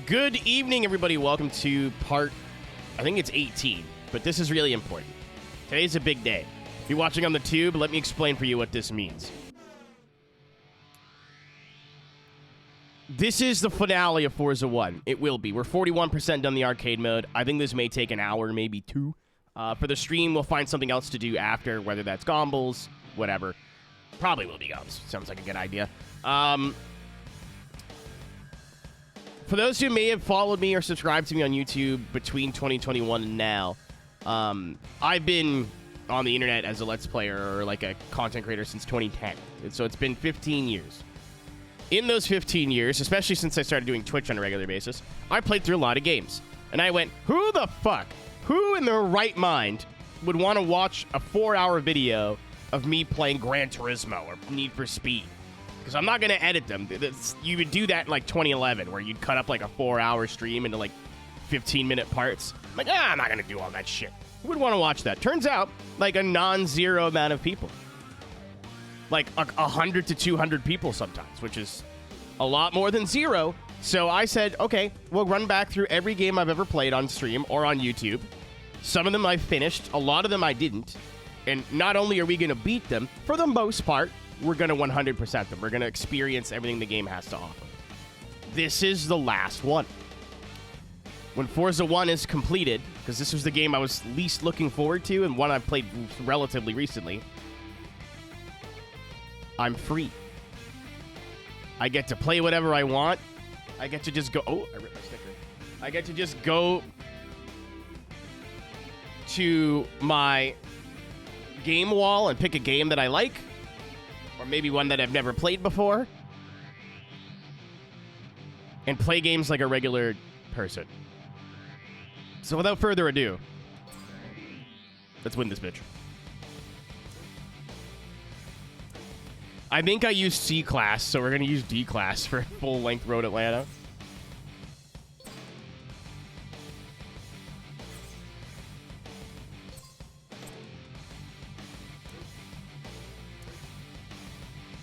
Good evening, everybody. Welcome to part, I think it's 18, but this is really important. Today's a big day. If you're watching on the tube, let me explain for you what this means. This is the finale of Forza 1. It will be. We're 41% done the arcade mode. I think this may take an hour, maybe two. For the stream, we'll find something else to do after, whether that's gombles, whatever. Probably will be gombles. Sounds like a good idea. For those who may have followed me or subscribed to me on YouTube between 2021 and now, I've been on the internet as a Let's Player or like a content creator since 2010. And so it's been 15 years. In those 15 years, especially since I started doing Twitch on a regular basis, I played through a lot of games. And I went, who the fuck? Who in their right mind would want to watch a 4-hour video of me playing Gran Turismo or Need for Speed? Because I'm not going to edit them. You would do that in like 2011, where you'd cut up like a 4-hour stream into like 15-minute parts. I'm like, I'm not going to do all that shit. Who would want to watch that? Turns out, like a non-zero amount of people. Like 100 to 200 people sometimes, which is a lot more than zero. So I said, okay, we'll run back through every game I've ever played on stream or on YouTube. Some of them I finished. A lot of them I didn't. And not only are we going to beat them, for the most part, we're going to 100% them. We're going to experience everything the game has to offer. This is the last one. When Forza 1 is completed, because this was the game I was least looking forward to and one I've played relatively recently, I'm free. I get to play whatever I want. I get to just go... Oh, I ripped my sticker. I get to just go to my game wall and pick a game that I like. Or maybe one that I've never played before. And play games like a regular person. So without further ado, let's win this bitch. I think I used C-Class, so we're going to use D-Class for full-length Road Atlanta.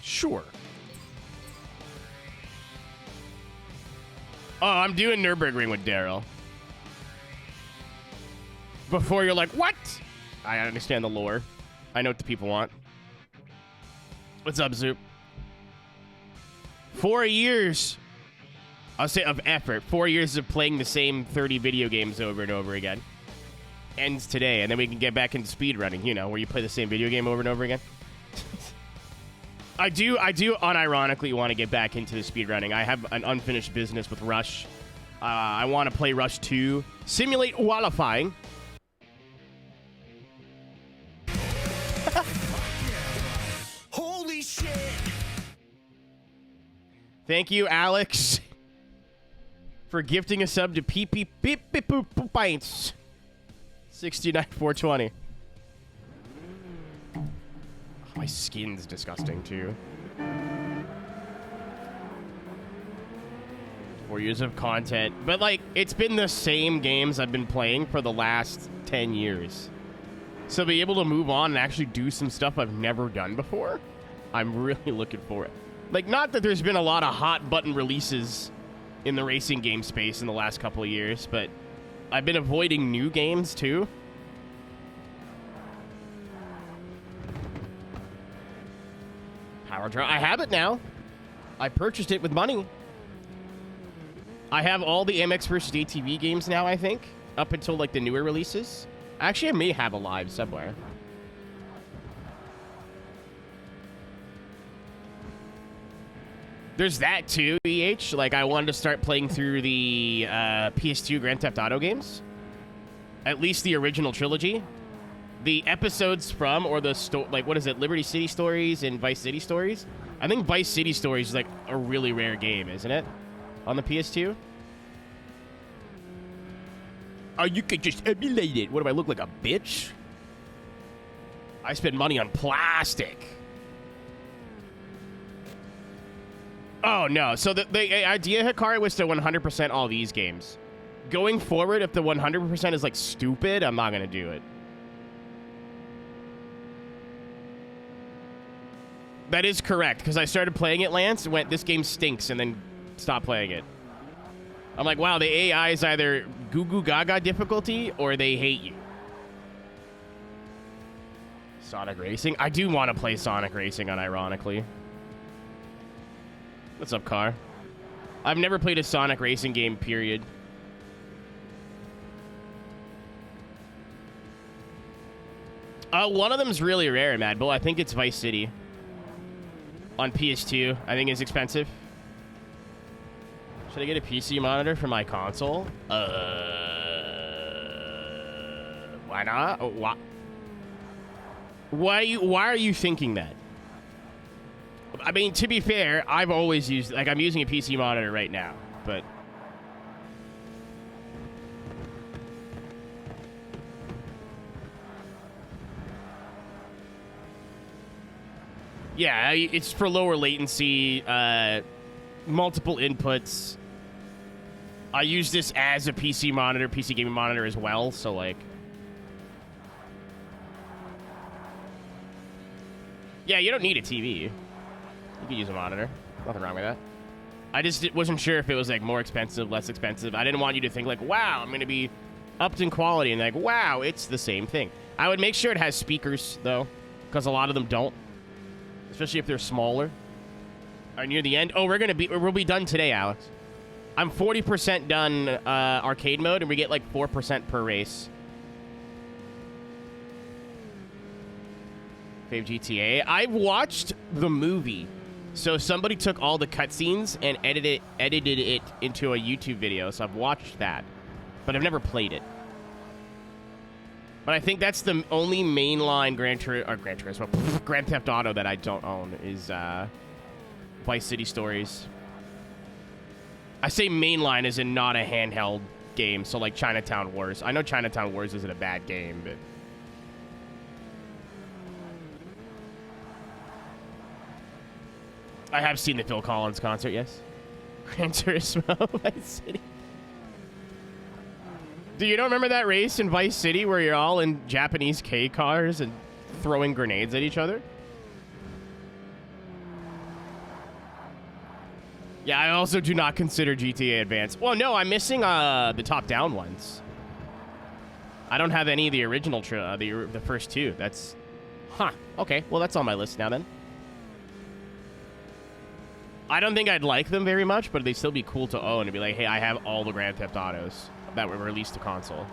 Sure. Oh, I'm doing Nürburgring with Daryl. Before you're like, what? I understand the lore. I know what the people want. What's up, Zoop? 4 years, I'll say, of effort. 4 years of playing the same 30 video games over and over again. Ends today, and then we can get back into speedrunning, you know, where you play the same video game over and over again. I do unironically want to get back into the speedrunning. I have an unfinished business with Rush. I want to play Rush 2. Simulate qualifying. Holy shit! Thank you, Alex, for gifting a sub to Pints 69,420. My skin's disgusting, too. 4 years of content. But, like, it's been the same games I've been playing for the last 10 years. So be able to move on and actually do some stuff I've never done before, I'm really looking for it. Like, not that there's been a lot of hot button releases in the racing game space in the last couple of years, but I've been avoiding new games, too. Power Drive. I have it now. I purchased it with money. I have all the MX vs. ATV games now, I think, up until, like, the newer releases. Actually, I may have a live somewhere. There's that, too, EH. Like, I wanted to start playing through the PS2 Grand Theft Auto games. At least the original trilogy. The episodes from, or the, like, what is it, Liberty City Stories and Vice City Stories? I think Vice City Stories is, like, a really rare game, isn't it? On the PS2? Oh, you could just emulate it. What, do I look like a bitch? I spend money on plastic. Oh, no. So the idea, Hikari, was to 100% all these games. Going forward, if the 100% is, like, stupid, I'm not going to do it. That is correct, because I started playing it, Lance, and went, this game stinks, and then stopped playing it. I'm like, wow, the AI is either goo goo gaga difficulty or they hate you. Sonic Racing? I do want to play Sonic Racing unironically. What's up, Car? I've never played a Sonic Racing game, period. One of them's really rare, Mad Bull. I think it's Vice City. On PS2. I think it's expensive. Should I get a PC monitor for my console? Why not? Why are you thinking that? I mean, to be fair, I've always used... Like, I'm using a PC monitor right now, but... Yeah, it's for lower latency, multiple inputs. I use this as a PC monitor, PC gaming monitor as well, so, like... Yeah, you don't need a TV. You can use a monitor. Nothing wrong with that. I just wasn't sure if it was, like, more expensive, less expensive. I didn't want you to think, like, wow, I'm going to be upped in quality, and, like, wow, it's the same thing. I would make sure it has speakers, though, because a lot of them don't. Especially if they're smaller. All right, near the end. Oh, we'll be done today, Alex. I'm 40% done arcade mode, and we get, like, 4% per race. Fave GTA. I've watched the movie. So somebody took all the cutscenes and edited it into a YouTube video. So I've watched that. But I've never played it. But I think that's the only mainline Grand Theft Auto that I don't own is Vice City Stories. I say mainline as in not a handheld game. So like Chinatown Wars. I know Chinatown Wars isn't a bad game, but... I have seen the Phil Collins concert, yes. Gran Turismo, Vice City. Do you don't remember that race in Vice City where you're all in Japanese K cars and throwing grenades at each other? Yeah, I also do not consider GTA Advanced. Well, no, I'm missing the top-down ones. I don't have any of the original, the first two. That's... Huh. Okay, well, that's on my list now, then. I don't think I'd like them very much, but they'd still be cool to own and be like, hey, I have all the Grand Theft Autos that were released to console.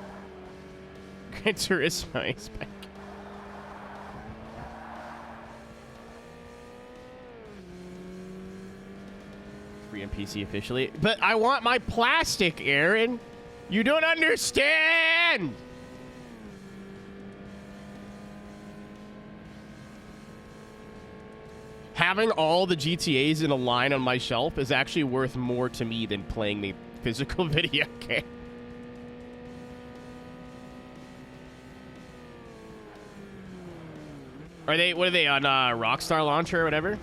Gran Turismo is back. Free on PC officially. But I want my plastic, Aaron. You don't understand! Having all the GTAs in a line on my shelf is actually worth more to me than playing the physical video game. What are they on Rockstar Launcher or whatever?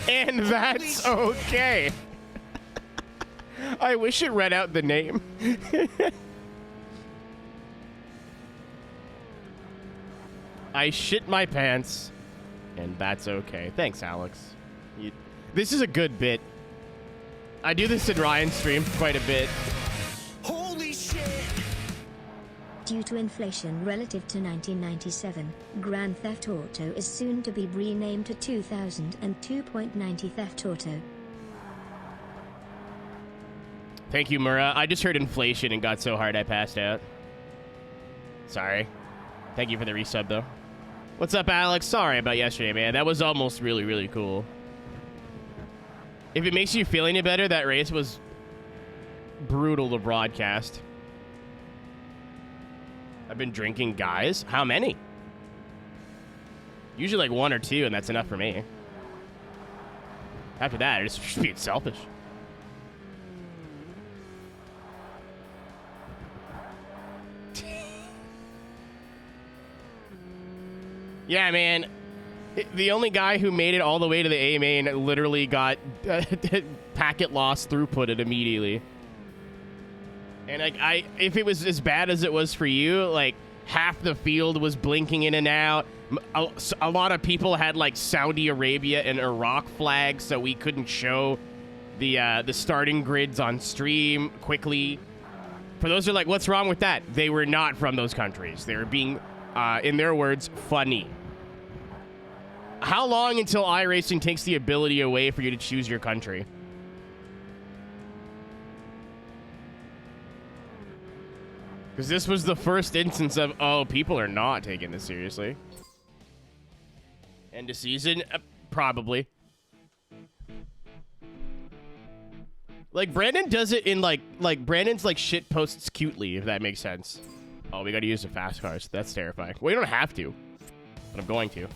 And that's okay. I wish it read out the name. I shit my pants. And that's okay. Thanks, Alex. This is a good bit. I do this in Ryan's stream quite a bit. Holy shit! Due to inflation relative to 1997, Grand Theft Auto is soon to be renamed to 2002.90 Theft Auto. Thank you, Mura. I just heard inflation and got so hard I passed out. Sorry. Thank you for the resub, though. What's up, Alex? Sorry about yesterday, man. That was almost really, really cool. If it makes you feel any better, that race was brutal to broadcast. I've been drinking, guys. How many? Usually like one or two, and that's enough for me. After that, it's just being selfish. Yeah, man. The only guy who made it all the way to the A main literally got packet loss throughputed immediately. And like if it was as bad as it was for you, like half the field was blinking in and out. A lot of people had like Saudi Arabia and Iraq flags, so we couldn't show the starting grids on stream quickly. For those who are like, what's wrong with that? They were not from those countries. They were being, in their words, funny. How long until iRacing takes the ability away for you to choose your country? Because this was the first instance of, oh, people are not taking this seriously. End of season? Probably. Like, Brandon does it in, like Brandon's, like, shit posts cutely, if that makes sense. Oh, we gotta use the fast cars. That's terrifying. Well, you don't have to, but I'm going to.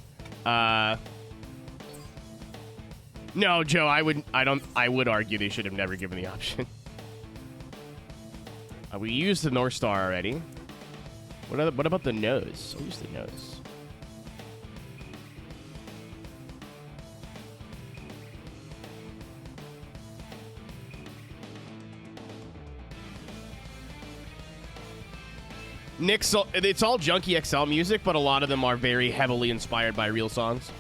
No, Joe, I would argue they should have never given the option. We used the North Star already. What about the nose? I'll use the nose. Nick's, it's all Junkie XL music, but a lot of them are very heavily inspired by real songs.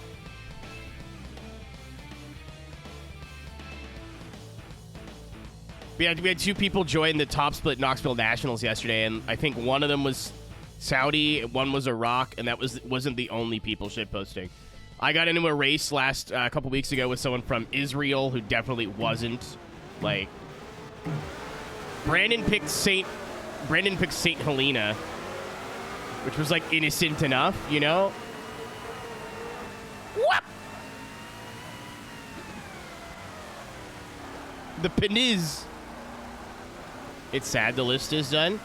We had two people join the top split Knoxville Nationals yesterday, and I think one of them was Saudi, one was Iraq, and that wasn't the only people shitposting. I got into a race last couple weeks ago with someone from Israel who definitely wasn't. Like, Brandon picked Saint Helena, which was like innocent enough, you know? What? The Peniz. It's sad the list is done.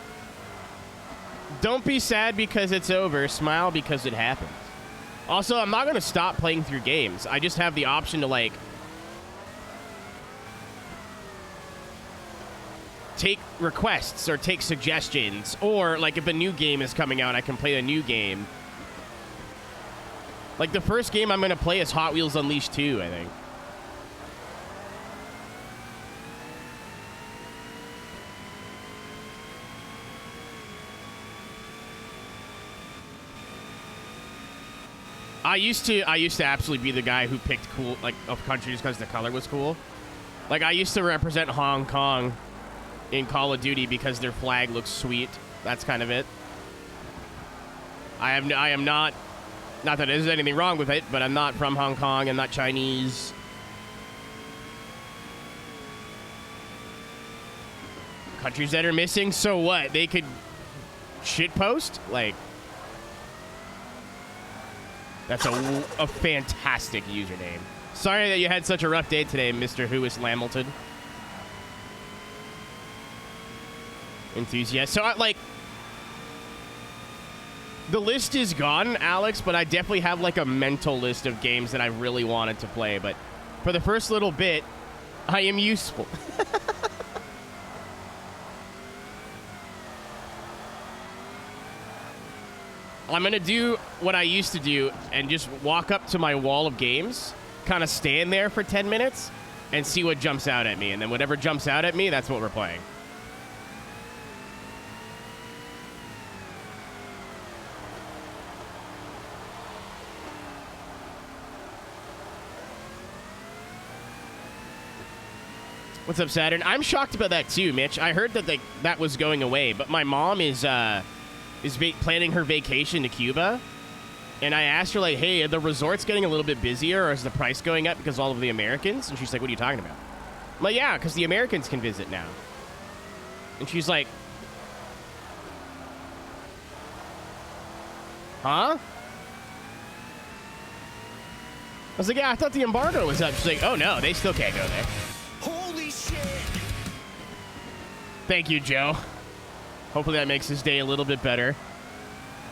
Don't be sad because it's over. Smile because it happened. Also, I'm not going to stop playing through games. I just have the option to, like, take requests or take suggestions. Or, like, if a new game is coming out, I can play a new game. Like, the first game I'm going to play is Hot Wheels Unleashed 2, I think. I used to absolutely be the guy who picked cool, like, of countries because the color was cool. Like, I used to represent Hong Kong in Call of Duty because their flag looks sweet. That's kind of it. I am not that there's anything wrong with it, but I'm not from Hong Kong. I'm not Chinese. Countries that are missing, so what? They could shitpost? Like, that's a fantastic username. Sorry that you had such a rough day today, Mr. Who is Lamilton. Enthusiast. So, like, the list is gone, Alex, but I definitely have, like, a mental list of games that I really wanted to play. But for the first little bit, I am useful. I'm going to do what I used to do and just walk up to my wall of games, kind of stand there for 10 minutes, and see what jumps out at me. And then whatever jumps out at me, that's what we're playing. What's up, Saturn? I'm shocked about that too, Mitch. I heard that that was going away, but my mom is planning her vacation to Cuba, and I asked her, like, hey, are the resorts getting a little bit busier, or is the price going up because all of the Americans? And she's like, what are you talking about? I'm like, yeah, because the Americans can visit now. And she's like, huh? I was like, yeah, I thought the embargo was up. She's like, oh no, they still can't go there. Holy shit! Thank you, Joe. Hopefully that makes his day a little bit better.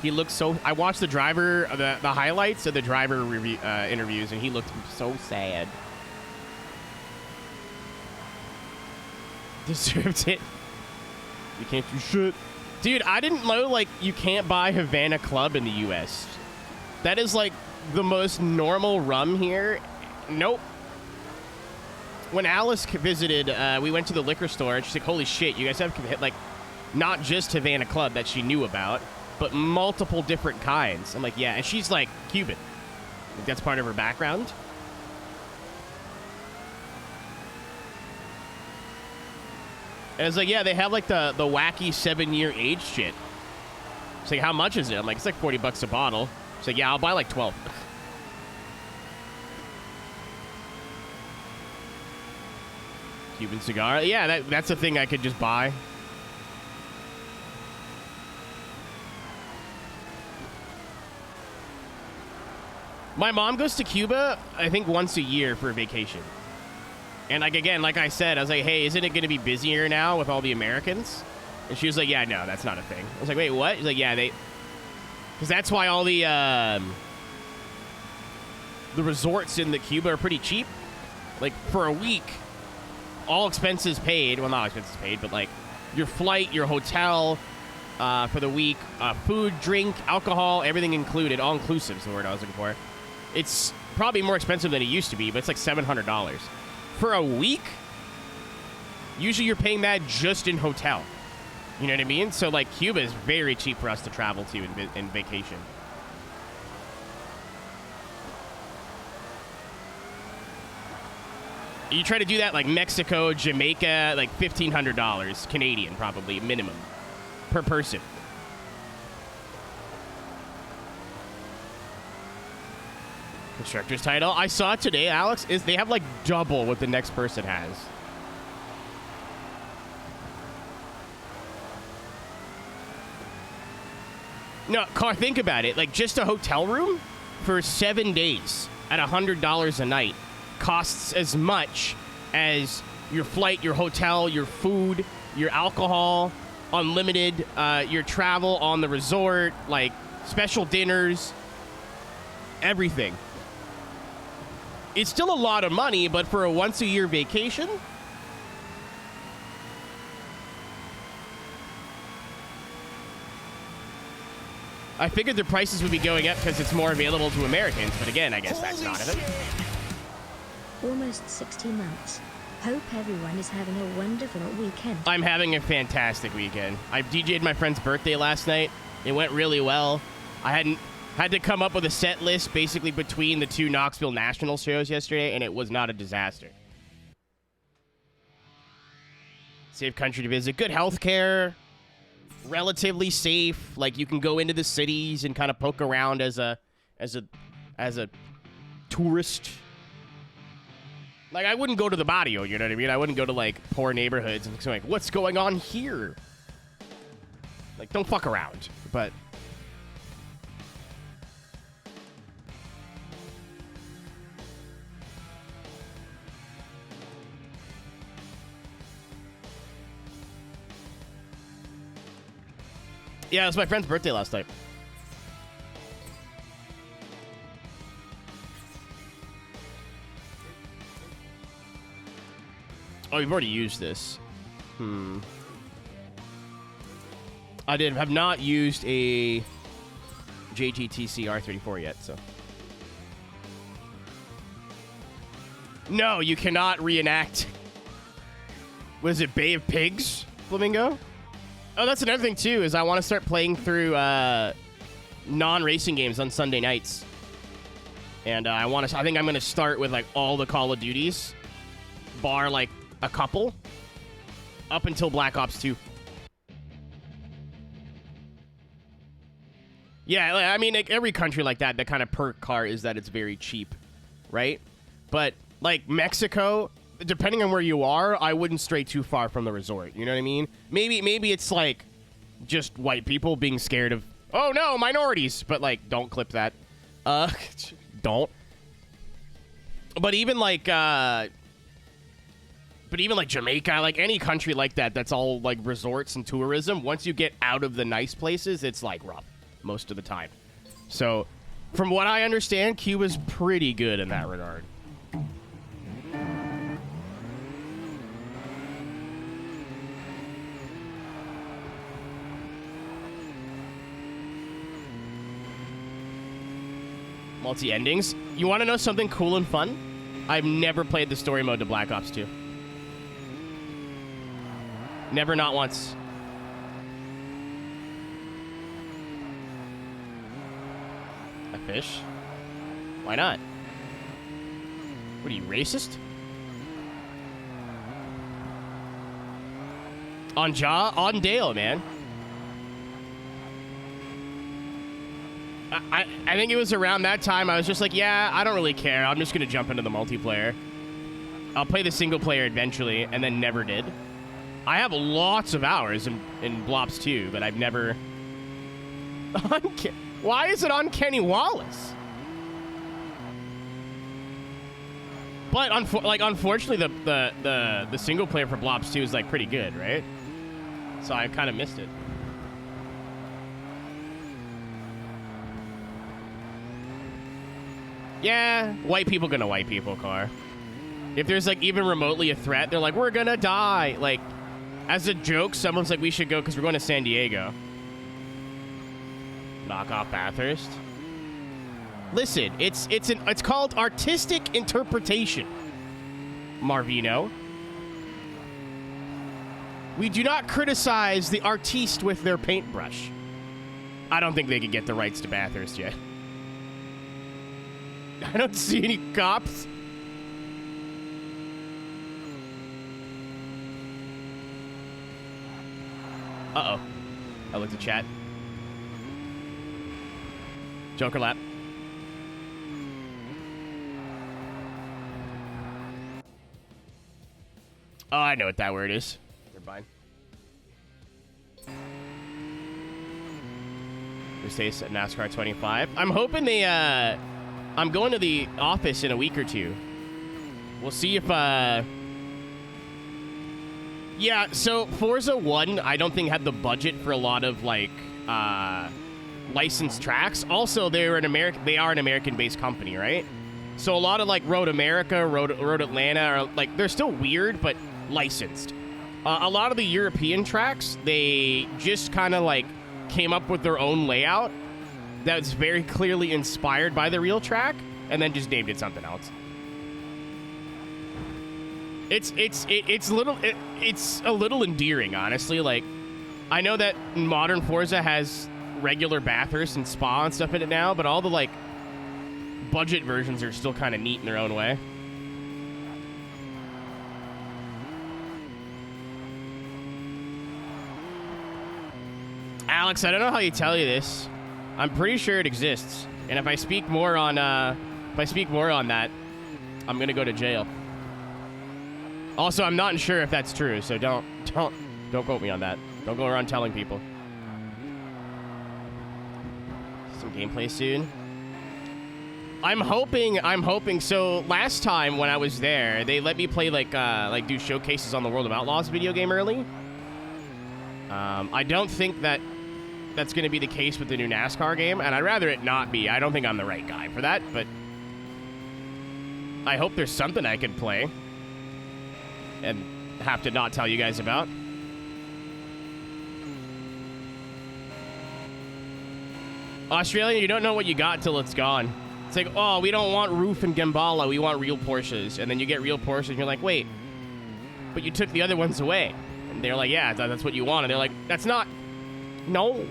He looks so... I watched the driver... The highlights of the driver review, interviews, and he looked so sad. Deserved it. You can't do shit. Dude, I didn't know, like, you can't buy Havana Club in the U.S. That is, like, the most normal rum here. Nope. When Alice visited, we went to the liquor store, and she's like, holy shit, you guys have, like... Not just Havana Club that she knew about, but multiple different kinds. I'm like, yeah. And she's like Cuban. Like, that's part of her background. And it's like, yeah, they have like the wacky 7-year age shit. It's like, how much is it? I'm like, it's like $40 a bottle. It's like, yeah, I'll buy like 12. Cuban cigar. Yeah, that's a thing I could just buy. My mom goes to Cuba, I think, once a year for a vacation. And, like, again, like I said, I was like, hey, isn't it going to be busier now with all the Americans? And she was like, yeah, no, that's not a thing. I was like, wait, what? She's like, yeah, because that's why all the resorts in the Cuba are pretty cheap. Like, for a week, all expenses paid. Well, not expenses paid, but, like, your flight, your hotel for the week, food, drink, alcohol, everything included. All-inclusive is the word I was looking for. It's probably more expensive than it used to be, but it's like $700. For a week, usually you're paying that just in hotel. You know what I mean? So, like, Cuba is very cheap for us to travel to in vacation. You try to do that, like, Mexico, Jamaica, like, $1,500 Canadian, probably, minimum, per person. Constructor's title. I saw it today, Alex, is they have, like, double what the next person has. No, Car, think about it. Like, just a hotel room for 7 days at $100 a night costs as much as your flight, your hotel, your food, your alcohol, unlimited, your travel on the resort, like, special dinners, everything. It's still a lot of money, but for a once-a-year vacation, I figured the prices would be going up because it's more available to Americans, but again, I guess that's not it. Almost 60 months. Hope everyone is having a wonderful weekend. I'm having a fantastic weekend. I DJ'd my friend's birthday last night. It went really well. I had to come up with a set list basically between the two Knoxville National shows yesterday, and it was not a disaster. Safe country to visit. Good health care. Relatively safe. Like, you can go into the cities and kind of poke around as a tourist. Like, I wouldn't go to the barrio, you know what I mean? I wouldn't go to, like, poor neighborhoods and like, what's going on here? Like, don't fuck around. But yeah, it was my friend's birthday last night. Oh, you've already used this. I have not used a JGTC R34 yet, so. No, you cannot reenact. What is it, Bay of Pigs, Flamingo? Oh, that's another thing, too, is I want to start playing through non-racing games on Sunday nights. And I think I'm going to start with, like, all the Call of Duties, bar, like, a couple, up until Black Ops 2. Yeah, I mean, like, every country like that, the kind of perk car is that it's very cheap, right? But, like, Mexico, depending on where you are, I wouldn't stray too far from the resort. You know what I mean? Maybe it's, like, just white people being scared of, oh, no, minorities. But, like, don't clip that. Don't. But even, like, Jamaica, like, any country like that, that's all, like, resorts and tourism, once you get out of the nice places, it's, like, rough most of the time. So, from what I understand, Cuba's pretty good in that regard. Multi-endings. You want to know something cool and fun? I've never played the story mode to Black Ops 2. Never, not once. A fish? Why not? What are you, racist? On Dale, man. I think it was around that time I was just like, yeah, I don't really care. I'm just going to jump into the multiplayer. I'll play the single player eventually, and then never did. I have lots of hours in Blops 2, but I've never... Why is it on Kenny Wallace? But unfortunately, the single player for Blops 2 is like pretty good, right? So I kind of missed it. Yeah, white people gonna white people, car. If there's like even remotely a threat, they're like, we're gonna die. Like, as a joke, someone's like, we should go because we're going to San Diego. Knock off Bathurst. Listen, it's called artistic interpretation, Marvino. We do not criticize the artiste with their paintbrush. I don't think they can get the rights to Bathurst yet. I don't see any cops. Uh-oh. I looked at chat. Joker lap. Oh, I know what that word is. You're fine. Mercedes at NASCAR 25. I'm hoping they, I'm going to the office in a week or two. We'll see if, yeah, so Forza 1, I don't think had the budget for a lot of, like, licensed tracks. Also, they are an American-based company, right? So a lot of, like, Road America, Road Atlanta, are, like, they're still weird, but licensed. A lot of the European tracks, they just kind of, like, came up with their own layout that's very clearly inspired by the real track, and then just named it something else. It's a little endearing, honestly. Like, I know that modern Forza has regular Bathurst and Spa and stuff in it now, but all the, like, budget versions are still kind of neat in their own way. Alex, I don't know how you tell you this. I'm pretty sure it exists, and if I speak more on that, I'm gonna go to jail. Also, I'm not sure if that's true, so don't quote me on that. Don't go around telling people. Some gameplay soon. I'm hoping. So last time when I was there, they let me play like do showcases on the World of Outlaws video game early. I don't think that's going to be the case with the new NASCAR game, and I'd rather it not be. I don't think I'm the right guy for that, but I hope there's something I can play and have to not tell you guys about. Australian, you don't know what you got till it's gone. It's like, oh, we don't want roof and Gambala, we want real Porsches. And then you get real Porsches, and you're like, wait, but you took the other ones away. And they're like, yeah, that's what you want. And they're like, that's not... No.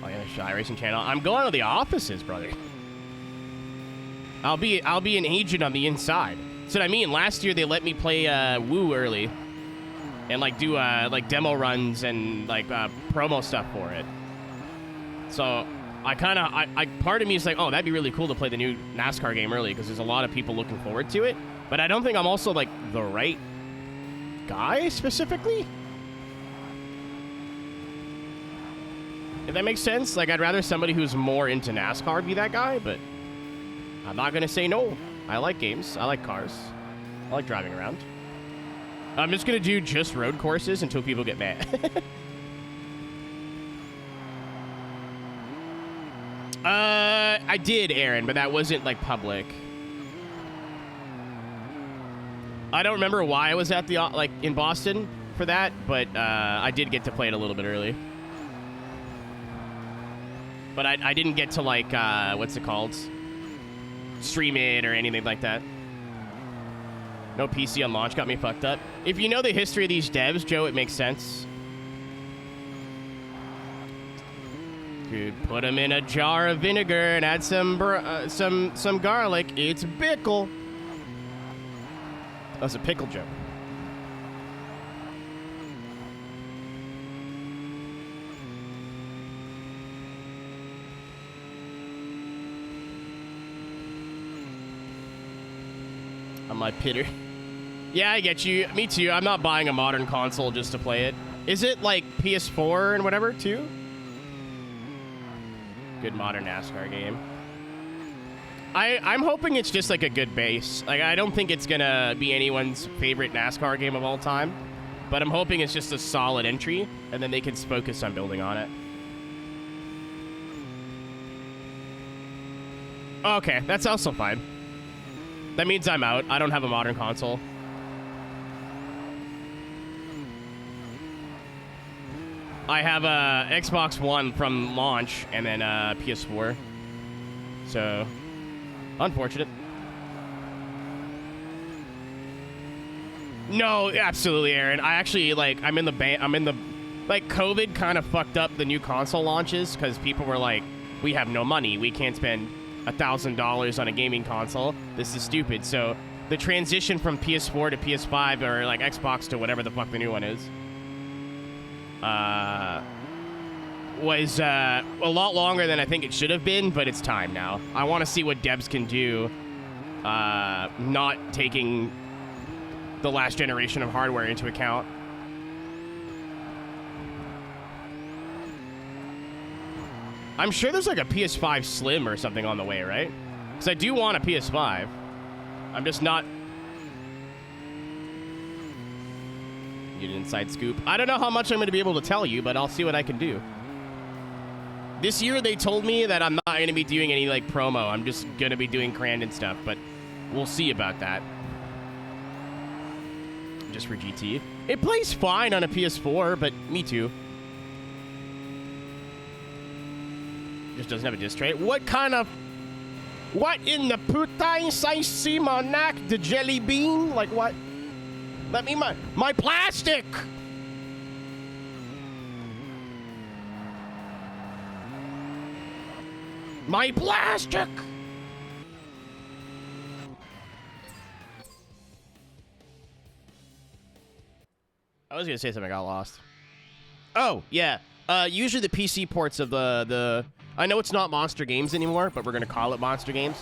Oh, yeah, Shy Racing Channel. I'm going to the offices, brother. I'll be an agent on the inside. That's what I mean. Last year, they let me play Woo early. And, like, do, like, demo runs and, like, promo stuff for it. So... part of me is like, oh, that'd be really cool to play the new NASCAR game early because there's a lot of people looking forward to it. But I don't think I'm also, like, the right guy specifically. If that makes sense. Like, I'd rather somebody who's more into NASCAR be that guy, but I'm not going to say no. I like games. I like cars. I like driving around. I'm just going to do just road courses until people get mad. I did, Aaron, but that wasn't, like, public. I don't remember why I was at the, like, in Boston for that, but, I did get to play it a little bit early. But I didn't get to, like, what's it called? Stream it or anything like that. No PC on launch got me fucked up. If you know the history of these devs, Joe, it makes sense. Dude, put them in a jar of vinegar and add some garlic. It's pickle. That's a pickle joke. On my pitter. Yeah, I get you. Me too. I'm not buying a modern console just to play it. Is it like PS4 and whatever too? Good modern NASCAR game. I'm hoping it's just like a good base. Like, I don't think it's gonna be anyone's favorite NASCAR game of all time, but I'm hoping it's just a solid entry, and then they can focus on building on it. Okay, that's also fine. That means I'm out. I don't have a modern console. I have a Xbox One from launch, and then PS4. So, unfortunate. No, absolutely, Aaron. I actually, like, like, COVID kind of fucked up the new console launches, because people were like, we have no money. We can't spend $1,000 on a gaming console. This is stupid. So, the transition from PS4 to PS5, or, like, Xbox to whatever the fuck the new one is, was a lot longer than I think it should have been, but it's time now. I want to see what devs can do, not taking the last generation of hardware into account. I'm sure there's like a PS5 Slim or something on the way, right? Because I do want a PS5. I'm just not... Get an inside scoop. I don't know how much I'm going to be able to tell you, but I'll see what I can do. This year, they told me that I'm not going to be doing any, like, promo. I'm just going to be doing Crandon stuff, but we'll see about that. Just for GT. It plays fine on a PS4, but me too. Just doesn't have a disc tray. What kind of... What in the putain say Simonac the jelly bean? Like, what? Let me my plastic! My plastic! I was gonna say something, I got lost. Oh, yeah. Usually the PC ports of the... I know it's not Monster Games anymore, but we're gonna call it Monster Games.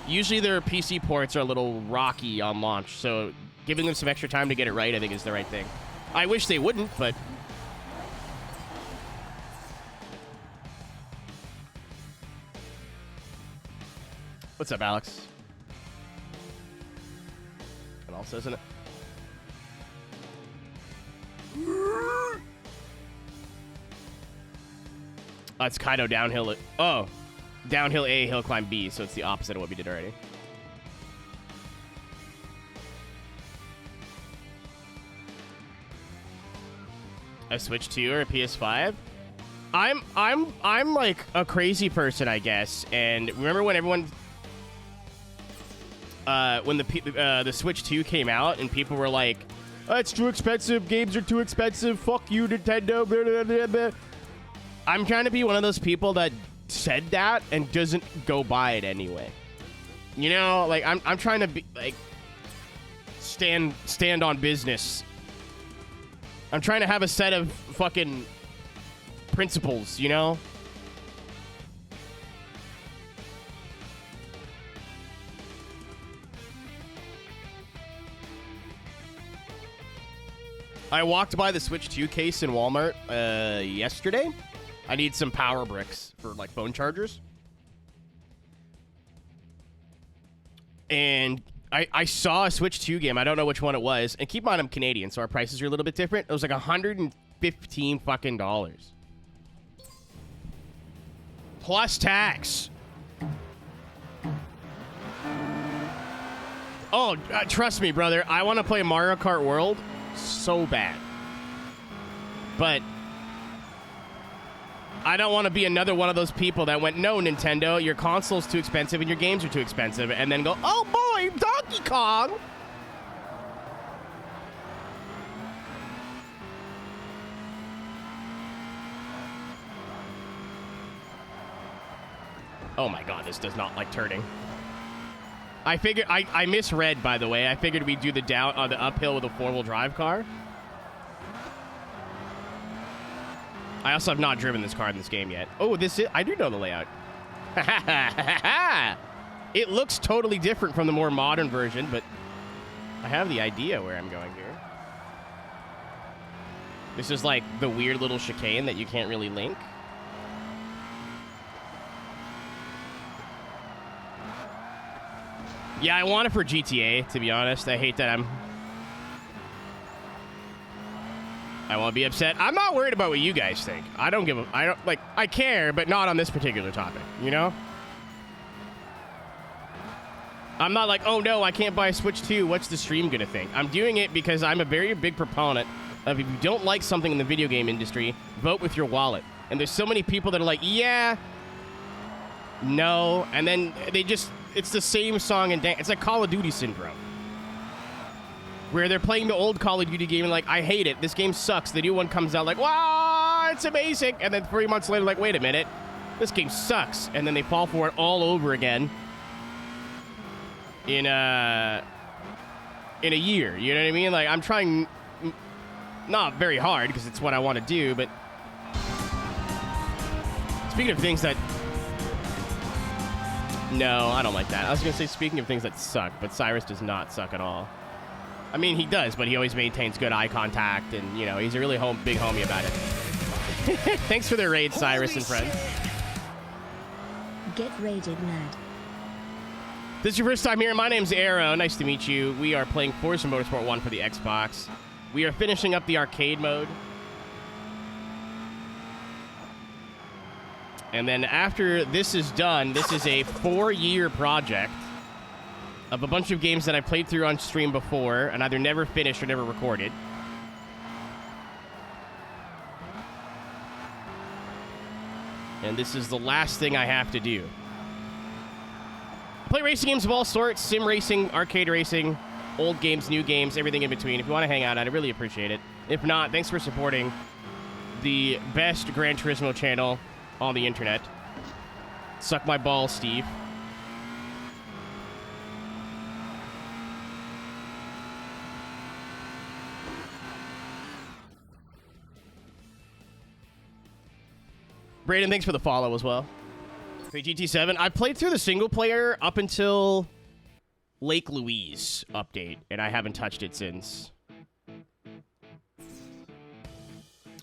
Usually their PC ports are a little rocky on launch, so giving them some extra time to get it right, I think, is the right thing. I wish they wouldn't, but... What's up, Alex? What else, isn't it? Oh, it's Kaido downhill. Oh, downhill A, hill climb B, so it's the opposite of what we did already. A Switch 2 or a PS5? I'm like a crazy person, I guess. And remember when everyone, when the Switch 2 came out and people were like, oh, it's too expensive, games are too expensive, fuck you, Nintendo, blah, blah, blah, blah. I'm trying to be one of those people that said that and doesn't go buy it anyway. You know, like I'm trying to be like stand on business. I'm trying to have a set of fucking principles, you know? I walked by the Switch 2 case in Walmart yesterday. I need some power bricks for like phone chargers. And I saw a Switch 2 game. I don't know which one it was. And keep in mind, I'm Canadian, so our prices are a little bit different. It was like $115 fucking dollars. Plus tax. Oh, trust me, brother. I want to play Mario Kart World so bad. But I don't want to be another one of those people that went, no, Nintendo, your console's too expensive and your games are too expensive, and then go, oh boy, Donkey Kong! Oh my god, this does not like turning. I figured I misread, by the way. I figured we'd do the uphill with a 4-wheel drive car. I also have not driven this car in this game yet. Oh, I do know the layout. It looks totally different from the more modern version, but I have the idea where I'm going here. This is like the weird little chicane that you can't really link. Yeah, I want it for GTA, to be honest. I hate that I won't be upset. I'm not worried about what you guys think. I care, but not on this particular topic, you know? I'm not like, oh no, I can't buy a Switch 2. What's the stream gonna think? I'm doing it because I'm a very big proponent of, if you don't like something in the video game industry, vote with your wallet. And there's so many people that are like, yeah, no, and then it's the same song and dance. It's like Call of Duty syndrome, where they're playing the old Call of Duty game and like, I hate it. This game sucks. The new one comes out like, wow, it's amazing. And then 3 months later, like, wait a minute, this game sucks. And then they fall for it all over again in a year. You know what I mean? Like, I'm trying not very hard because it's what I want to do, but speaking of things that... No, I don't like that. I was going to say, speaking of things that suck, but Cyrus does not suck at all. I mean, he does, but he always maintains good eye contact, and, you know, he's a really big homie about it. Thanks for the raid, Cyrus and friends. Get raided, nerd. This is your first time here. My name's Aero. Nice to meet you. We are playing Forza Motorsport 1 for the Xbox. We are finishing up the arcade mode. And then after this is done, this is a 4-year project of a bunch of games that I played through on stream before and either never finished or never recorded. And this is the last thing I have to do. I play racing games of all sorts, sim racing, arcade racing, old games, new games, everything in between. If you want to hang out, I'd really appreciate it. If not, thanks for supporting the best Gran Turismo channel on the internet. Suck my balls, Steve. Brayden, thanks for the follow as well. Hey, GT7, I played through the single player up until Lake Louise update, and I haven't touched it since.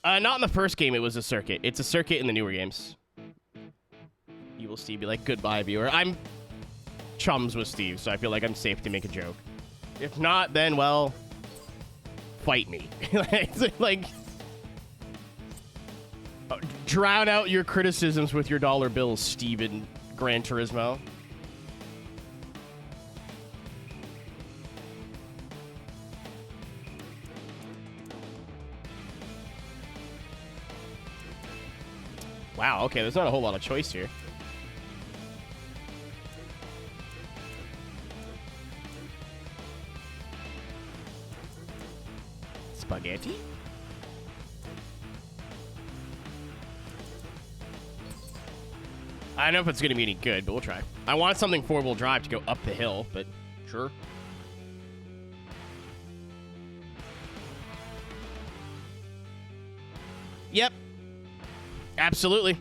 Not in the first game, it was a circuit. It's a circuit in the newer games. You will Steve be like, goodbye, viewer. I'm chums with Steve, so I feel like I'm safe to make a joke. If not, then, well, fight me. like, drown out your criticisms with your dollar bills, Steven Gran Turismo. Wow, okay, there's not a whole lot of choice here. Spaghetti? I don't know if it's going to be any good, but we'll try. I want something 4-wheel drive to go up the hill, but sure. Yep. Absolutely.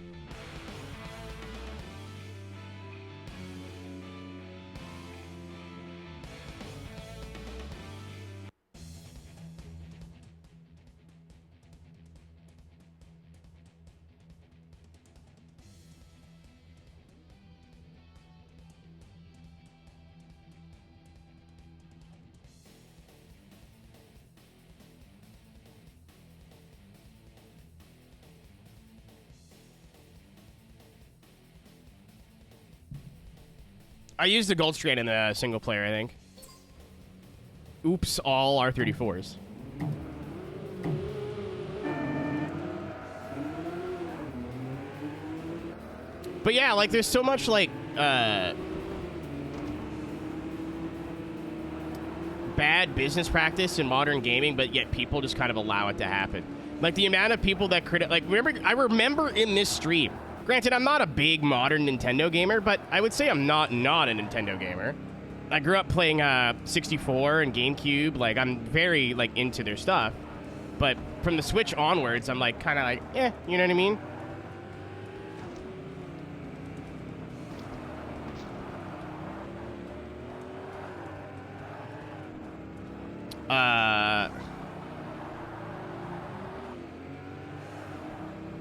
I used the gold strand in the single player, I think. Oops, all R34s. But yeah, like, there's so much, like, bad business practice in modern gaming, but yet people just kind of allow it to happen. Like, the amount of people that I remember in this stream, granted, I'm not a big modern Nintendo gamer, but I would say I'm not a Nintendo gamer. I grew up playing 64 and GameCube. Like, I'm very, like, into their stuff. But from the Switch onwards, I'm, like, kind of like, eh, you know what I mean?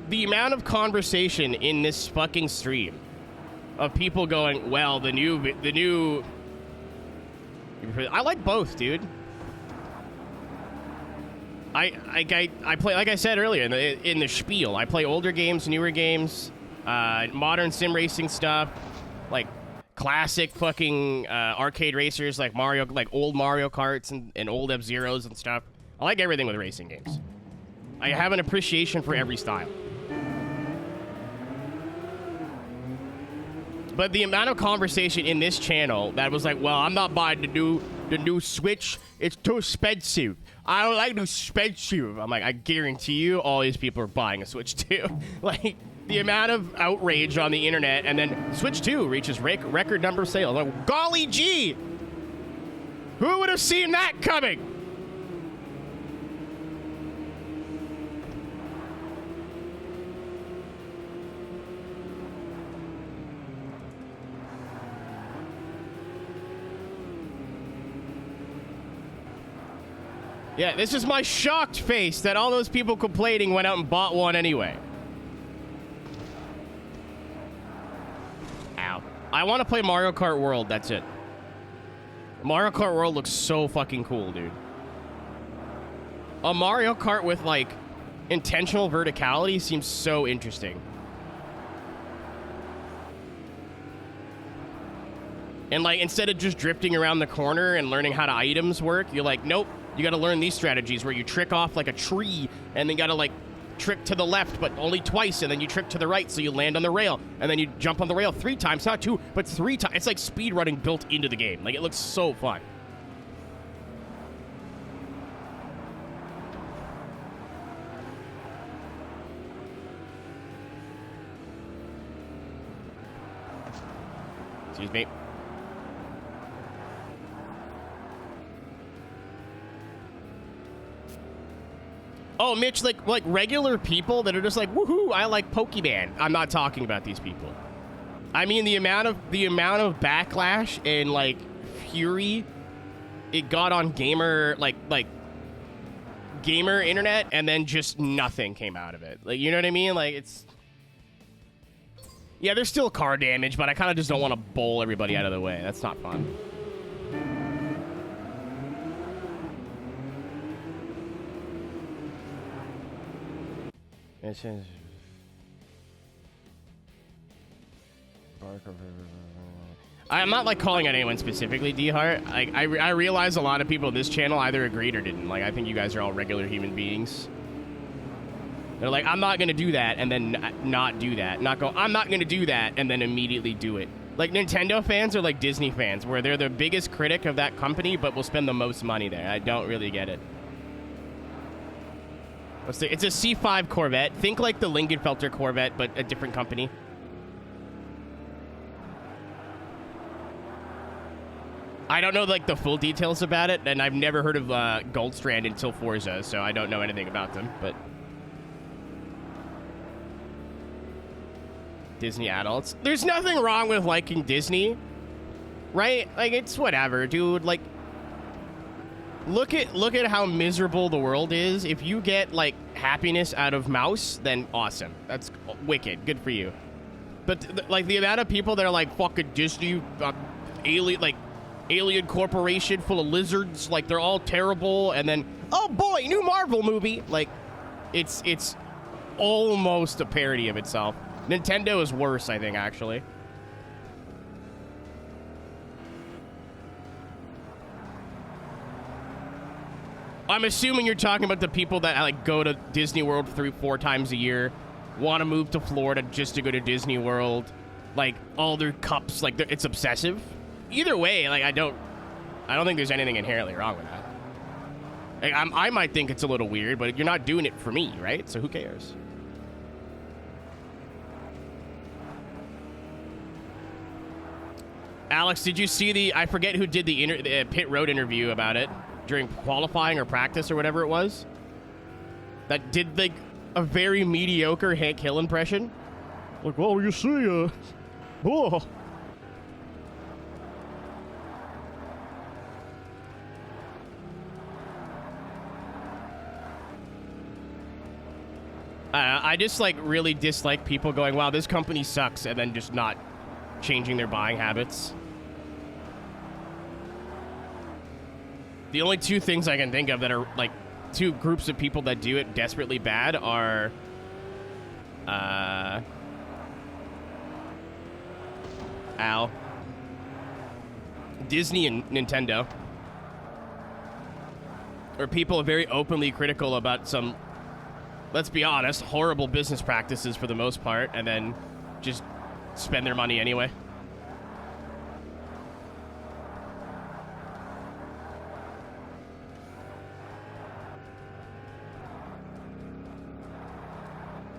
The amount of conversation in this fucking stream of people going, well, the new... I like both, dude. I play, like I said earlier, in the spiel. I play older games, newer games, modern sim racing stuff, like classic fucking arcade racers, like Mario, like old Mario Karts and old F-Zeros and stuff. I like everything with racing games. I have an appreciation for every style. But the amount of conversation in this channel that was like, well, I'm not buying the new Switch. It's too expensive. I don't like the expensive. I'm like, I guarantee you all these people are buying a Switch 2. Like, the amount of outrage on the internet, and then Switch 2 reaches record number of sales. Like, golly gee! Who would have seen that coming? Yeah, this is my shocked face that all those people complaining went out and bought one anyway. Ow. I want to play Mario Kart World, that's it. Mario Kart World looks so fucking cool, dude. A Mario Kart with, like, intentional verticality seems so interesting. And, like, instead of just drifting around the corner and learning how the items work, you're like, nope. You gotta learn these strategies where you trick off like a tree and then gotta like trick to the left, but only twice, and then you trick to the right so you land on the rail, and then you jump on the rail 3 times, not 2, but 3 times. It's like speed running built into the game. Like, it looks so fun. Excuse me. Oh, Mitch, like regular people that are just like, woohoo, I like Pokemon. I'm not talking about these people. I mean the amount of backlash and like fury it got on gamer gamer internet, and then just nothing came out of it. Like, you know what I mean? Like, it's, yeah, there's still car damage, but I kind of just don't want to bowl everybody out of the way. That's not fun. I'm not like calling out anyone specifically, D-Heart. Like, I realize a lot of people on this channel either agreed or didn't. Like, I think you guys are all regular human beings. They're like, I'm not gonna do that, and then not do that. Not go, I'm not gonna do that, and then immediately do it. Like, Nintendo fans are like Disney fans, where they're the biggest critic of that company, but will spend the most money there. I don't really get it. Let's see, it's a C5 Corvette. Think like the Lingenfelter Corvette, but a different company. I don't know like the full details about it, and I've never heard of Goldstrand until Forza, so I don't know anything about them, but... Disney adults. There's nothing wrong with liking Disney, right? Like, it's whatever, dude. Like, look at how miserable the world is. If you get like happiness out of Mouse, then awesome. That's wicked. Good for you. But like the amount of people that are like fucking Disney, alien corporation full of lizards, like they're all terrible, and then oh boy, new Marvel movie. Like, it's almost a parody of itself. Nintendo is worse, I think, actually. I'm assuming you're talking about the people that like go to Disney World 3-4 times a year, want to move to Florida just to go to Disney World, like all their cups, like it's obsessive. Either way, like I don't think there's anything inherently wrong with that. Like, I might think it's a little weird, but you're not doing it for me, right? So who cares? Alex, did you see the? I forget who did the pit road interview about it during qualifying or practice or whatever it was. That did like a very mediocre Hank Hill impression. Like, well, you see, oh. I just like really dislike people going, wow, this company sucks, and then just not changing their buying habits. The only two things I can think of that are like two groups of people that do it desperately bad are Disney and Nintendo. Or people are very openly critical about some, let's be honest, horrible business practices for the most part, and then just spend their money anyway.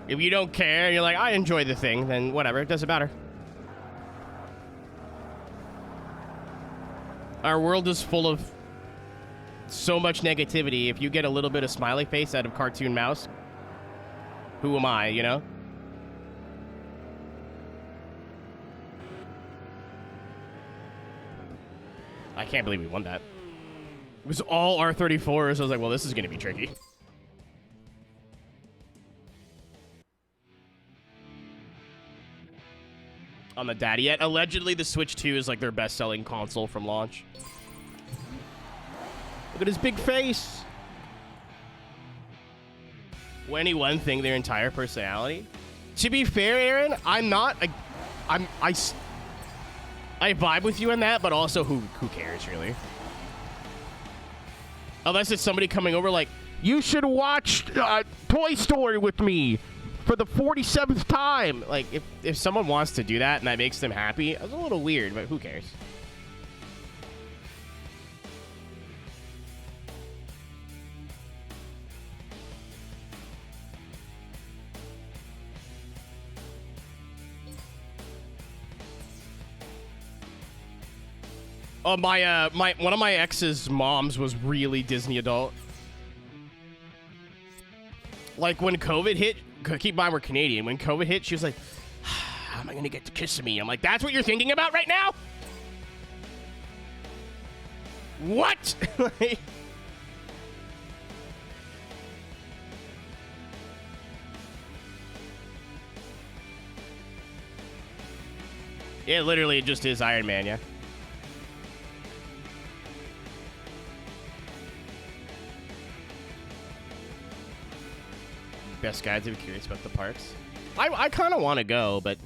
If you don't care and you're like, I enjoy the thing, then whatever, it doesn't matter. Our world is full of so much negativity. If you get a little bit of smiley face out of cartoon mouse, who am I, you know? I can't believe we won that. It was all R34s. So I was like, well, this is going to be tricky. On the daddy yet. Allegedly, the Switch 2 is like their best-selling console from launch. Look at his big face. Any one thing, their entire personality. To be fair, Aaron, I'm not. I vibe with you on that, but also who cares really? Unless it's somebody coming over like, you should watch Toy Story with me for the 47th time. Like, if someone wants to do that and that makes them happy, it's a little weird, but who cares? Oh, one of my ex's moms was really Disney adult. Like when COVID hit, keep in mind we're Canadian. When COVID hit, she was like, how am I gonna get to kiss me? I'm like, that's what you're thinking about right now? What? Yeah, literally it just is Iron Man, yeah. Best guides if you're curious about the parks. I kind of want to go, but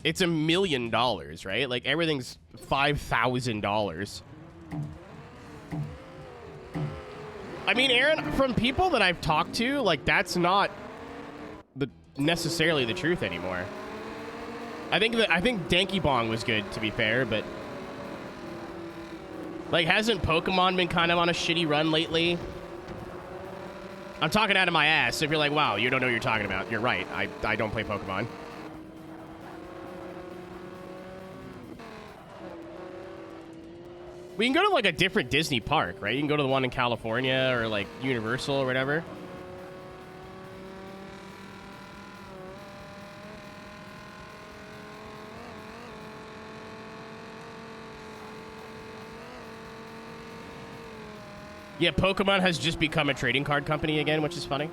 it's $1 million, right? Like everything's $5,000. I mean, Aaron, from people that I've talked to, like that's not necessarily the truth anymore. I think Danky Bong was good, to be fair, but like hasn't Pokemon been kind of on a shitty run lately? I'm talking out of my ass. So if you're like, wow, you don't know what you're talking about, you're right. I don't play Pokemon. We can go to like a different Disney park, right? You can go to the one in California or like Universal or whatever. Yeah, Pokemon has just become a trading card company again, which is funny.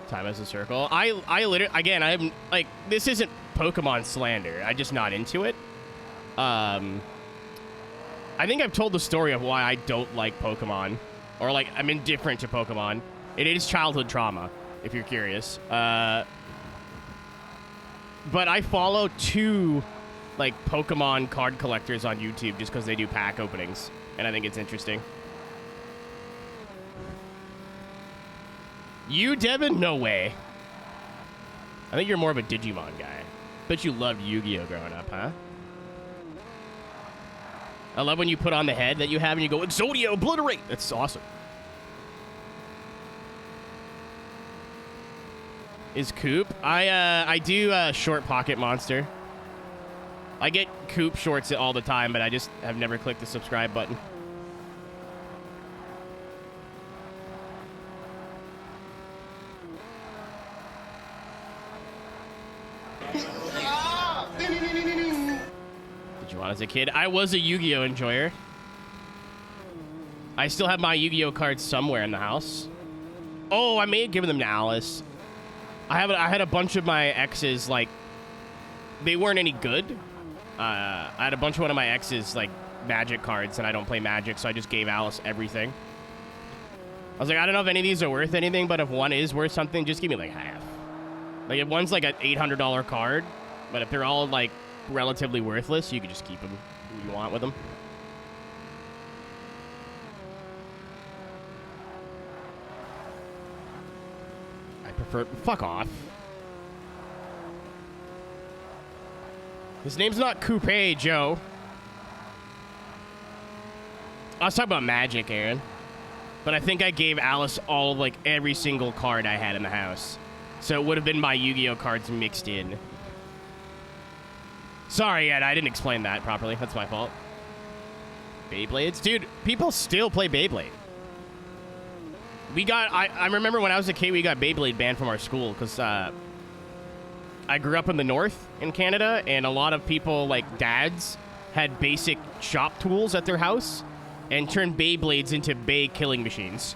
Time as a circle. I literally, again, I'm like, this isn't Pokemon slander. I'm just not into it. I think I've told the story of why I don't like Pokemon. Or, like, I'm indifferent to Pokemon. It is childhood trauma, if you're curious. But I follow two, like, Pokemon card collectors on YouTube just because they do pack openings. And I think it's interesting. You, Devin? No way. I think you're more of a Digimon guy. Bet you loved Yu-Gi-Oh! Growing up, huh? I love when you put on the head that you have and you go, Exodia, obliterate! That's awesome. Is Coop? I do short pocket monster. I get Coop shorts all the time, but I just have never clicked the subscribe button. Did you want as a kid? I was a Yu-Gi-Oh enjoyer. I still have my Yu-Gi-Oh cards somewhere in the house. Oh, I may have given them to Alice. I had a bunch of my exes, like, they weren't any good. I had a bunch of one of my exes, like, Magic cards, and I don't play Magic, so I just gave Alice everything. I was like, I don't know if any of these are worth anything, but if one is worth something, just give me, like, half. Like, if one's, like, an $800 card, but if they're all, like, relatively worthless, you can just keep them who you want with them. Fuck off. His name's not Coupe, Joe. I was talking about Magic, Aaron. But I think I gave Alice all, like, every single card I had in the house. So it would have been my Yu-Gi-Oh cards mixed in. Sorry, Ed, I didn't explain that properly. That's my fault. Beyblades? Dude, people still play Beyblade. I remember when I was a kid, we got Beyblade banned from our school because I grew up in the north in Canada, and a lot of people, like dads, had basic shop tools at their house and turned Beyblades into Bay killing machines.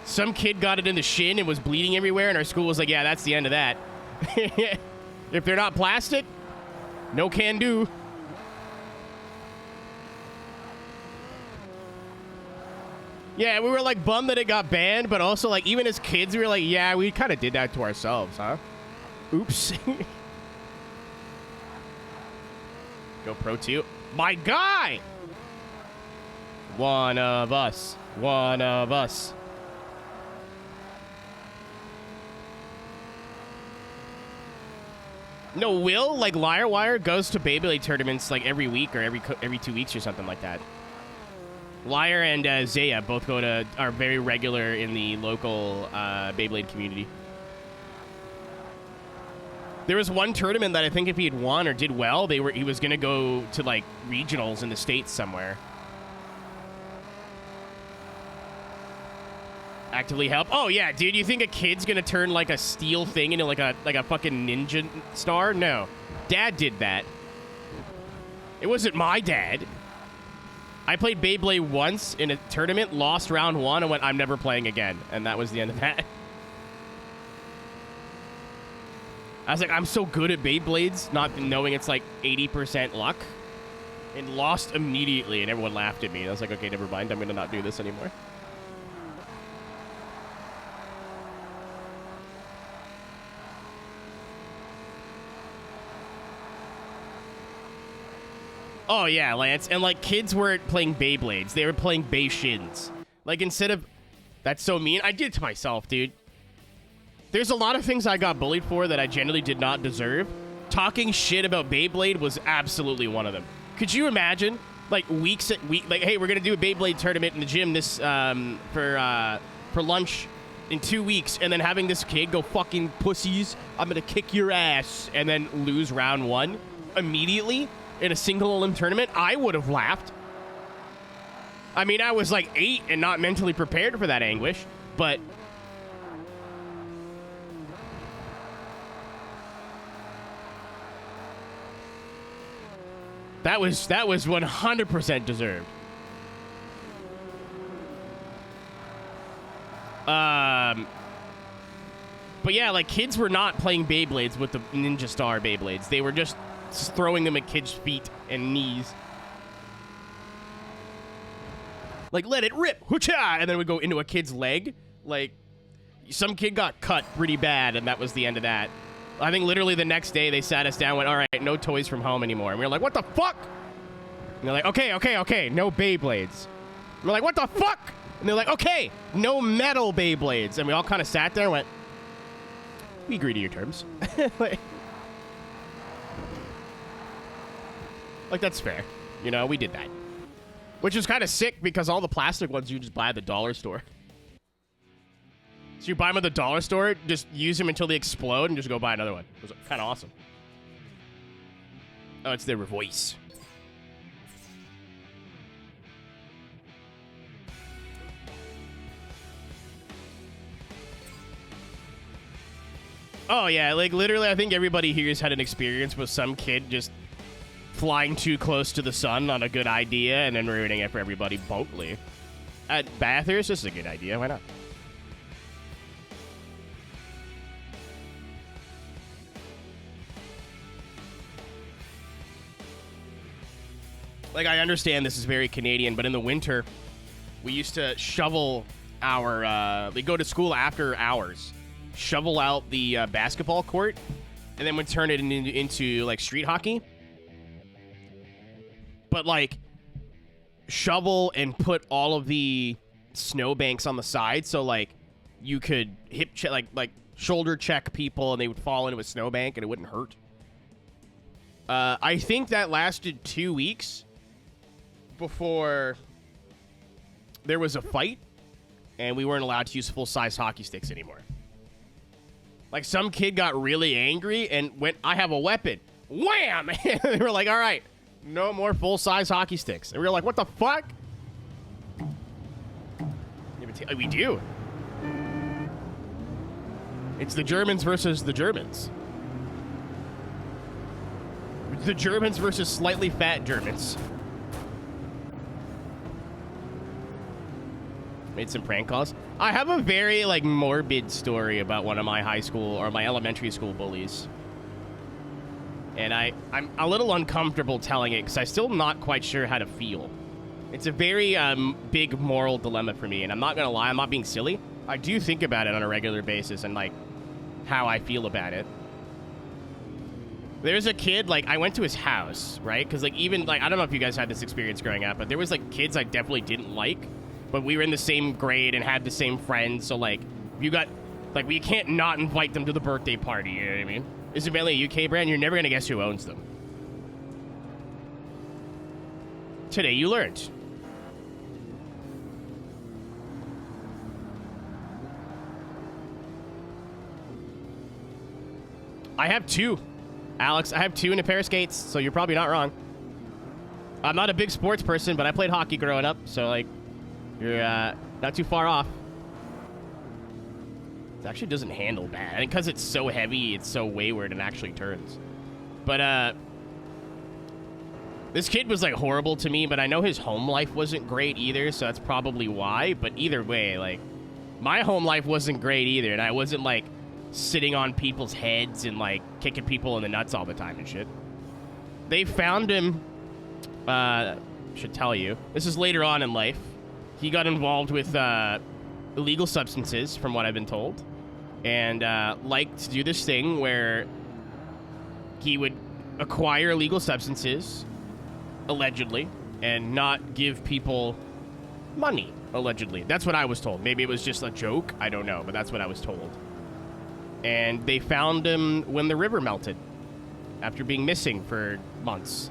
Some kid got it in the shin and was bleeding everywhere, and our school was like, yeah, that's the end of that. If they're not plastic, no can do. Yeah, we were, like, bummed that it got banned, but also, like, even as kids, we were like, yeah, we kind of did that to ourselves, huh? Oops. Go Pro 2. My guy! One of us. One of us. No, Will, like, Wire goes to Beyblade tournaments, like, every week or every 2 weeks or something like that. Liar and Zaya both are very regular in the local Beyblade community. There was one tournament that I think if he had won or did well, he was gonna go to like regionals in the States somewhere. Actively help. Oh yeah, dude, you think a kid's gonna turn like a steel thing into like a fucking ninja star? No. Dad did that. It wasn't my dad. I played Beyblade once in a tournament, lost round 1, and went, I'm never playing again. And that was the end of that. I was like, I'm so good at Beyblades, not knowing it's like 80% luck. And lost immediately, and everyone laughed at me. And I was like, okay, never mind. I'm going to not do this anymore. Oh, yeah, Lance. And, like, kids weren't playing Beyblades. They were playing Beishins. Like, instead of... That's so mean. I did it to myself, dude. There's a lot of things I got bullied for that I generally did not deserve. Talking shit about Beyblade was absolutely one of them. Could you imagine? Like, like, hey, we're going to do a Beyblade tournament in the gym this, for lunch in 2 weeks, and then having this kid go, fucking pussies, I'm going to kick your ass, and then lose round 1 immediately in a single Olymp tournament. I would have laughed. I mean, I was like 8 and not mentally prepared for that anguish, but... That was 100% deserved. But yeah, like, kids were not playing Beyblades with the Ninja Star Beyblades. They were just throwing them at kids' feet and knees. Like, let it rip, hoo-cha! And then we'd go into a kid's leg. Like, some kid got cut pretty bad, and that was the end of that. I think literally the next day they sat us down and went, all right, no toys from home anymore. And we were like, what the fuck? And they're like, okay, no Beyblades. And we're like, what the fuck? And they're like, okay, no metal Beyblades. And we all kind of sat there and went, we agree to your terms. Like, Like, that's fair. You know, we did that. Which is kind of sick because all the plastic ones you just buy at the dollar store. So you buy them at the dollar store, just use them until they explode, and just go buy another one. It was kind of awesome. Oh, it's their voice. Oh, yeah, like, literally, I think everybody here has had an experience with some kid just flying too close to the sun on a good idea and then ruining it for everybody boldly. At Bathurst, this is a good idea. Why not? Like, I understand this is very Canadian, but in the winter, we used to shovel our, we go to school after hours, shovel out the basketball court, and then we'd turn it into like, street hockey. But, like, shovel and put all of the snowbanks on the side, so, like, you could hip check, like shoulder check people, and they would fall into a snowbank, and it wouldn't hurt. I think that lasted 2 weeks before there was a fight, and we weren't allowed to use full-size hockey sticks anymore. Like, some kid got really angry and went, I have a weapon. Wham! They were like, all right, no more full-size hockey sticks. And we were like, what the fuck? We do. It's the Germans versus the Germans. The Germans versus slightly fat Germans. Made some prank calls. I have a very, like, morbid story about one of my high school or my elementary school bullies. And I'm a little uncomfortable telling it because I'm still not quite sure how to feel. It's a very big moral dilemma for me, and I'm not going to lie, I'm not being silly. I do think about it on a regular basis and, like, how I feel about it. There's a kid, like, I went to his house, right? Because, like, even, like, I don't know if you guys had this experience growing up, but there was, like, kids I definitely didn't like. But we were in the same grade and had the same friends, so, like, you got, like, we can't not invite them to the birthday party, you know what I mean? This is mainly a UK brand, you're never going to guess who owns them. Today you learned. I have two. Alex, I have two in a pair of skates, so you're probably not wrong. I'm not a big sports person, but I played hockey growing up, so, like, you're not too far off. It actually doesn't handle bad. And because it's so heavy, it's so wayward and actually turns. But, this kid was, like, horrible to me, but I know his home life wasn't great either, so that's probably why. But either way, like, my home life wasn't great either, and I wasn't, like, sitting on people's heads and, like, kicking people in the nuts all the time and shit. They found him, should tell you. This is later on in life. He got involved with illegal substances, from what I've been told, and liked to do this thing where he would acquire illegal substances, allegedly, and not give people money, allegedly. That's what I was told. Maybe it was just a joke. I don't know, but that's what I was told. And they found him when the river melted, after being missing for months.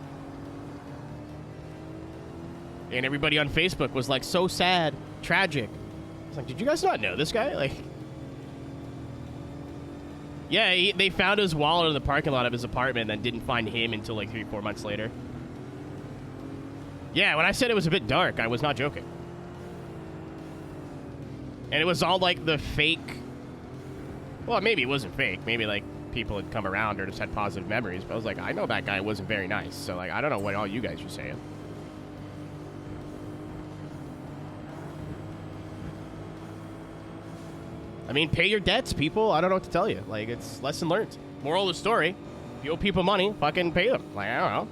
And everybody on Facebook was like, so sad, tragic. I was like, did you guys not know this guy? Like, yeah, they found his wallet in the parking lot of his apartment and then didn't find him until like 3-4 months later. Yeah, when I said it was a bit dark, I was not joking. And it was all like the fake... Well, maybe it wasn't fake. Maybe like people had come around or just had positive memories. But I was like, I know that guy wasn't very nice. So like, I don't know what all you guys are saying. I mean, pay your debts, people. I don't know what to tell you. Like, it's lesson learned. Moral of the story, if you owe people money, fucking pay them. Like, I don't know.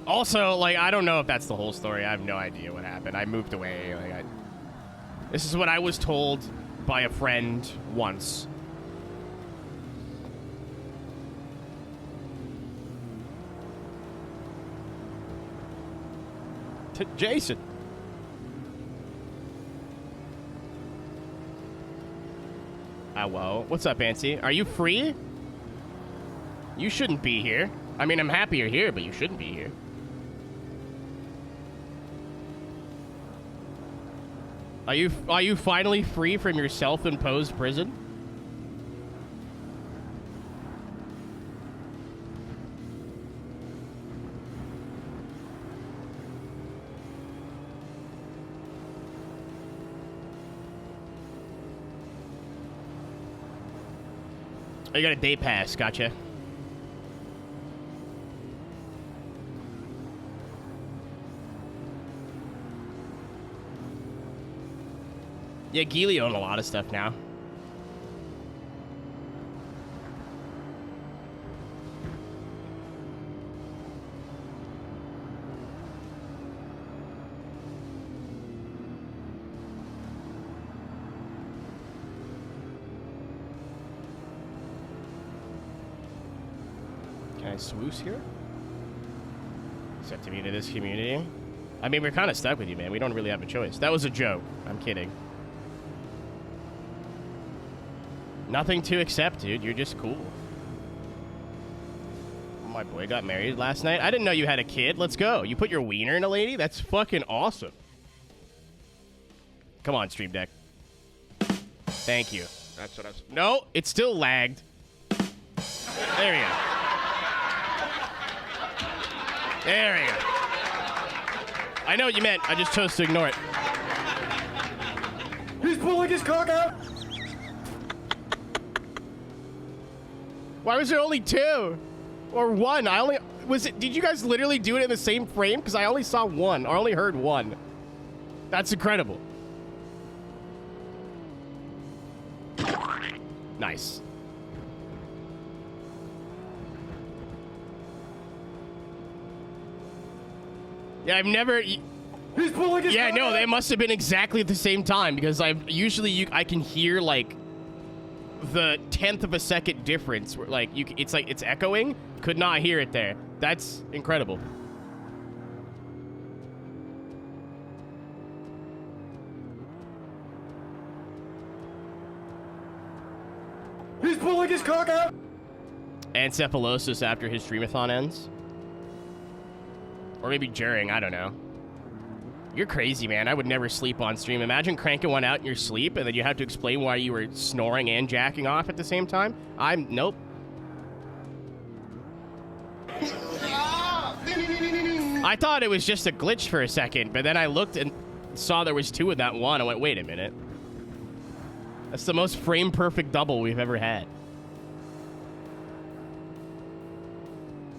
Also, like, I don't know if that's the whole story. I have no idea what happened. I moved away. Like, this is what I was told by a friend once. Jason. Whoa. What's up, Ancy? Are you free? You shouldn't be here. I mean, I'm happy you're here, but you shouldn't be here. Are you finally free from your self-imposed prison? Oh, you got a day pass, gotcha. Yeah, Geely own a lot of stuff now. Can I swoosh here? Set to be into this community. I mean, we're kind of stuck with you, man. We don't really have a choice. That was a joke. I'm kidding. Nothing to accept, dude. You're just cool. My boy got married last night. I didn't know you had a kid. Let's go. You put your wiener in a lady? That's fucking awesome. Come on, Stream Deck. Thank you. That's what I was... No, it's still lagged. There we go. There we go. I know what you meant. I just chose to ignore it. He's pulling his cock out! Why was there only 2? Or 1? I only... Was it... Did you guys literally do it in the same frame? Because I only saw 1. Or only heard 1. That's incredible. Nice. Yeah, I've never... He's pulling his Yeah, cock no, out! they must have been exactly at the same time. Because I've... Usually, I can hear, like... the 10th of a second difference, where, like, it's like it's echoing. Could not hear it there. That's incredible. He's pulling his cock out! Encephalosis after his streamathon ends, or maybe during. I don't know. You're crazy, man. I would never sleep on stream. Imagine cranking one out in your sleep and then you have to explain why you were snoring and jacking off at the same time. Nope. I thought it was just a glitch for a second, but then I looked and saw there was 2 in that one. I went, wait a minute. That's the most frame-perfect double we've ever had.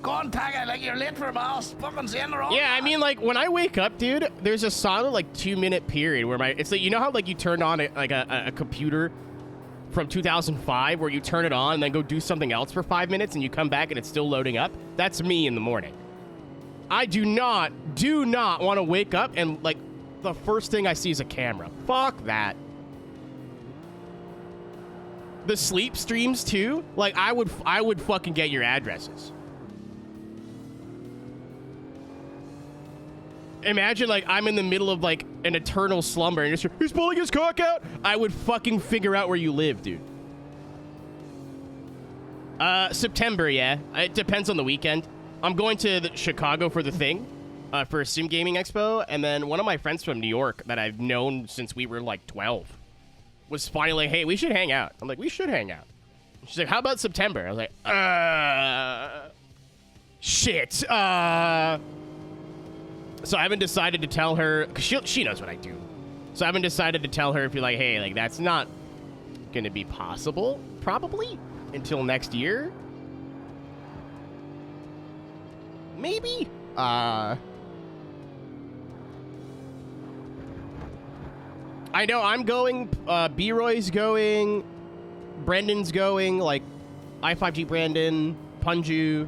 Go on, Tiger, like you're late for Mouse. Fucking saying the wrong. Yeah, I mean, like, when I wake up, dude, there's a solid, like, 2-minute period where it's like, you know how, like, you turned on, a computer from 2005 where you turn it on and then go do something else for 5 minutes and you come back and it's still loading up? That's me in the morning. I do not want to wake up and, like, the first thing I see is a camera. Fuck that. The sleep streams, too? Like, I would fucking get your addresses. Imagine, like, I'm in the middle of, like, an eternal slumber and he's pulling his cock out. I would fucking figure out where you live, dude. September, yeah. It depends on the weekend. I'm going to Chicago for the thing, for a Sim Gaming Expo, and then one of my friends from New York that I've known since we were, like, 12 was finally like, hey, we should hang out. I'm like, we should hang out. She's like, how about September? I was like, shit, So I haven't decided to tell her, because she knows what I do. So I haven't decided to tell her if you're like, hey, like, that's not going to be possible, probably, until next year. Maybe? I know I'm going, B-Roy's going, Brendan's going, like, I5G Brandon, Punju,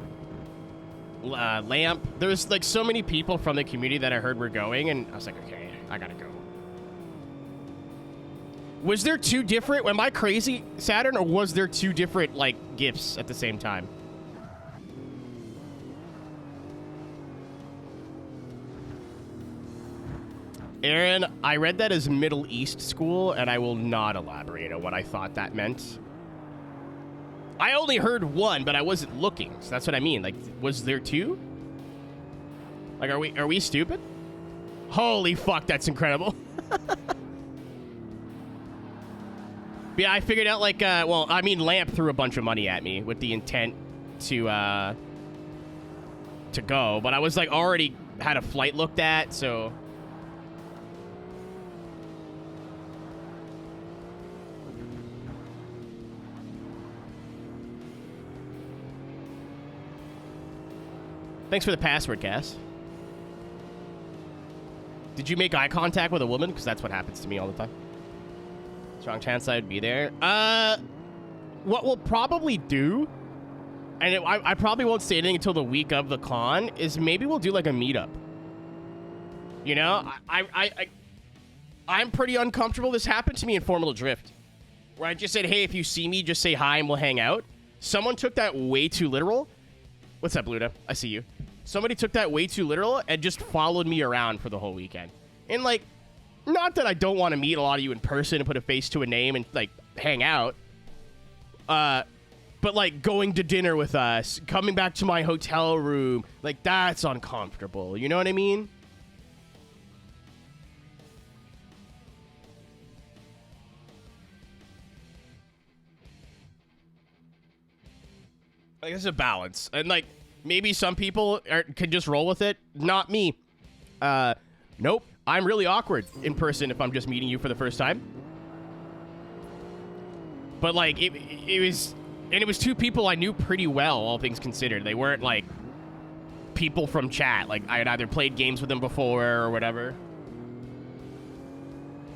Lamp. There's like so many people from the community that I heard were going, and I was like, okay, I gotta go. Was there 2 different? Am I crazy, Saturn, or was there 2 different like gifts at the same time? Aaron, I read that as Middle East school, and I will not elaborate on what I thought that meant. I only heard one, but I wasn't looking. So that's what I mean. Like, was there two? Like, are we stupid? Holy fuck, that's incredible. Yeah, I figured out, like, well, I mean, Lamp threw a bunch of money at me with the intent to go, but I was, like, already had a flight looked at, so... Thanks for the password, Cass. Did you make eye contact with a woman? Because that's what happens to me all the time. Strong chance I'd be there. What we'll probably do, and I probably won't say anything until the week of the con, is maybe we'll do like a meetup. You know, I'm pretty uncomfortable. This happened to me in Formula Drift, where I just said, hey, if you see me, just say hi and we'll hang out. Someone took that way too literal. What's up, Luda? I see you. Somebody took that way too literal and just followed me around for the whole weekend. And, like, not that I don't want to meet a lot of you in person and put a face to a name and, like, hang out. But, like, going to dinner with us, coming back to my hotel room, like, that's uncomfortable. You know what I mean? Like, it's a balance. And, like, maybe some people can just roll with it. Not me. Nope. I'm really awkward in person if I'm just meeting you for the first time. But, like, it was two people I knew pretty well, all things considered. They weren't, like, people from chat. Like, I had either played games with them before or whatever.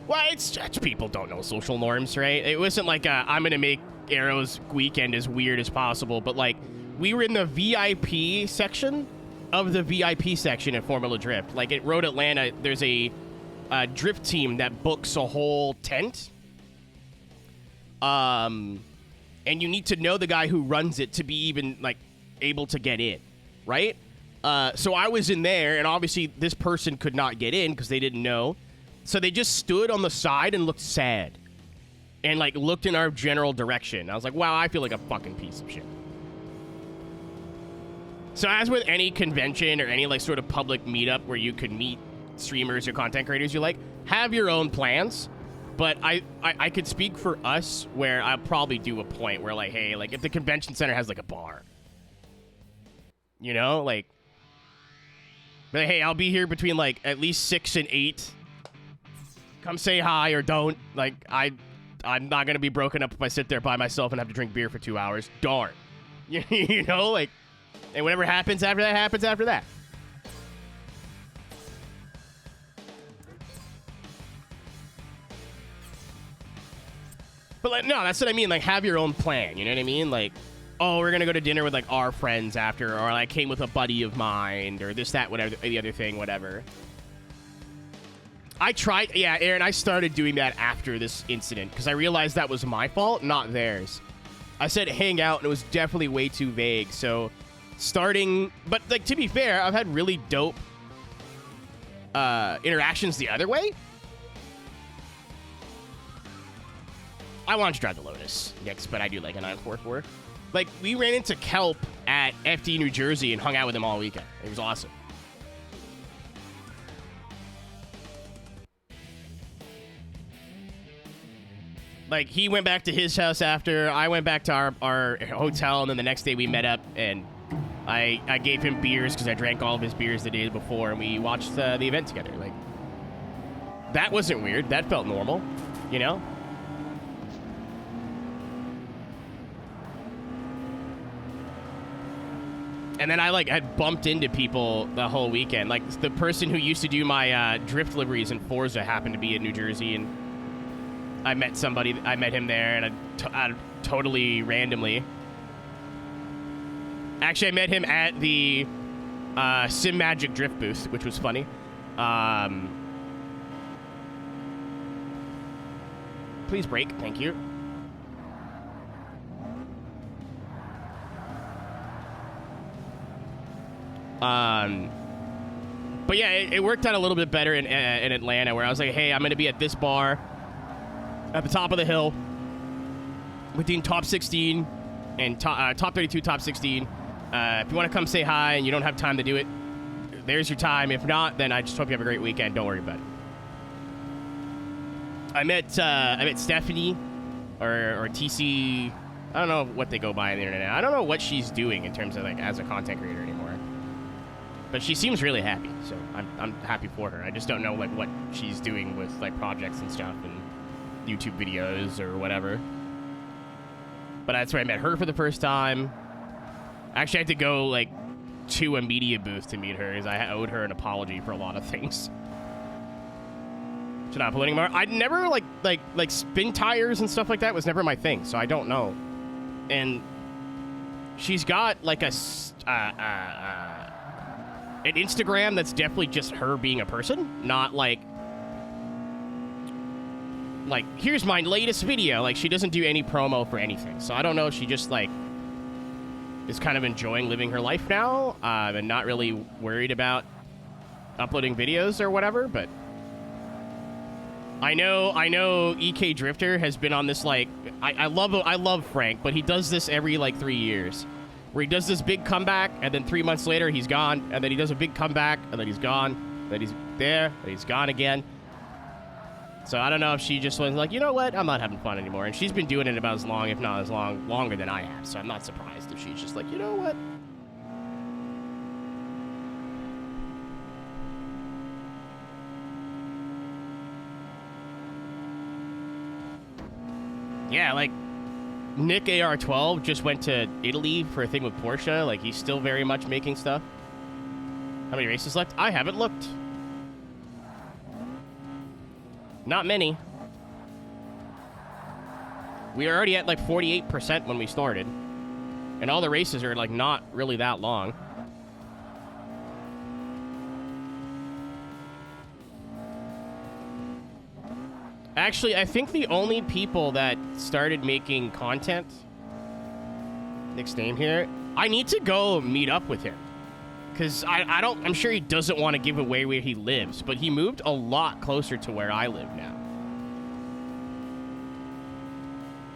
Well, it's people don't know social norms, right? It wasn't like I'm going to make Arrow's weekend as weird as possible, but, like, we were in the VIP section of the VIP section at Formula Drift. Like, at Road Atlanta, there's a drift team that books a whole tent. And you need to know the guy who runs it to be even, like, able to get in, right? So I was in there, and obviously this person could not get in because they didn't know. So they just stood on the side and looked sad. And, like, looked in our general direction. I was like, wow, I feel like a fucking piece of shit. So as with any convention or any, like, sort of public meetup where you could meet streamers or content creators you like, have your own plans. But I could speak for us where I'll probably do a point where, like, hey, like, if the convention center has, like, a bar. You know? Like, but hey, I'll be here between, like, at least 6 and 8. Come say hi or don't. Like, I'm not going to be broken up if I sit there by myself and have to drink beer for 2 hours. Darn. You know, like, and whatever happens after that, happens after that. But, like, no, that's what I mean. Like, have your own plan. You know what I mean? Like, oh, we're going to go to dinner with, like, our friends after, or I came with a buddy of mine, or this, that, whatever, the other thing, whatever. I tried, yeah, Aaron, I started doing that after this incident because I realized that was my fault, not theirs. I said hang out, and it was definitely way too vague, so starting, but, like, to be fair, I've had really dope interactions the other way. I wanted to drive the Lotus next, but I do like a 944. Like, we ran into Kelp at FD New Jersey and hung out with him all weekend. It was awesome. Like, he went back to his house after, I went back to our hotel, and then the next day we met up, and I gave him beers because I drank all of his beers the day before, and we watched the event together. Like, that wasn't weird. That felt normal, you know? And then I, like, had bumped into people the whole weekend. Like, the person who used to do my drift liveries in Forza happened to be in New Jersey, and I met him there, and I totally randomly. Actually, I met him at the Sim Magic Drift booth, which was funny. Please brake, thank you. But yeah, it worked out a little bit better in Atlanta, where I was like, hey, I'm going to be at this bar at the top of the hill between top 16 and top 32, top 16. If you want to come say hi and you don't have time to do it, there's your time. If not, then I just hope you have a great weekend. Don't worry about it. I met Stephanie or TC. I don't know what they go by on the internet. I don't know what she's doing in terms of like as a content creator anymore. But she seems really happy, so I'm happy for her. I just don't know like what she's doing with like projects and stuff and YouTube videos or whatever. But that's where I met her for the first time. Actually, I had to go like to a media booth to meet her because I owed her an apology for a lot of things. Should I upload anymore? I never like spin tires and stuff like that was never my thing, so I don't know. And she's got like an Instagram that's definitely just her being a person, not like here's my latest video. Like she doesn't do any promo for anything, so I don't know if she just like is kind of enjoying living her life now and not really worried about uploading videos or whatever. But I know EK Drifter has been on this like I love Frank, but he does this every like 3 years, where he does this big comeback and then 3 months later he's gone, and then he does a big comeback and then he's gone, then he's there, then he's gone again. So I don't know if she just was like, you know what, I'm not having fun anymore. And she's been doing it about as long, if not as long, longer than I have. So I'm not surprised if she's just like, you know what. Yeah, like Nick AR12 just went to Italy for a thing with Porsche. Like he's still very much making stuff. How many races left? I haven't looked. Not many. We were already at like 48% when we started. And all the races are like not really that long. Actually, I think the only people that started making content, Nick's name here, I need to go meet up with him. Because I'm sure he doesn't want to give away where he lives, but he moved a lot closer to where I live now.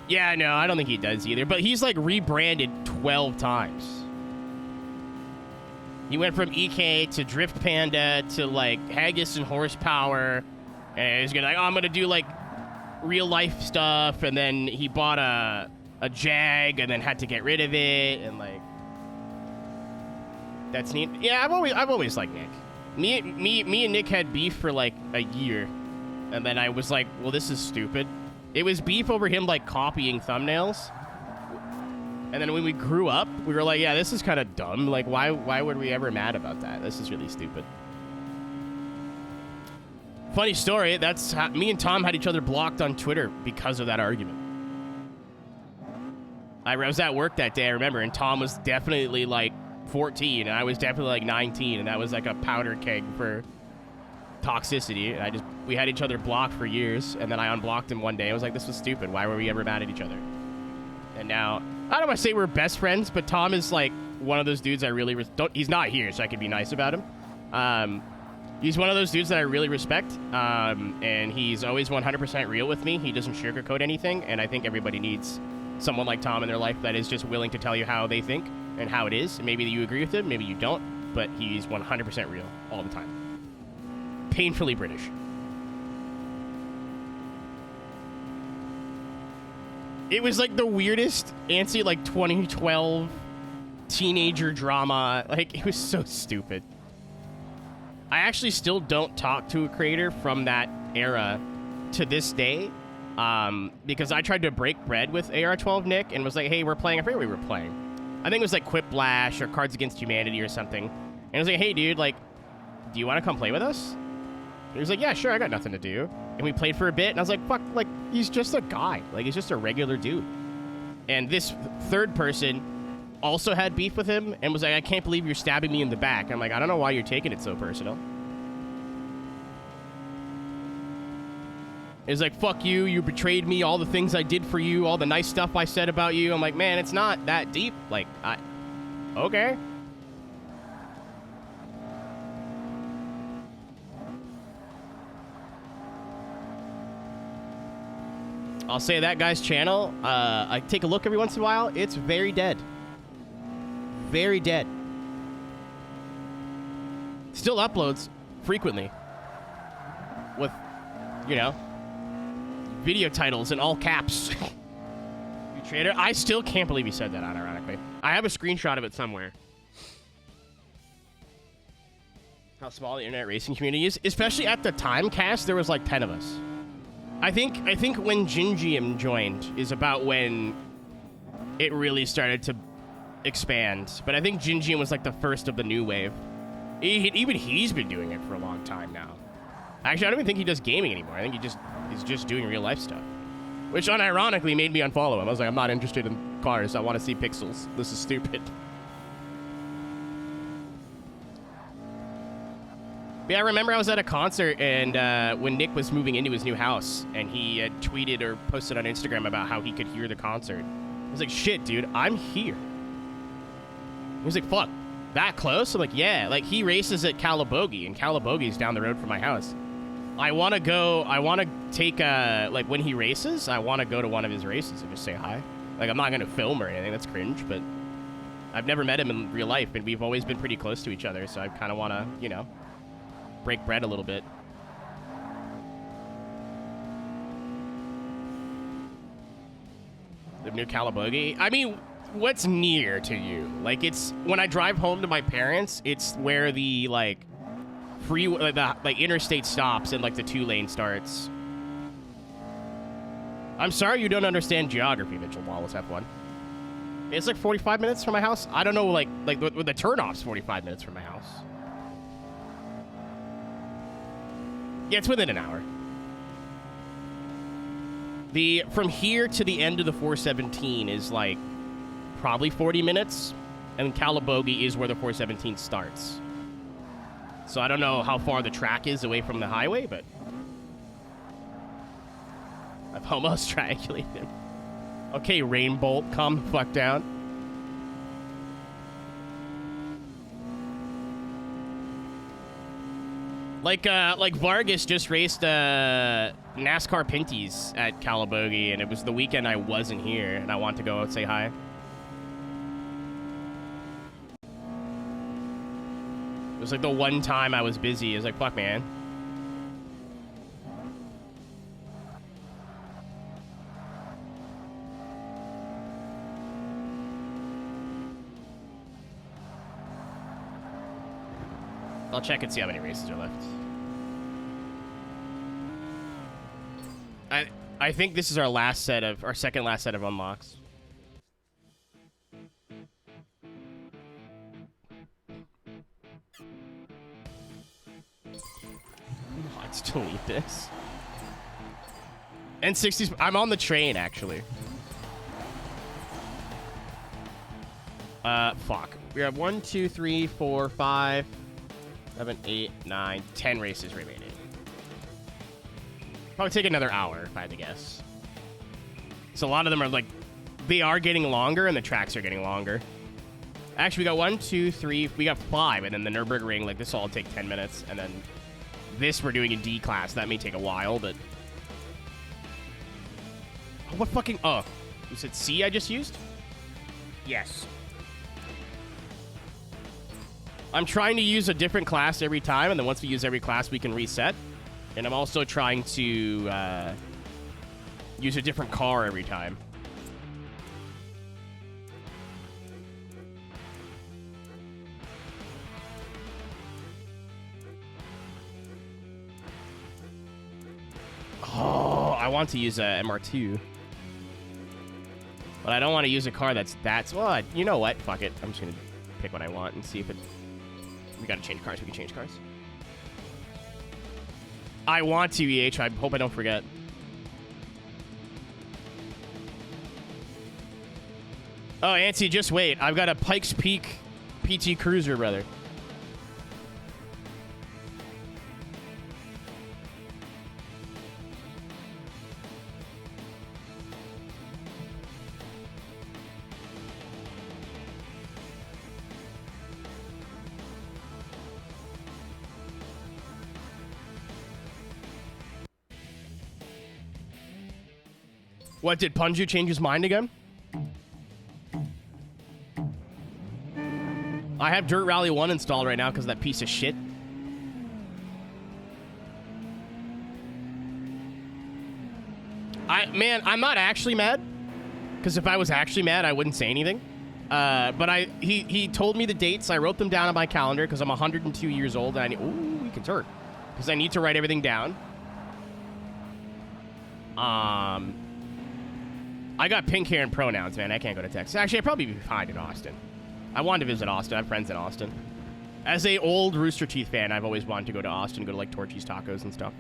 Yeah, no, I don't think he does either, but he's like rebranded 12 times. He went from EK to Drift Panda to like Haggis and Horsepower, and he's gonna like, oh, I'm gonna do like real life stuff, and then he bought a Jag and then had to get rid of it, and like, that's neat. Yeah, I've always liked Nick. Me and Nick had beef for like a year, and then I was like, well, this is stupid. It was beef over him like copying thumbnails, and then when we grew up, we were like, yeah, this is kind of dumb. Like, why were we ever mad about that? This is really stupid. Funny story. That's how me and Tom had each other blocked on Twitter because of that argument. I was at work that day, I remember, and Tom was definitely like 14 and I was definitely like 19, and that was like a powder keg for toxicity. And we had each other blocked for years, and then I unblocked him one day. I was like, this was stupid. Why were we ever mad at each other? And now I don't want to say we're best friends, but Tom is like one of those dudes I really he's not here, so I could be nice about him. He's one of those dudes that I really respect, and he's always 100% real with me. He doesn't sugarcoat anything, and I think everybody needs someone like Tom in their life that is just willing to tell you how they think and how it is. Maybe you agree with him, maybe you don't, but he's 100% real all the time. Painfully British. It was like the weirdest antsy like 2012 teenager drama. Like, it was so stupid. I actually still don't talk to a creator from that era to this day, because I tried to break bread with AR12 Nick and was like, hey, we're playing. I forget what we were playing. I think it was like Quiplash or Cards Against Humanity or something. And I was like, hey, dude, like, do you want to come play with us? And he was like, yeah, sure, I got nothing to do. And we played for a bit, and I was like, fuck, like, he's just a guy. Like, he's just a regular dude. And this third person also had beef with him and was like, I can't believe you're stabbing me in the back. I'm like, I don't know why you're taking it so personal. It's like, fuck you, you betrayed me, all the things I did for you, all the nice stuff I said about you. I'm like, man, it's not that deep. Like, okay. I'll say that guy's channel, I take a look every once in a while. It's very dead. Very dead. Still uploads frequently with, you know, video titles in all caps. You trader. I still can't believe he said that, unironically. I have a screenshot of it somewhere. How small the internet racing community is, especially at the time, Cass, there was like 10 of us. I think when Gingium joined is about when it really started to expand. But I think Gingium was like the first of the new wave. Even he's been doing it for a long time now. Actually, I don't even think he does gaming anymore. I think he's just doing real life stuff. Which unironically made me unfollow him. I was like, I'm not interested in cars. I want to see pixels. This is stupid. But yeah, I remember I was at a concert and when Nick was moving into his new house and he had tweeted or posted on Instagram about how he could hear the concert. I was like, shit, dude, I'm here. He was like, fuck, that close? I'm like, yeah. Like, he races at Calabogie, and Calabogie's down the road from my house. I want to take, like, when he races, I want to go to one of his races and just say hi. Like, I'm not going to film or anything. That's cringe, but I've never met him in real life, and we've always been pretty close to each other, so I kind of want to, you know, break bread a little bit. The new Calabogie. I mean, what's near to you? Like, it's when I drive home to my parents, it's where the like like interstate stops and like the 2-lane starts. I'm sorry you don't understand geography, Mitchell Wallace F1. It's like 45 minutes from my house. I don't know, like with the turnoffs, 45 minutes from my house. Yeah, it's within an hour. From here to the end of the 417 is like probably 40 minutes, and Calabogie is where the 417 starts. So I don't know how far the track is away from the highway, but I've almost triangulated. Okay, Rainbolt, calm the fuck down. Like Vargas just raced NASCAR Pinties at Calabogie, and it was the weekend I wasn't here, and I want to go out and say hi. It was like the one time I was busy. I was like, fuck, man. I'll check and see how many races are left. I think this is our second last set of unlocks. I still need this. N60s. I'm on the train, actually. Fuck. We have 1, 2, 3, 4, 5, 7, 8, 9, 10 races remaining. Probably take another hour, if I had to guess. So a lot of them are like, they are getting longer, and the tracks are getting longer. Actually, we got 1, 2, 3, we got 5, and then the Nürburgring, like, this will all take 10 minutes, and then this we're doing in D class. That may take a while, but... Oh, what fucking... Oh, was it C I just used? Yes. I'm trying to use a different class every time, and then once we use every class, we can reset. And I'm also trying to use a different car every time. Oh, I want to use a MR2. But I don't want to use a car that's... Well, you know what? Fuck it. I'm just going to pick what I want and see if it... We got to change cars. We can change cars. I want to, EH. I hope I don't forget. Oh, Antsy, just wait. I've got a Pikes Peak PT Cruiser, brother. What, did Punju change his mind again? I have Dirt Rally 1 installed right now because of that piece of shit. Man, I'm not actually mad. Because if I was actually mad, I wouldn't say anything. But he told me the dates. I wrote them down on my calendar because I'm 102 years old. And ooh, we can turn. Because I need to write everything down. I got pink hair and pronouns, man. I can't go to Texas. Actually, I'd probably be fine in Austin. I wanted to visit Austin. I have friends in Austin. As a old Rooster Teeth fan, I've always wanted to go to Austin, go to like Torchy's Tacos and stuff.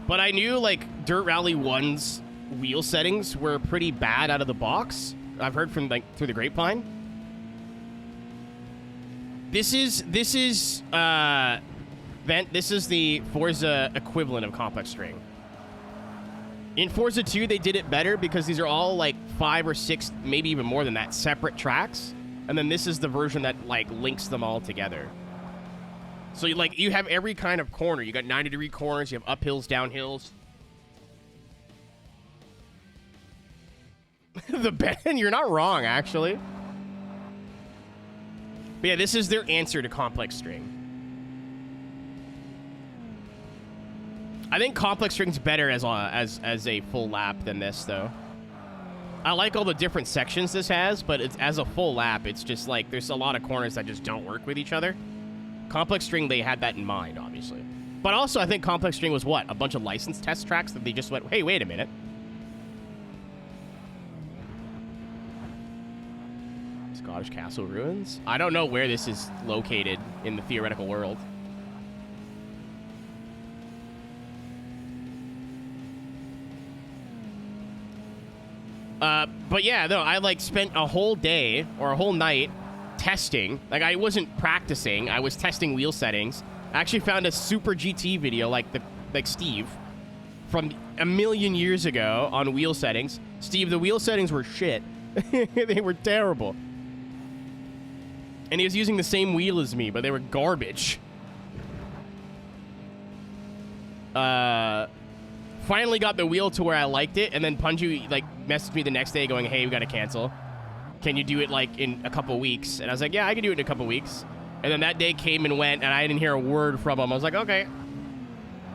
But I knew like Dirt Rally 1's wheel settings were pretty bad out of the box. I've heard from like through the grapevine. This is the Forza equivalent of complex string. In Forza 2, they did it better because these are all like 5 or 6, maybe even more than that, separate tracks. And then this is the version that like links them all together. So you have every kind of corner. You got 90-degree corners. You have uphills, downhills. The Ben, you're not wrong, actually. But yeah, this is their answer to complex string. I think complex string's better as a full lap than this, though. I like all the different sections this has, but it's as a full lap, it's just like there's a lot of corners that just don't work with each other. Complex string, they had that in mind, obviously. But also, I think complex string was what? A bunch of licensed test tracks that they just went, hey, wait a minute. Scottish Castle Ruins? I don't know where this is located in the theoretical world. But yeah, no, I like spent a whole day or a whole night testing. Like, I wasn't practicing. I was testing wheel settings. I actually found a Super GT video like Steve from a million years ago on wheel settings. Steve, the wheel settings were shit. They were terrible. And he was using the same wheel as me, but they were garbage. Finally got the wheel to where I liked it, and then Punju like messaged me the next day going, hey, we gotta cancel. Can you do it like in a couple weeks? And I was like, yeah, I can do it in a couple weeks. And then that day came and went, and I didn't hear a word from him. I was like, okay.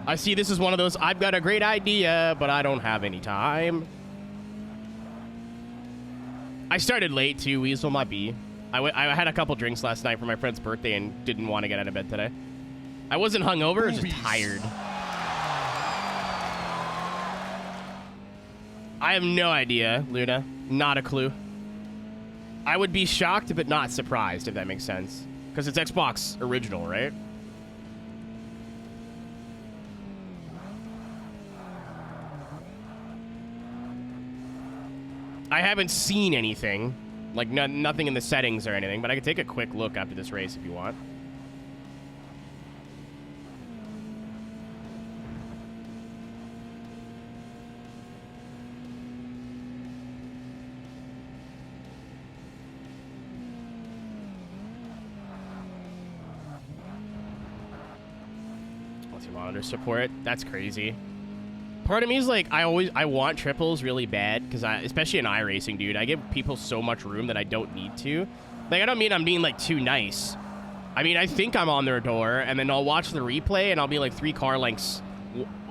I see this is one of those, I've got a great idea, but I don't have any time. I started late too, Weasel might be. I had a couple drinks last night for my friend's birthday and didn't want to get out of bed today. I wasn't hungover, I was just tired. I have no idea, Luna. Not a clue. I would be shocked but not surprised, if that makes sense. Because it's Xbox original, right? I haven't seen anything. Like, nothing in the settings or anything, but I could take a quick look after this race if you want. Monitor support. That's crazy. Part of me is like, I want triples really bad because especially in iRacing, dude, I give people so much room that I don't need to. Like, I don't mean I'm being like too nice. I mean, I think I'm on their door, and then I'll watch the replay and I'll be like 3 car lengths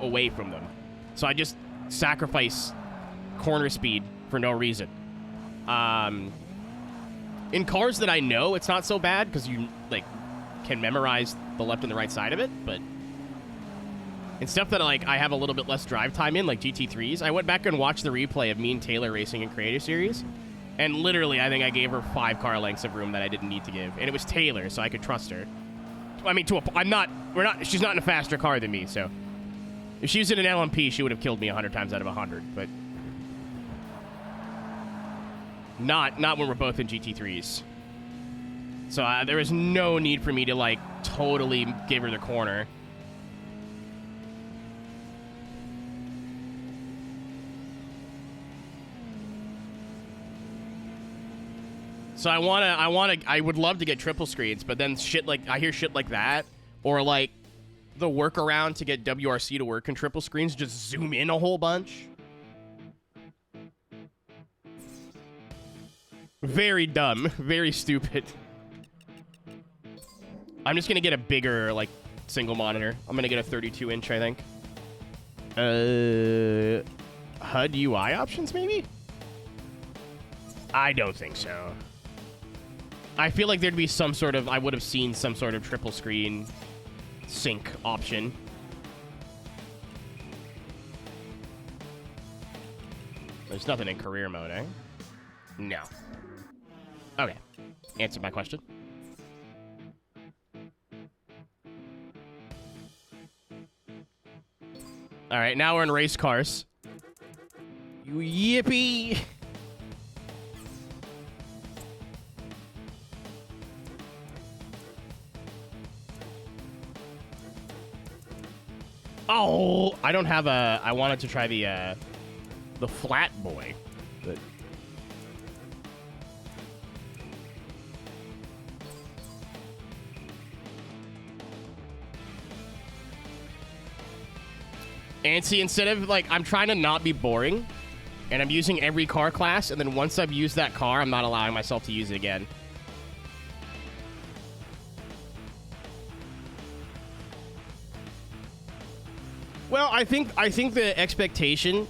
away from them. So I just sacrifice corner speed for no reason. In cars that I know, it's not so bad because you like can memorize the left and the right side of it, but in stuff that like I have a little bit less drive time in, like GT3s, I went back and watched the replay of me and Taylor racing in Creator Series, and literally I think I gave her 5 car lengths of room that I didn't need to give, and it was Taylor, so I could trust her. I mean, she's not in a faster car than me, so if she was in an LMP, she would have killed me 100 times out of 100, but not when we're both in GT3s. So there was no need for me to like totally give her the corner. So I would love to get triple screens, but then I hear shit like that, or like the workaround to get WRC to work in triple screens, just zoom in a whole bunch. Very dumb, very stupid. I'm just gonna get a bigger, like, single monitor. I'm gonna get a 32-inch, I think. HUD UI options, maybe? I don't think so. I feel like there'd be some sort of... I would have seen some sort of triple screen sync option. There's nothing in career mode, eh? No. Okay. Answered my question. All right, now we're in race cars. Yippee! Oh, I don't have a... I wanted to try the flat boy, but... And see, instead of, like, I'm trying to not be boring, and I'm using every car class, and then once I've used that car, I'm not allowing myself to use it again. Well, I think the expectation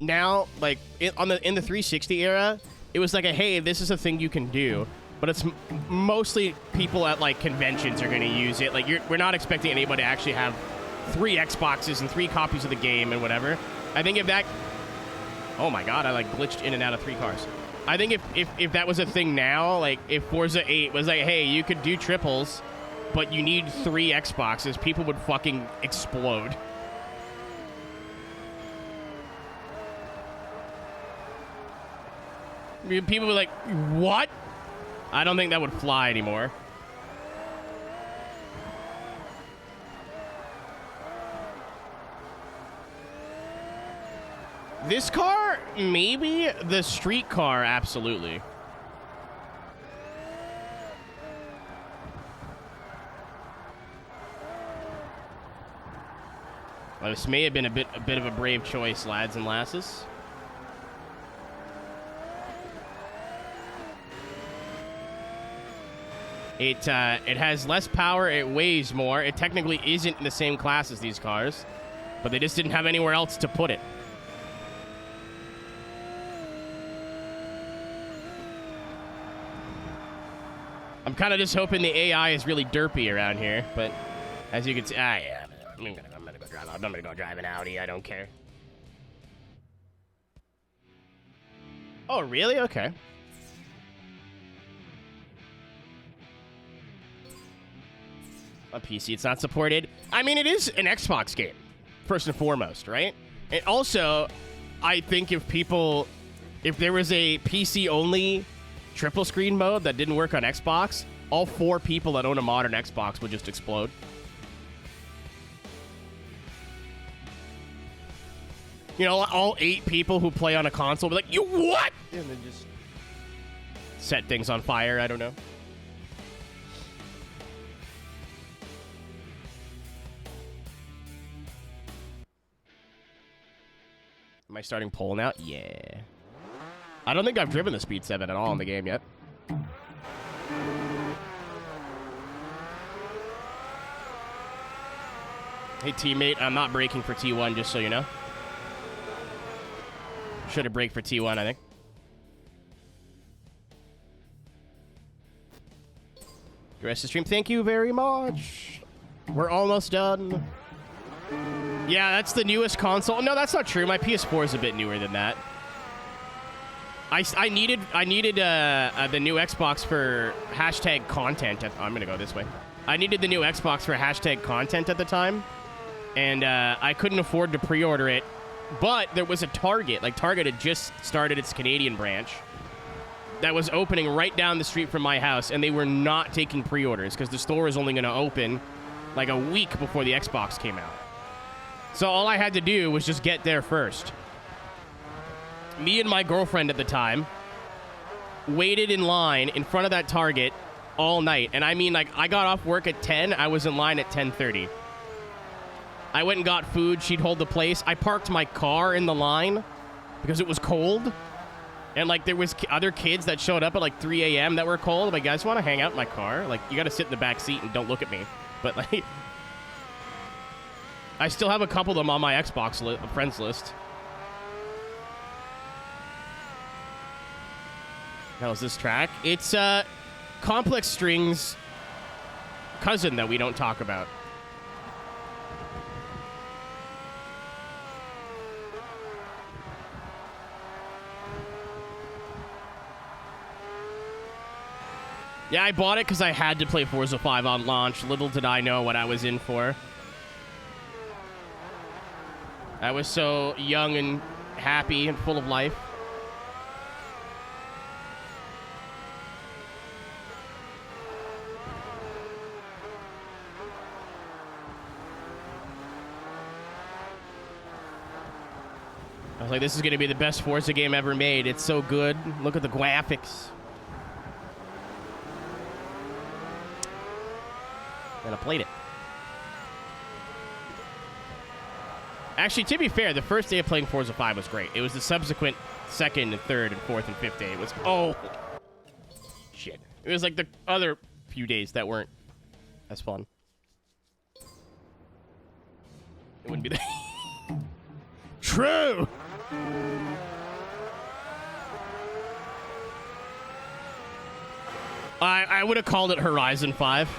now, like, in the 360 era, it was like a, hey, this is a thing you can do, but it's mostly people at, like, conventions are going to use it. Like, we're not expecting anybody to actually have 3 Xboxes and 3 copies of the game and whatever. I think if that... Oh my god, I like glitched in and out of 3 cars. I think if that was a thing now, like if Forza 8 was like, hey, you could do triples, but you need 3 Xboxes, people would fucking explode. People would be like, what? I don't think that would fly anymore. This car, maybe. The street car, absolutely. Well, this may have been a bit of a brave choice, lads and lasses. It has less power, it weighs more. It technically isn't in the same class as these cars, but they just didn't have anywhere else to put it. I'm kind of just hoping the AI is really derpy around here, but as you can see, yeah, I'm gonna go drive an Audi. I don't care. Oh, really? Okay. A PC, it's not supported. I mean, it is an Xbox game, first and foremost, right? And also, I think if there was a PC-only triple screen mode that didn't work on Xbox, all 4 people that own a modern Xbox would just explode. You know, all 8 people who play on a console would be like, you what? And then just set things on fire, I don't know. Am I starting pole now? Yeah. I don't think I've driven the Speed 7 at all in the game yet. Hey, teammate, I'm not braking for T1, just so you know. Should have braked for T1, I think. The rest of the stream, thank you very much. We're almost done. Yeah, that's the newest console. No, that's not true. My PS4 is a bit newer than that. I needed the new Xbox for hashtag content. I'm going to go this way. I needed the new Xbox for hashtag content at the time, and I couldn't afford to pre-order it, but there was a Target. Like, Target had just started its Canadian branch that was opening right down the street from my house, and they were not taking pre-orders because the store was only going to open like a week before the Xbox came out. So all I had to do was just get there first. Me and my girlfriend at the time waited in line in front of that Target all night. And I mean, like, I got off work at 10. I was in line at 10:30. I went and got food. She'd hold the place. I parked my car in the line because it was cold. And, like, there was other kids that showed up at, like, 3 a.m. that were cold. I'm like, guys, want to hang out in my car? Like, you got to sit in the back seat and don't look at me. But, like, I still have a couple of them on my Xbox friends list. How's this track? It's Complex Strings' cousin that we don't talk about. Yeah, I bought it because I had to play Forza 5 on launch. Little did I know what I was in for. I was so young and happy and full of life. I was like, this is going to be the best Forza game ever made. It's so good. Look at the graphics. And I played it. Actually, to be fair, the first day of playing Forza 5 was great. It was the subsequent second and third and fourth and fifth day. It was, oh, shit. It was like the other few days that weren't as fun. It wouldn't be the... True! I would have called it Horizon 5.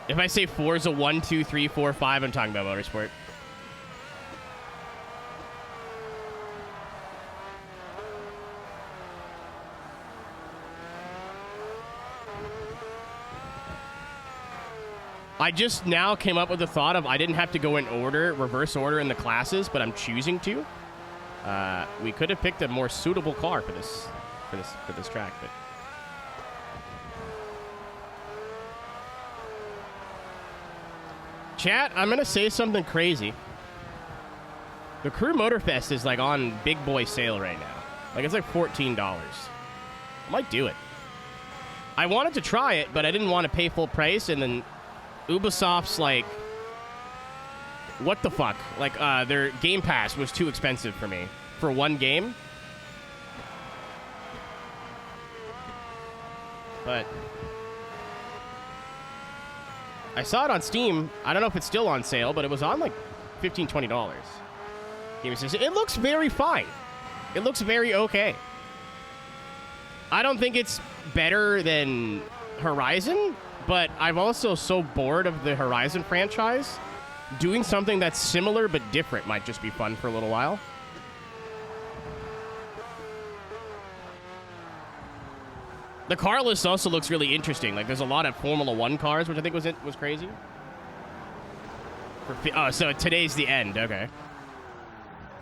If I say Forza 1, 2, 3, 4, 5, I'm talking about Motorsport. I just now came up with the thought of I didn't have to go in order, reverse order in the classes, but I'm choosing to. We could have picked a more suitable car for this track, but. Chat, I'm gonna say something crazy. The Crew Motorfest is like on big boy sale right now. Like it's like $14. I might do it. I wanted to try it, but I didn't want to pay full price, and then Ubisoft's like, what the fuck? Like, their Game Pass was too expensive for me for one game. But I saw it on Steam. I don't know if it's still on sale, but it was on like $15, $20. Game says it looks very fine. It looks very okay. I don't think it's better than Horizon, but I'm also so bored of the Horizon franchise. Doing something that's similar but different might just be fun for a little while. The car list also looks really interesting. Like, there's a lot of Formula 1 cars, which I think was crazy. Oh, so today's the end. Okay.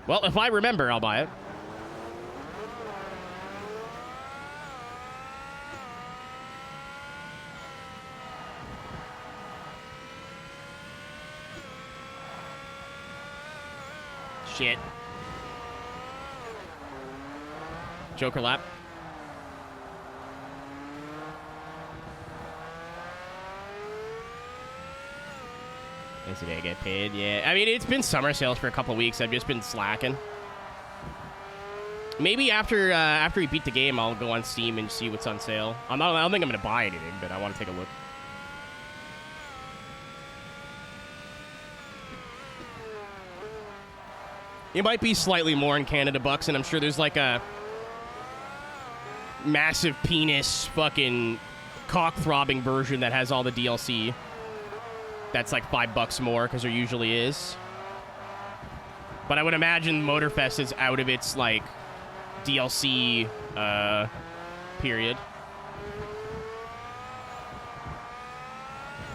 Well, if I remember, I'll buy it. Shit. Joker lap. Yesterday I get paid, yeah. I mean, it's been summer sales for a couple of weeks. I've just been slacking. Maybe after we beat the game, I'll go on Steam and see what's on sale. I don't think I'm going to buy anything, but I want to take a look. It might be slightly more in Canada bucks, and I'm sure there's like a massive penis fucking cock-throbbing version that has all the DLC. That's like $5 more, because there usually is. But I would imagine Motorfest is out of its, like, DLC period.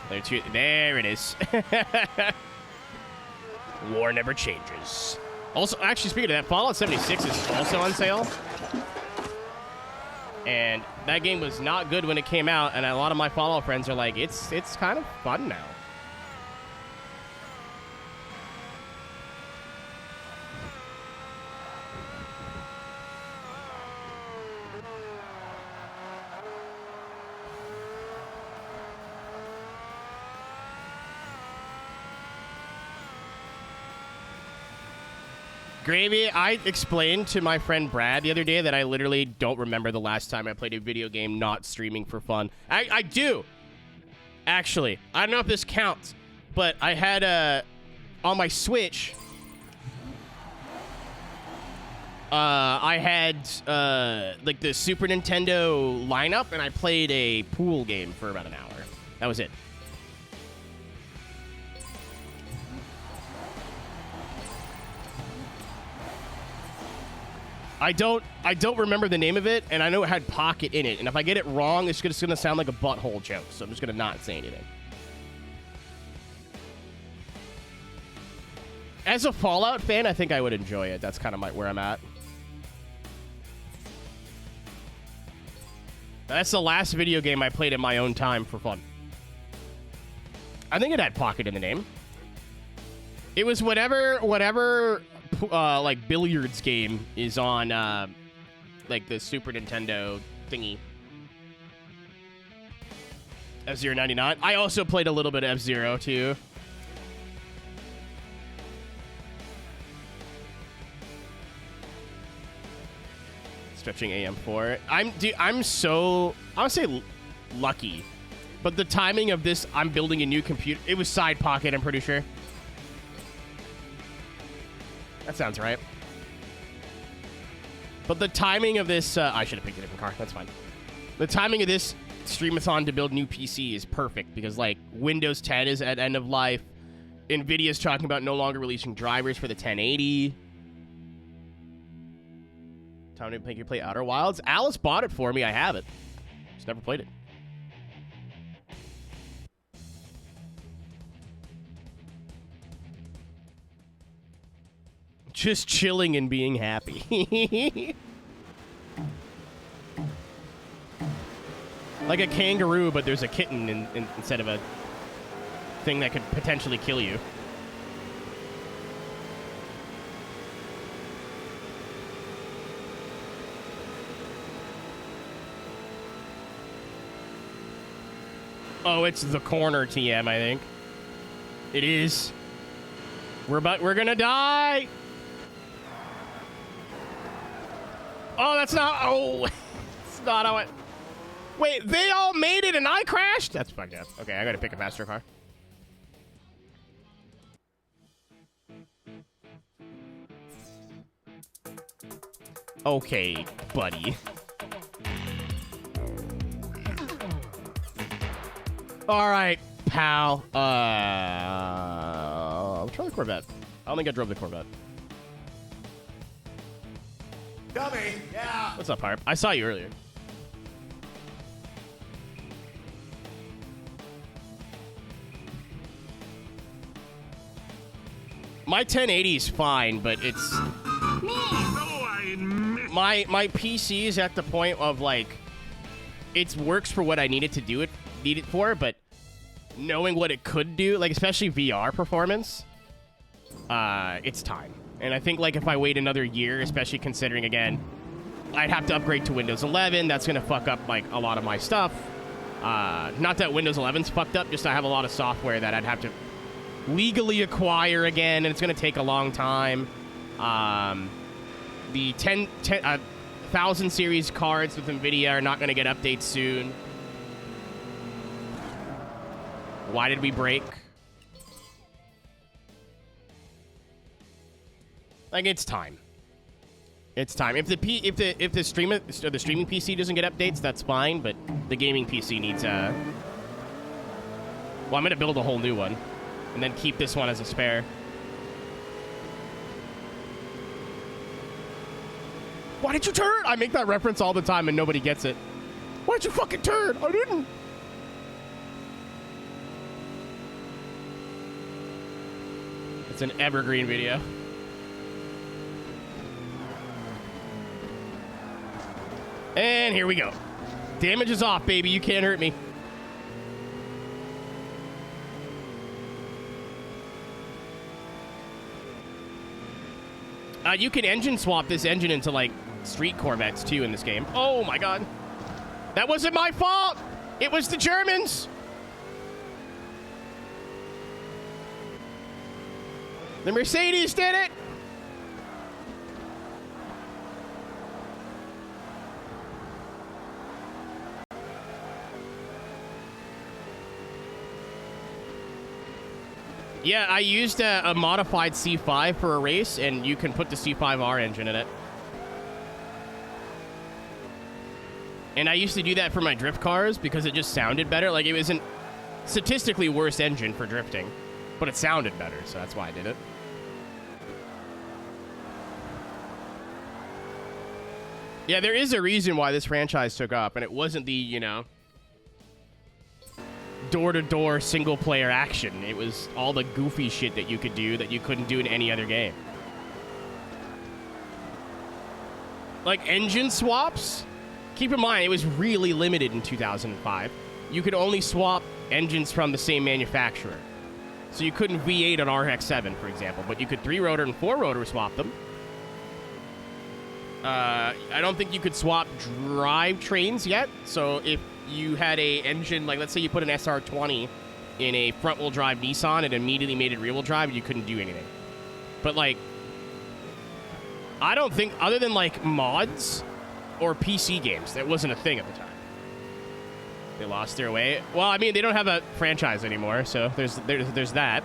There it is. War never changes. Also, actually, speaking of that, Fallout 76 is also on sale. And that game was not good when it came out, and a lot of my Fallout friends are like, it's kind of fun now. Gravy, I explained to my friend Brad the other day that I literally don't remember the last time I played a video game not streaming for fun. I do. Actually, I don't know if this counts, but I had on my Switch, I had like the Super Nintendo lineup, and I played a pool game for about an hour. That was it. I don't remember the name of it, and I know it had Pocket in it. And if I get it wrong, it's just gonna sound like a butthole joke. So I'm just gonna not say anything. As a Fallout fan, I think I would enjoy it. That's kind of where I'm at. That's the last video game I played in my own time for fun. I think it had Pocket in the name. It was whatever like billiards game is on like the Super Nintendo thingy. F-Zero 99. I also played a little bit of F-Zero too. Stretching AM4. I'm so, I would say lucky, but the timing of this, I'm building a new computer. It was Side Pocket, I'm pretty sure. That sounds right. But the timing of this, I should have picked a different car. That's fine. The timing of this streamathon to build new PC is perfect because, like, Windows 10 is at end of life. NVIDIA's talking about no longer releasing drivers for the 1080. Time to make you play Outer Wilds. Alice bought it for me. I have it. Just never played it. Just chilling and being happy. Like a kangaroo, but there's a kitten instead of a thing that could potentially kill you. Oh, it's the corner TM, I think. It is. We're gonna die. Oh, that's not. Oh, it's not how it. Wait, they all made it and I crashed? That's fucked up. Okay, I gotta pick a faster car. Okay, buddy. All right, pal. I'll try the Corvette. I don't think I drove the Corvette. Dummy, yeah. What's up, Harp? I saw you earlier. My 1080 is fine, but it's my PC is at the point of like it works for what I need it to do need it for, but knowing what it could do, like especially VR performance, it's time. And I think like if I wait another year, especially considering again, I'd have to upgrade to Windows 11. That's gonna fuck up like a lot of my stuff. Not that Windows 11's fucked up, just I have a lot of software that I'd have to legally acquire again, and it's gonna take a long time. The 1000 series cards with NVIDIA are not gonna get updates soon. Why did we break? Like it's time. It's time. If the streaming PC doesn't get updates, that's fine. But the gaming PC needs well, I'm gonna build a whole new one, and then keep this one as a spare. Why did you turn? I make that reference all the time, and nobody gets it. Why did you fucking turn? I didn't. It's an evergreen video. And here we go. Damage is off, baby. You can't hurt me. You can engine swap this engine into, like, street Corvettes, too, in this game. Oh, my God. That wasn't my fault. It was the Germans. The Mercedes did it. Yeah, I used a modified C5 for a race, and you can put the C5R engine in it. And I used to do that for my drift cars because it just sounded better. Like, it was an statistically worse engine for drifting, but it sounded better, so that's why I did it. Yeah, there is a reason why this franchise took off, and it wasn't the, you know, door-to-door single-player action. It was all the goofy shit that you could do that you couldn't do in any other game. Like, engine swaps? Keep in mind, it was really limited in 2005. You could only swap engines from the same manufacturer. So you couldn't V8 on RX-7, for example, but you could 3-rotor and 4-rotor swap them. I don't think you could swap drivetrains yet. So if you had a engine, like let's say you put an SR20 in a front-wheel drive Nissan and immediately made it rear-wheel drive, you couldn't do anything. But like, I don't think, other than like mods or PC games, that wasn't a thing at the time. They lost their way. Well, I mean, they don't have a franchise anymore, so there's that.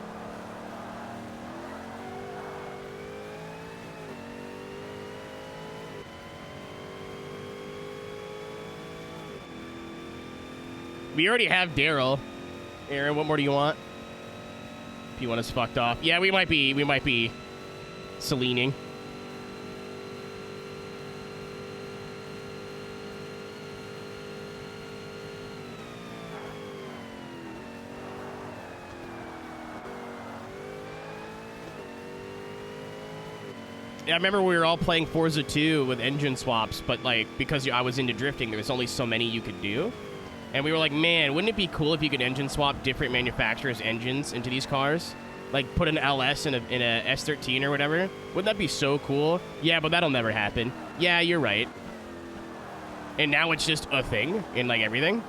We already have Daryl. Aaron, what more do you want? If you want us fucked off. Yeah, we might be Celining. Yeah, I remember we were all playing Forza 2 with engine swaps, but like, because I was into drifting, there was only so many you could do. And we were like, man, wouldn't it be cool if you could engine swap different manufacturers' engines into these cars? Like, put an LS in a S13 or whatever? Wouldn't that be so cool? Yeah, but that'll never happen. Yeah, you're right. And now it's just a thing in, like, everything.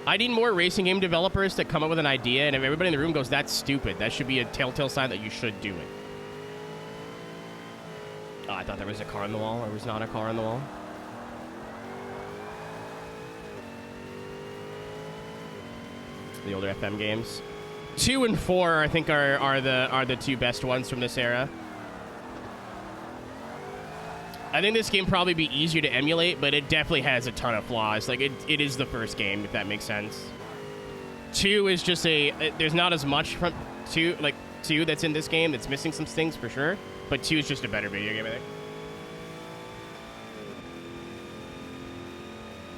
I need more racing game developers that come up with an idea, and if everybody in the room goes, that's stupid, that should be a telltale sign that you should do it. Oh, I thought there was a car on the wall, or was not a car on the wall. The older FM games. 2 and 4, I think, are the two best ones from this era. I think this game probably be easier to emulate, but it definitely has a ton of flaws. Like, it is the first game, if that makes sense. 2 is just there's not as much from 2 that's in this game that's missing some things for sure, but 2 is just a better video game, I think.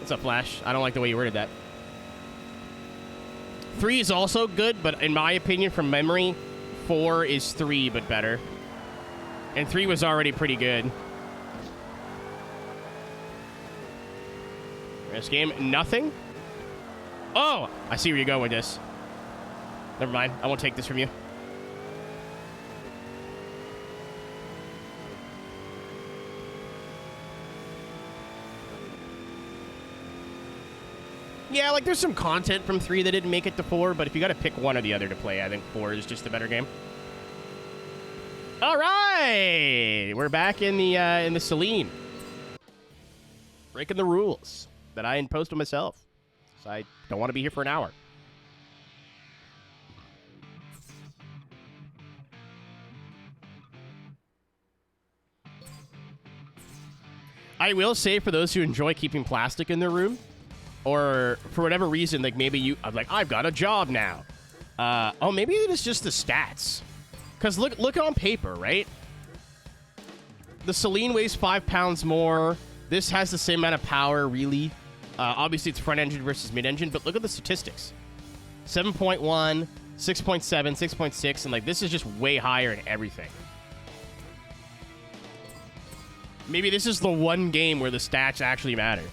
What's up, Flash? I don't like the way you worded that. 3 is also good, but in my opinion, from memory, 4 is 3, but better. And 3 was already pretty good. This game, nothing? Oh, I see where you're going with this. Never mind, I won't take this from you. Yeah, like there's some content from 3 that didn't make it to 4, but if you gotta pick one or the other to play, I think 4 is just a better game. All right, we're back in the Celine. Breaking the rules that I imposed on myself. So I don't want to be here for an hour. I will say, for those who enjoy keeping plastic in their room, or for whatever reason, like maybe I'm like, I've got a job now. Oh, maybe it is just the stats. Because look on paper, right? The Celine weighs 5 pounds more. This has the same amount of power, really. Obviously, it's front engine versus mid engine, but look at the statistics. 7.1, 6.7, 6.6, and like this is just way higher in everything. Maybe this is the one game where the stats actually matter.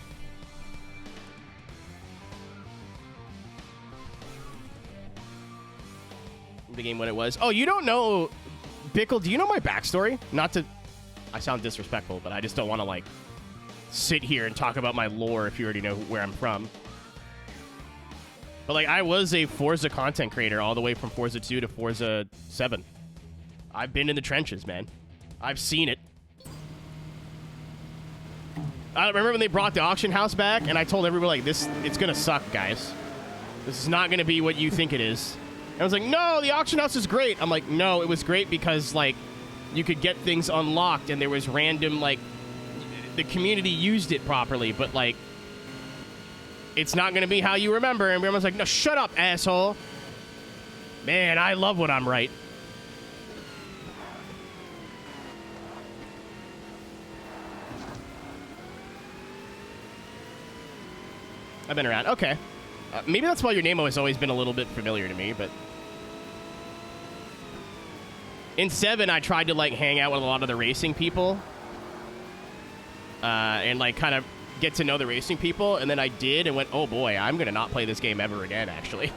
The game when it was. Oh, you don't know, Bickle, do you know my backstory? Not to, I sound disrespectful, but I just don't want to like sit here and talk about my lore if you already know where I'm from. But, like, I was a Forza content creator all the way from Forza 2 to Forza 7. I've been in the trenches, man. I've seen it. I remember when they brought the auction house back, and I told everybody, like, it's gonna suck, guys. This is not gonna be what you think it is. And I was like, no, the auction house is great. I'm like, no, it was great because, like, you could get things unlocked, and there was random, like, the community used it properly, but, like, it's not gonna be how you remember. And everyone's like, no, shut up, asshole. Man, I love when I'm right. I've been around. Okay. Maybe that's why your name has always been a little bit familiar to me, but... In 7, I tried to, like, hang out with a lot of the racing people. And, like, kind of get to know the racing people. And then I did and went, oh, boy, I'm going to not play this game ever again, actually.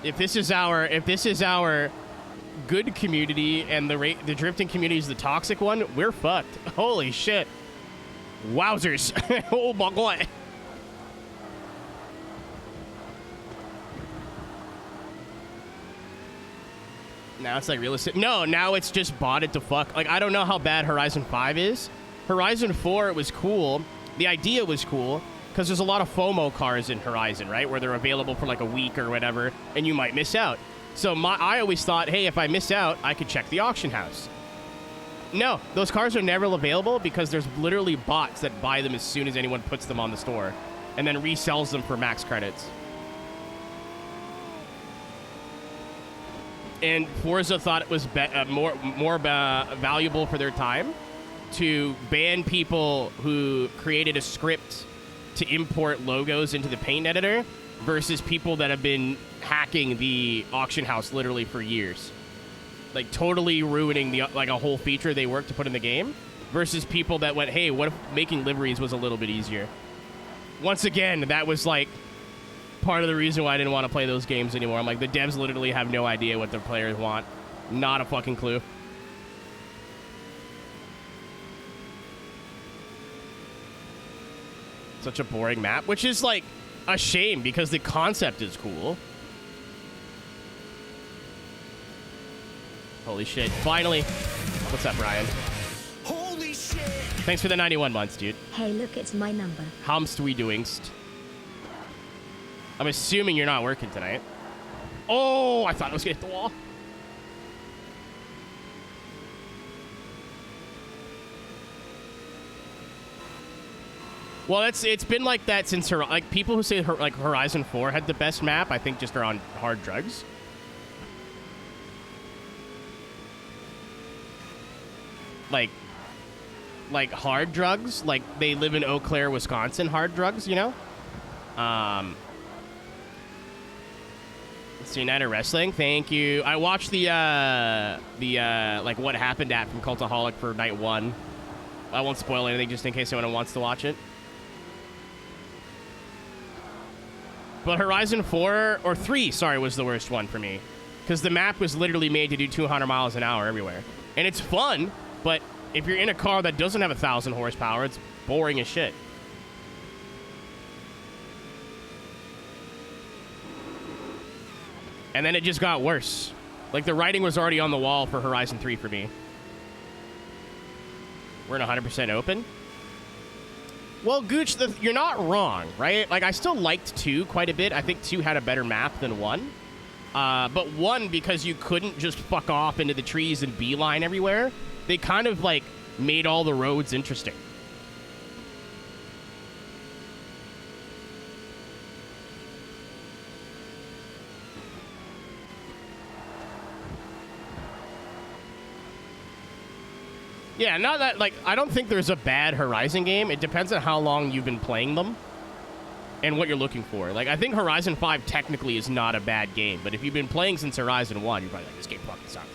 If this is our good community and the drifting community is the toxic one, we're fucked. Holy shit. Wowzers. Oh, my God. Now it's like realistic. No, now it's just botted to fuck. Like, I don't know how bad Horizon 5 is. Horizon 4, it was cool. The idea was cool because there's a lot of FOMO cars in Horizon, right? Where they're available for like a week or whatever, and you might miss out. So I always thought, hey, if I miss out, I could check the auction house. No, those cars are never available because there's literally bots that buy them as soon as anyone puts them on the store and then resells them for max credits. And Forza thought it was more valuable for their time to ban people who created a script to import logos into the paint editor versus people that have been hacking the auction house literally for years. Like, totally ruining a whole feature they worked to put in the game versus people that went, hey, what if making liveries was a little bit easier? Once again, that was, like, part of the reason why I didn't want to play those games anymore. I'm like, the devs literally have no idea what their players want. Not a fucking clue. Such a boring map, which is, like, a shame because the concept is cool. Holy shit. Finally. What's up, Ryan? Holy shit! Thanks for the 91 months, dude. Hey, look, it's my number. How's we doingst? I'm assuming you're not working tonight. Oh, I thought I was going to hit the wall. Well, it's been like that since like people who say like Horizon 4 had the best map, I think just are on hard drugs. Like hard drugs, like they live in Eau Claire, Wisconsin. Hard drugs, you know. Let's see, Night of Wrestling. Thank you. I watched the like what happened at from Cultaholic for night 1. I won't spoil anything just in case anyone wants to watch it. But Horizon 4 or 3, sorry, was the worst one for me because the map was literally made to do 200 miles an hour everywhere, and it's fun, but if you're in a car that doesn't have 1,000 horsepower, it's boring as shit. And then it just got worse. Like, the writing was already on the wall for Horizon 3 for me. We're in 100% open. Well, Gooch, you're not wrong, right? Like, I still liked 2 quite a bit. I think 2 had a better map than 1. But 1, because you couldn't just fuck off into the trees and beeline everywhere, they kind of, like, made all the roads interesting. Yeah, not that, like, I don't think there's a bad Horizon game. It depends on how long you've been playing them and what you're looking for. Like, I think Horizon 5 technically is not a bad game, but if you've been playing since Horizon 1, you're probably like, this game fucking sucks.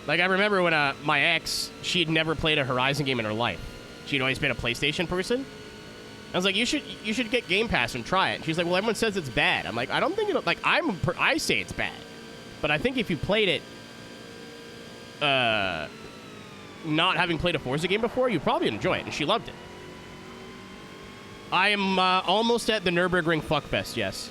Like, I remember when my ex, she had never played a Horizon game in her life. She'd always been a PlayStation person. I was like, you should get Game Pass and try it. And she's like, well, everyone says it's bad. I'm like, I don't think like, I say it's bad. But I think if you played it, not having played a Forza game before, you probably enjoy it, and she loved it. I am almost at the Nürburgring Fuckfest, yes.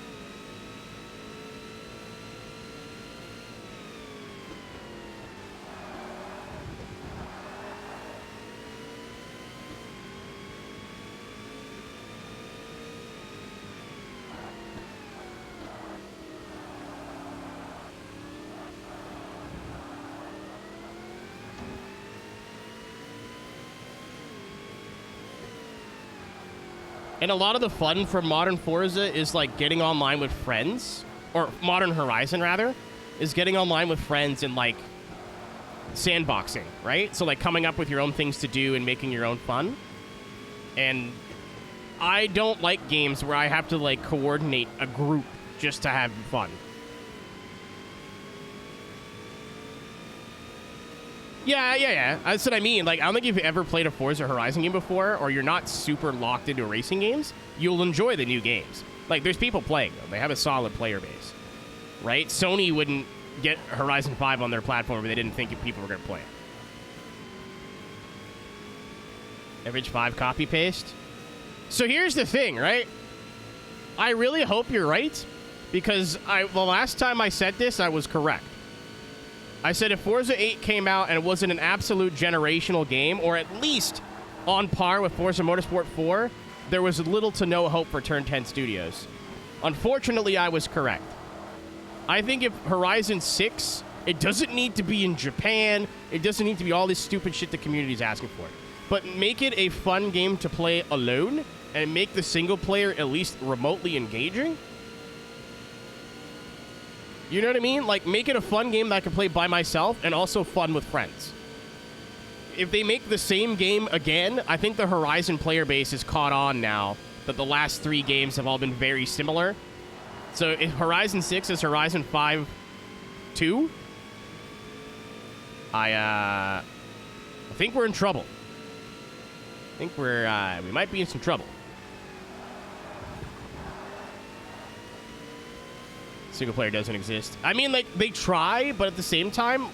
And a lot of the fun from modern Forza is like getting online with friends, or modern Horizon rather, is getting online with friends and like sandboxing, right? So like coming up with your own things to do and making your own fun. And I don't like games where I have to like coordinate a group just to have fun. Yeah. That's what I mean. Like, I don't think if you've ever played a Forza Horizon game before, or you're not super locked into racing games, you'll enjoy the new games. Like, there's people playing them. They have a solid player base, right? Sony wouldn't get Horizon 5 on their platform if they didn't think people were going to play it. Average 5 copy-paste. So here's the thing, right? I really hope you're right, because the last time I said this, I was correct. I said if Forza 8 came out and it wasn't an absolute generational game, or at least on par with Forza Motorsport 4, there was little to no hope for Turn 10 Studios. Unfortunately, I was correct. I think if Horizon 6, it doesn't need to be in Japan, it doesn't need to be all this stupid shit the community's asking for, but make it a fun game to play alone, and make the single player at least remotely engaging. You know what I mean? Like, make it a fun game that I can play by myself and also fun with friends. If they make the same game again, I think the Horizon player base is caught on now that the last 3 games have all been very similar. So if Horizon 6 is Horizon 5 2, I think we're in trouble. I think we might be in some trouble. Single player doesn't exist. I mean, like, they try, but at the same time,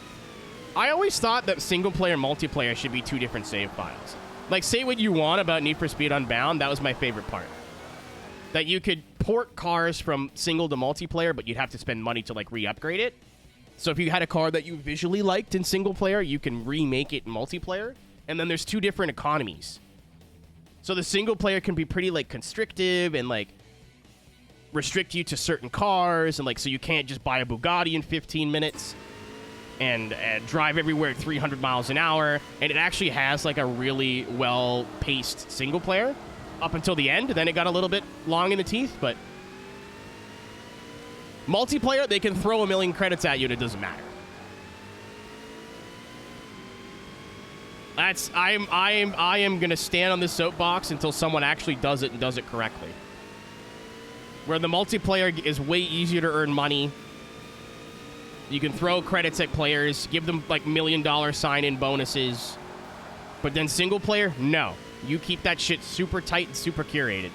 I always thought that single player and multiplayer should be 2 different save files. Like, say what you want about Need for Speed Unbound, that was my favorite part. That you could port cars from single to multiplayer, but you'd have to spend money to, like, re-upgrade it. So if you had a car that you visually liked in single player, you can remake it in multiplayer. And then there's 2 different economies. So the single player can be pretty, like, constrictive and, like, restrict you to certain cars, and like, so you can't just buy a Bugatti in 15 minutes and drive everywhere at 300 miles an hour. And it actually has like a really well-paced single player up until the end. Then it got a little bit long in the teeth, but multiplayer, they can throw a million credits at you and it doesn't matter. I am gonna stand on this soapbox until someone actually does it and does it correctly. Where the multiplayer is way easier to earn money. You can throw credits at players, give them like $1 million sign-in bonuses. But then single player, no. You keep that shit super tight and super curated.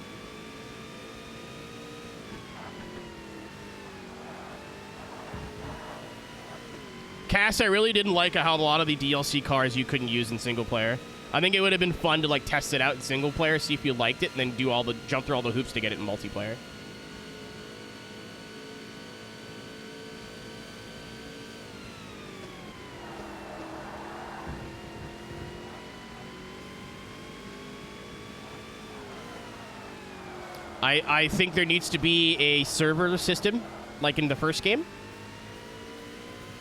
Cass, I really didn't like how a lot of the DLC cars you couldn't use in single player. I think it would have been fun to like test it out in single player, see if you liked it, and then jump through all the hoops to get it in multiplayer. I think there needs to be a server system, like in the first game.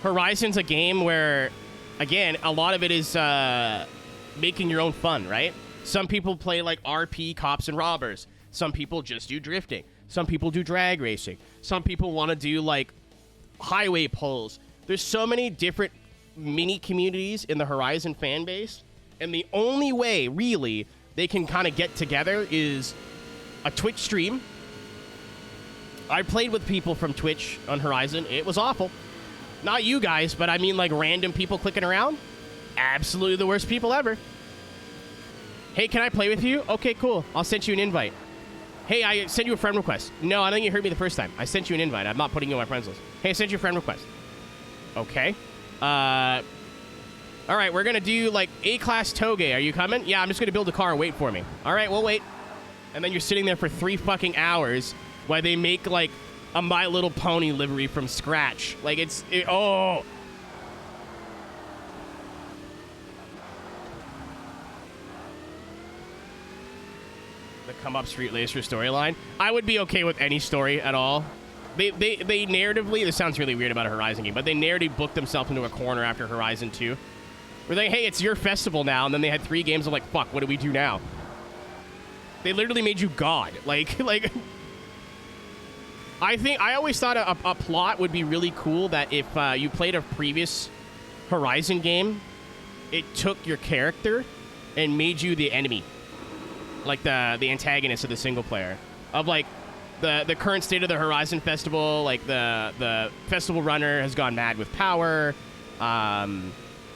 Horizon's a game where, again, a lot of it is making your own fun, right? Some people play like RP, cops and robbers. Some people just do drifting. Some people do drag racing. Some people want to do like highway pulls. There's so many different mini communities in the Horizon fan base, and the only way, really, they can kind of get together is a Twitch stream. I played with people from Twitch on Horizon. It was awful. Not you guys, but I mean like random people clicking around. Absolutely the worst people ever. Hey, can I play with you? Okay, cool. I'll send you an invite. Hey, I sent you a friend request. No, I think you heard me the first time. I sent you an invite. I'm not putting you on my friends list. Hey, I sent you a friend request. Okay. All right, we're going to do like A-Class Toge. Are you coming? Yeah, I'm just going to build a car and wait for me. All right, we'll wait. And then you're sitting there for 3 fucking hours while they make like a My Little Pony livery from scratch. Like oh. The Come Up Street Racer storyline. I would be okay with any story at all. They narratively, this sounds really weird about a Horizon game, but they narratively booked themselves into a corner after Horizon 2. Where they, hey, it's your festival now, and then they had 3 games of like, fuck, what do we do now? They literally made you God. Like, I always thought a plot would be really cool that if you played a previous Horizon game, it took your character and made you the enemy. Like the antagonist of the single player. Of like the current state of the Horizon Festival, like the festival runner has gone mad with power.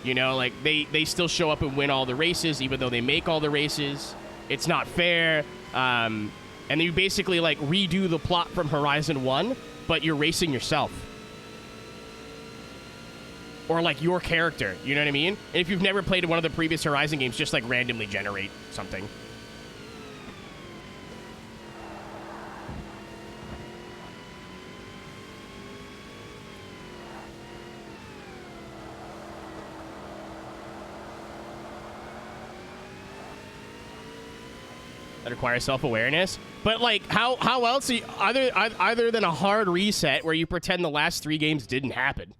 You know, like they still show up and win all the races, even though they make all the races. It's not fair. And then you basically like redo the plot from Horizon 1, but you're racing yourself. Or like your character, you know what I mean? And if you've never played one of the previous Horizon games, just like randomly generate something. That requires self-awareness. But like, how else other than a hard reset where you pretend the last 3 games didn't happen?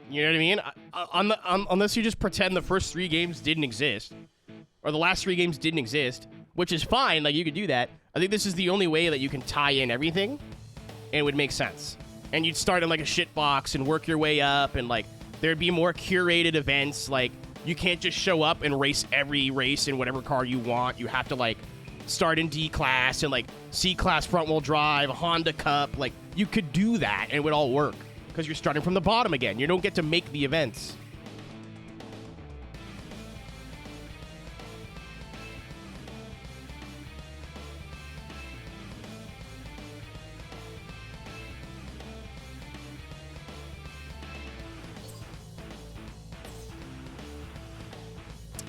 You know what I mean? Unless you just pretend the first 3 games didn't exist, or the last 3 games didn't exist, which is fine. Like, you could do that. I think this is the only way that you can tie in everything, and it would make sense. And you'd start in like a shitbox and work your way up, and like there'd be more curated events. Like, you can't just show up and race every race in whatever car you want. You have to like start in D class and like C class front wheel drive, Honda Cup. Like, you could do that, and it would all work. Because you're starting from the bottom again. You don't get to make the events.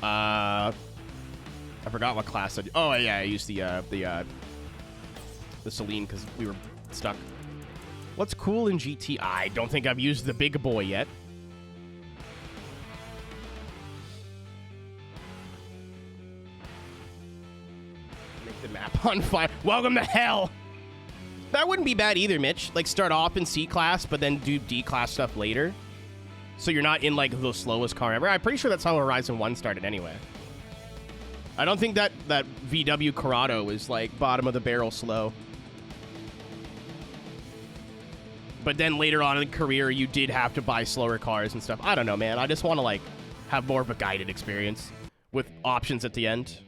I forgot what class I did. Oh yeah, I used the Celine because we were stuck. What's cool in GT? I don't think I've used the big boy yet. Make the map on fire. Welcome to hell. That wouldn't be bad either, Mitch. Like, start off in C class, but then do D class stuff later. So you're not in, like, the slowest car ever. I'm pretty sure that's how Horizon 1 started anyway. I don't think that VW Corrado is, like, bottom of the barrel slow. But then later on in the career, you did have to buy slower cars and stuff. I don't know, man. I just want to, like, have more of a guided experience with options at the end.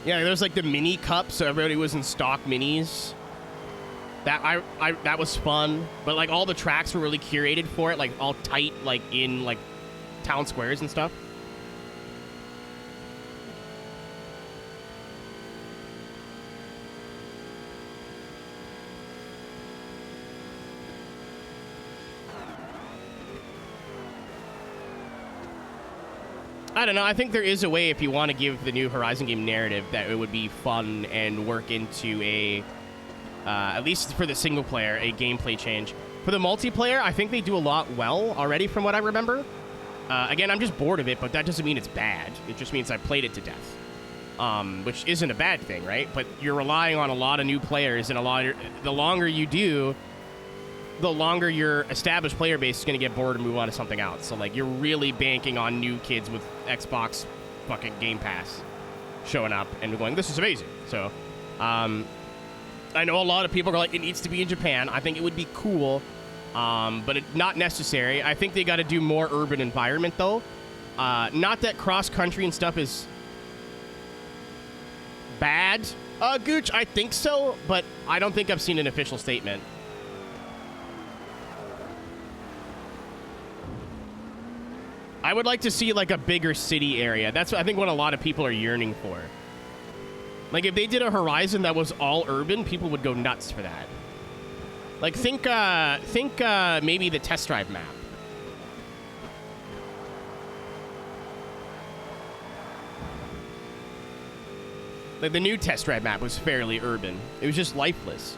Yeah, there's like the mini cup, so everybody was in stock minis. That that was fun, but like all the tracks were really curated for it, like all tight, like in like town squares and stuff. I don't know. I think there is a way, if you want to give the new Horizon game narrative, that it would be fun and work into a, at least for the single player, a gameplay change. For the multiplayer, I think they do a lot well already from what I remember. Again, I'm just bored of it, but that doesn't mean it's bad. It just means I played it to death, which isn't a bad thing, right? But you're relying on a lot of new players, and the longer you do, the longer your established player base is going to get bored and move on to something else. So, like, you're really banking on new kids with Xbox fucking Game Pass showing up and going, this is amazing. So, I know a lot of people are like, it needs to be in Japan. I think it would be cool, but not necessary. I think they got to do more urban environment, though. Not that cross-country and stuff is bad. Gooch, I think so, but I don't think I've seen an official statement. I would like to see, like, a bigger city area. That's, I think, what a lot of people are yearning for. Like, if they did a Horizon that was all urban, people would go nuts for that. Like, think maybe the test drive map. Like, the new test drive map was fairly urban. It was just lifeless.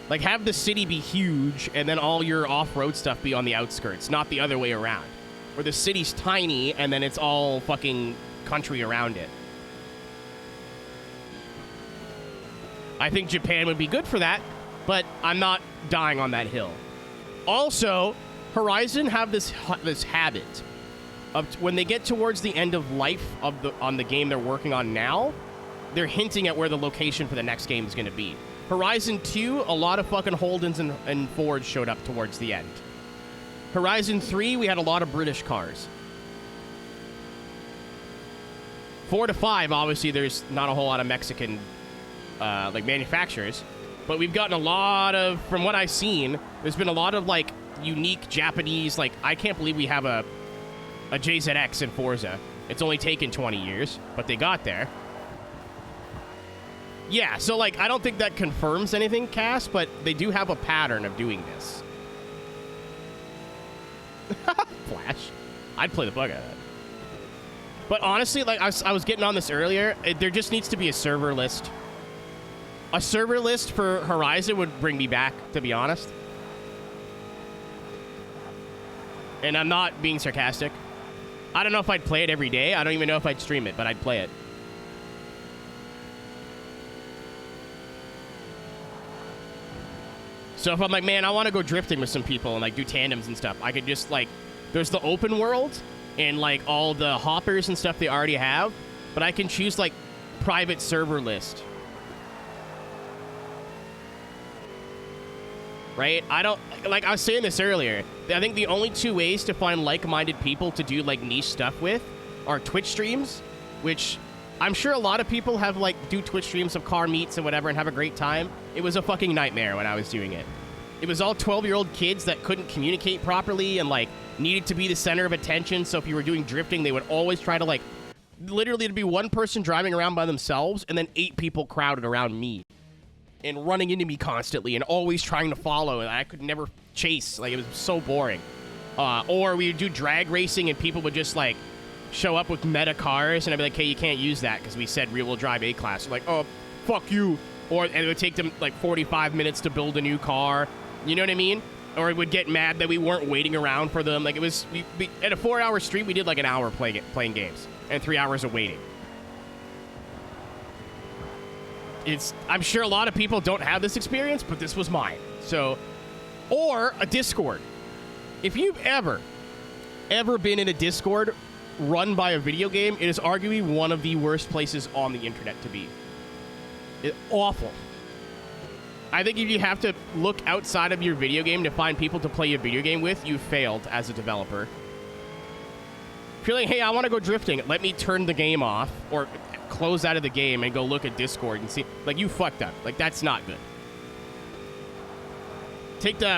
Like, have the city be huge, and then all your off-road stuff be on the outskirts, not the other way around. Where the city's tiny, and then it's all fucking country around it. I think Japan would be good for that, but I'm not dying on that hill. Also, Horizon have this habit of when they get towards the end of life on the game they're working on now, they're hinting at where the location for the next game is going to be. Horizon 2, a lot of fucking Holdens and Fords showed up towards the end. Horizon 3, we had a lot of British cars. 4 to 5, obviously, there's not a whole lot of Mexican like manufacturers, but we've gotten a lot of, from what I've seen, there's been a lot of like unique Japanese, like I can't believe we have a JZX in Forza. It's only taken 20 years, but they got there. Yeah, so like I don't think that confirms anything, Cass, but they do have a pattern of doing this. Flash. I'd play the fuck out of that. But honestly, like I was getting on this earlier, there just needs to be a server list. A server list for Horizon would bring me back, to be honest. And I'm not being sarcastic. I don't know if I'd play it every day. I don't even know if I'd stream it, but I'd play it. So if I'm like, man, I want to go drifting with some people and like do tandems and stuff, I could just like, there's the open world and like all the hoppers and stuff they already have, but I can choose like private server list. Right? I don't, like I was saying this earlier, I think the only two ways to find like-minded people to do like niche stuff with are Twitch streams, which I'm sure a lot of people have like do Twitch streams of car meets and whatever and have a great time. It was a fucking nightmare when I was doing it. It was all 12-year-old kids that couldn't communicate properly and like needed to be the center of attention. So if you were doing drifting, they would always try to like, literally it'd be one person driving around by themselves and then 8 people crowded around me and running into me constantly and always trying to follow, and I could never chase. Like, it was so boring. Or we would do drag racing and people would just like show up with meta cars and I'd be like, hey, you can't use that because we said rear-wheel drive A-Class. Like, oh, fuck you. And it would take them like 45 minutes to build a new car. You know what I mean? Or it would get mad that we weren't waiting around for them. Like, it was, at a 4-hour stream, we did like an hour playing games and 3 hours of waiting. I'm sure a lot of people don't have this experience, but this was mine. So, or a Discord. If you've ever been in a Discord run by a video game, it is arguably one of the worst places on the internet to be. It's awful. I think if you have to look outside of your video game to find people to play your video game with, you failed as a developer. If you're like, hey, I want to go drifting, let me turn the game off, or close out of the game and go look at Discord and see, like, you fucked up. Like, that's not good.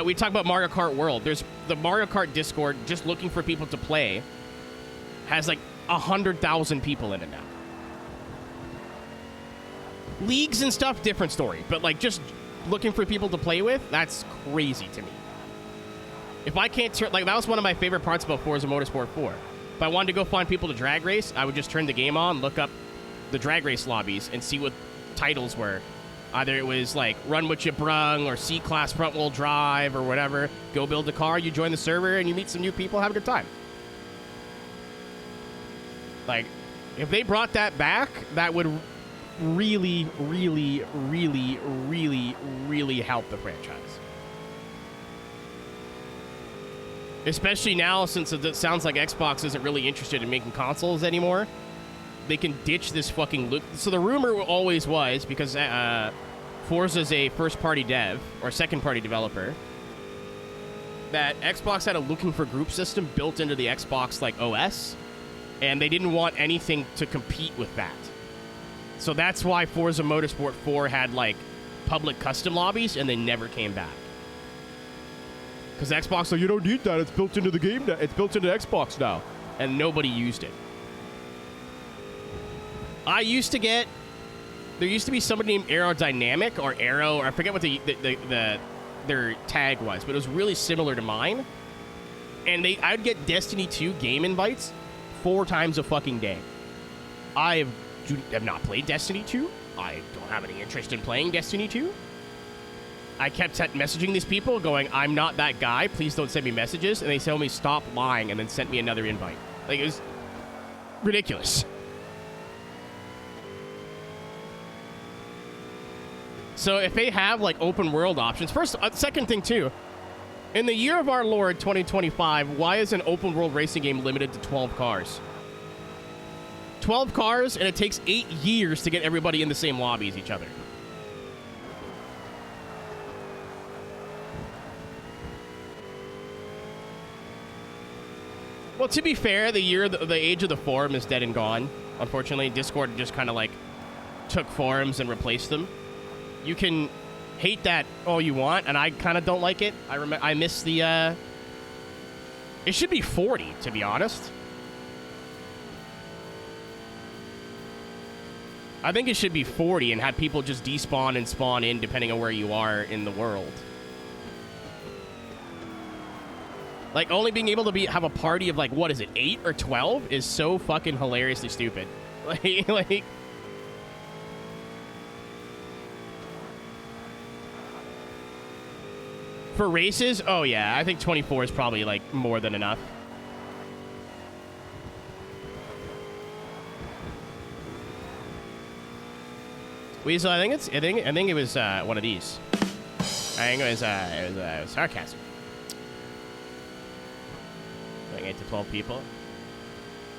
We talk about Mario Kart World. There's the Mario Kart Discord, just looking for people to play, has like 100,000 people in it now. Leagues and stuff, different story. But like just looking for people to play with, that's crazy to me. If I can't turn, like, that was one of my favorite parts about Forza Motorsport 4. If I wanted to go find people to drag race, I would just turn the game on, look up the drag race lobbies and see what titles were. Either it was like Run What You Brung or C-Class Front Wheel Drive or whatever. Go build a car, you join the server, and you meet some new people, have a good time. Like, if they brought that back, that would really, really, really, really, really help the franchise. Especially now, since it sounds like Xbox isn't really interested in making consoles anymore. They can ditch this fucking loop. So the rumor always was, because Forza's a first-party dev, or second-party developer, that Xbox had a looking for group system built into the Xbox, like, OS, and they didn't want anything to compete with that. So that's why Forza Motorsport 4 had, like, public custom lobbies, and they never came back. Because Xbox, so you don't need that, it's built into the game now. It's built into Xbox now. And nobody used it. There used to be somebody named Aerodynamic or Aero, or I forget what their tag was, but it was really similar to mine. And I'd get Destiny 2 game invites 4 times a fucking day. I have have not played Destiny 2. I don't have any interest in playing Destiny 2. I kept messaging these people going, I'm not that guy. Please don't send me messages. And they told me stop lying and then sent me another invite. Like, it was ridiculous. So if they have, like, open world options. Second thing, too. In the year of our Lord, 2025, why is an open world racing game limited to 12 cars? 12 cars, and it takes 8 years to get everybody in the same lobby as each other. Well, to be fair, the age of the forum is dead and gone. Unfortunately, Discord just kind of like took forums and replaced them. You can hate that all you want, and I kind of don't like it. I miss the. It should be 40, to be honest. I think it should be 40 and have people just despawn and spawn in depending on where you are in the world. Like, only being able to have a party of, like, what is it, 8 or 12 is so fucking hilariously stupid. Like... For races, oh yeah, I think 24 is probably, like, more than enough. Weasel, I think it was one of these. I think it was sarcasm. Going 8 to 12 people.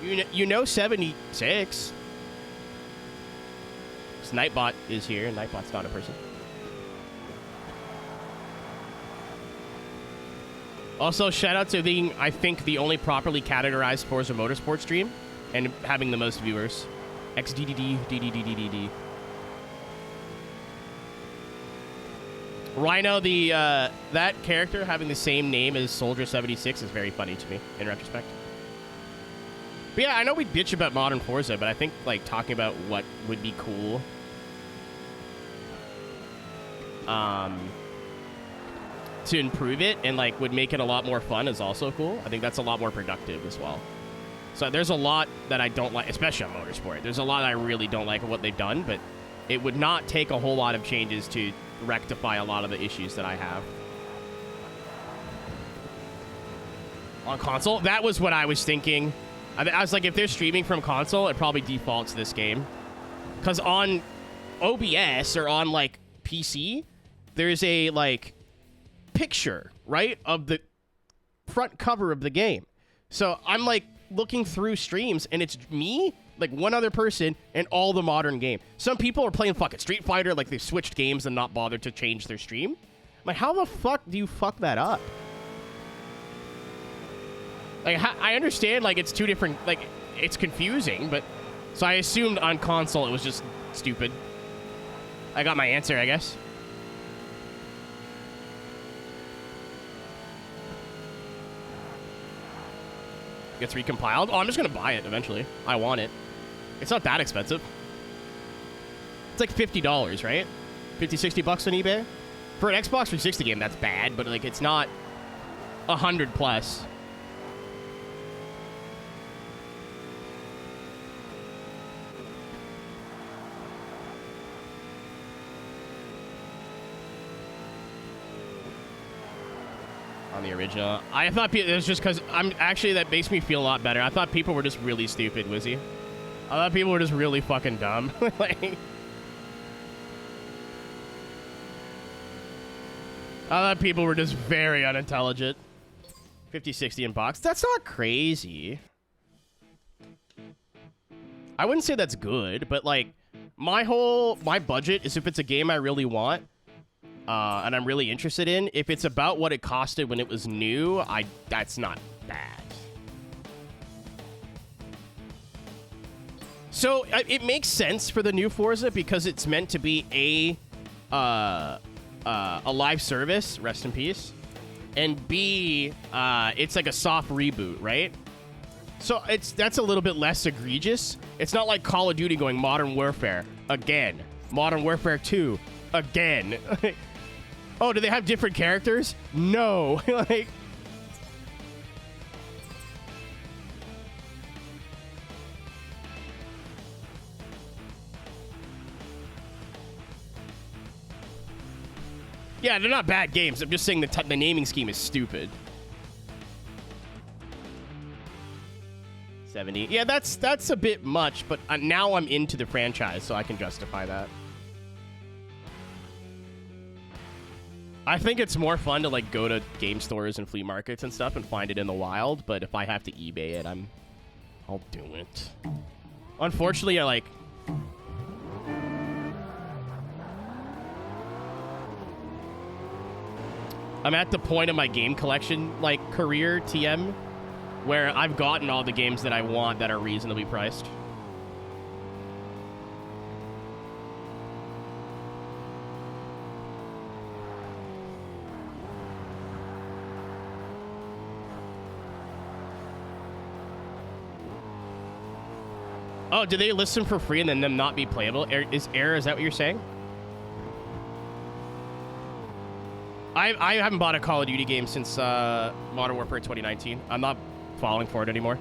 You know 76. Nightbot is here. Nightbot's not a person. Also, shout out to being, I think, the only properly categorized Forza Motorsport stream and having the most viewers. XDDD. Rhino, that character having the same name as Soldier 76 is very funny to me, in retrospect. But yeah, I know we bitch about modern Forza, but I think, like, talking about what would be cool... to improve it and, like, would make it a lot more fun is also cool. I think that's a lot more productive as well. So there's a lot that I don't like, especially on Motorsport. There's a lot I really don't like of what they've done, but it would not take a whole lot of changes to rectify a lot of the issues that I have. On console, that was what I was thinking. I was like, if they're streaming from console, it probably defaults this game. Because on OBS or on, like, PC, there's a, like, picture, right, of the front cover of the game. So I'm, like, looking through streams, and it's me, like, one other person, and all the modern game. Some people are playing fucking Street Fighter, like, they've switched games and not bothered to change their stream. I'm like, how the fuck do you fuck that up? Like, I understand, like, it's two different, like, it's confusing, but... So I assumed on console it was just stupid. I got my answer, I guess. Gets recompiled. Oh, I'm just gonna buy it eventually. I want it. It's not that expensive. It's like $50, right? 50, 60 bucks on eBay? For an Xbox 360 game, that's bad, but, like, it's not 100 plus. On the original. I thought it was just because that makes me feel a lot better. I thought people were just really stupid, Wizzy. I thought people were just really fucking dumb. Like, I thought people were just very unintelligent. 50, 60 in box. That's not crazy. I wouldn't say that's good, but, like, my budget is if it's a game I really want, and I'm really interested in, if it's about what it costed when it was new, that's not bad. So it makes sense for the new Forza because it's meant to be a live service, rest in peace, and B, it's like a soft reboot, right? So that's a little bit less egregious. It's not like Call of Duty going Modern Warfare again, Modern Warfare 2 again. Oh, do they have different characters? No. Like, Yeah, they're not bad games. I'm just saying the naming scheme is stupid. 70. Yeah, that's a bit much, but now I'm into the franchise, so I can justify that. I think it's more fun to like go to game stores and flea markets and stuff and find it in the wild, but if I have to eBay it, I'll do it. Unfortunately, I'm at the point of my game collection like career TM where I've gotten all the games that I want that are reasonably priced. Oh, do they list them for free and then them not be playable? Is that what you're saying? I haven't bought a Call of Duty game since Modern Warfare 2019. I'm not falling for it anymore.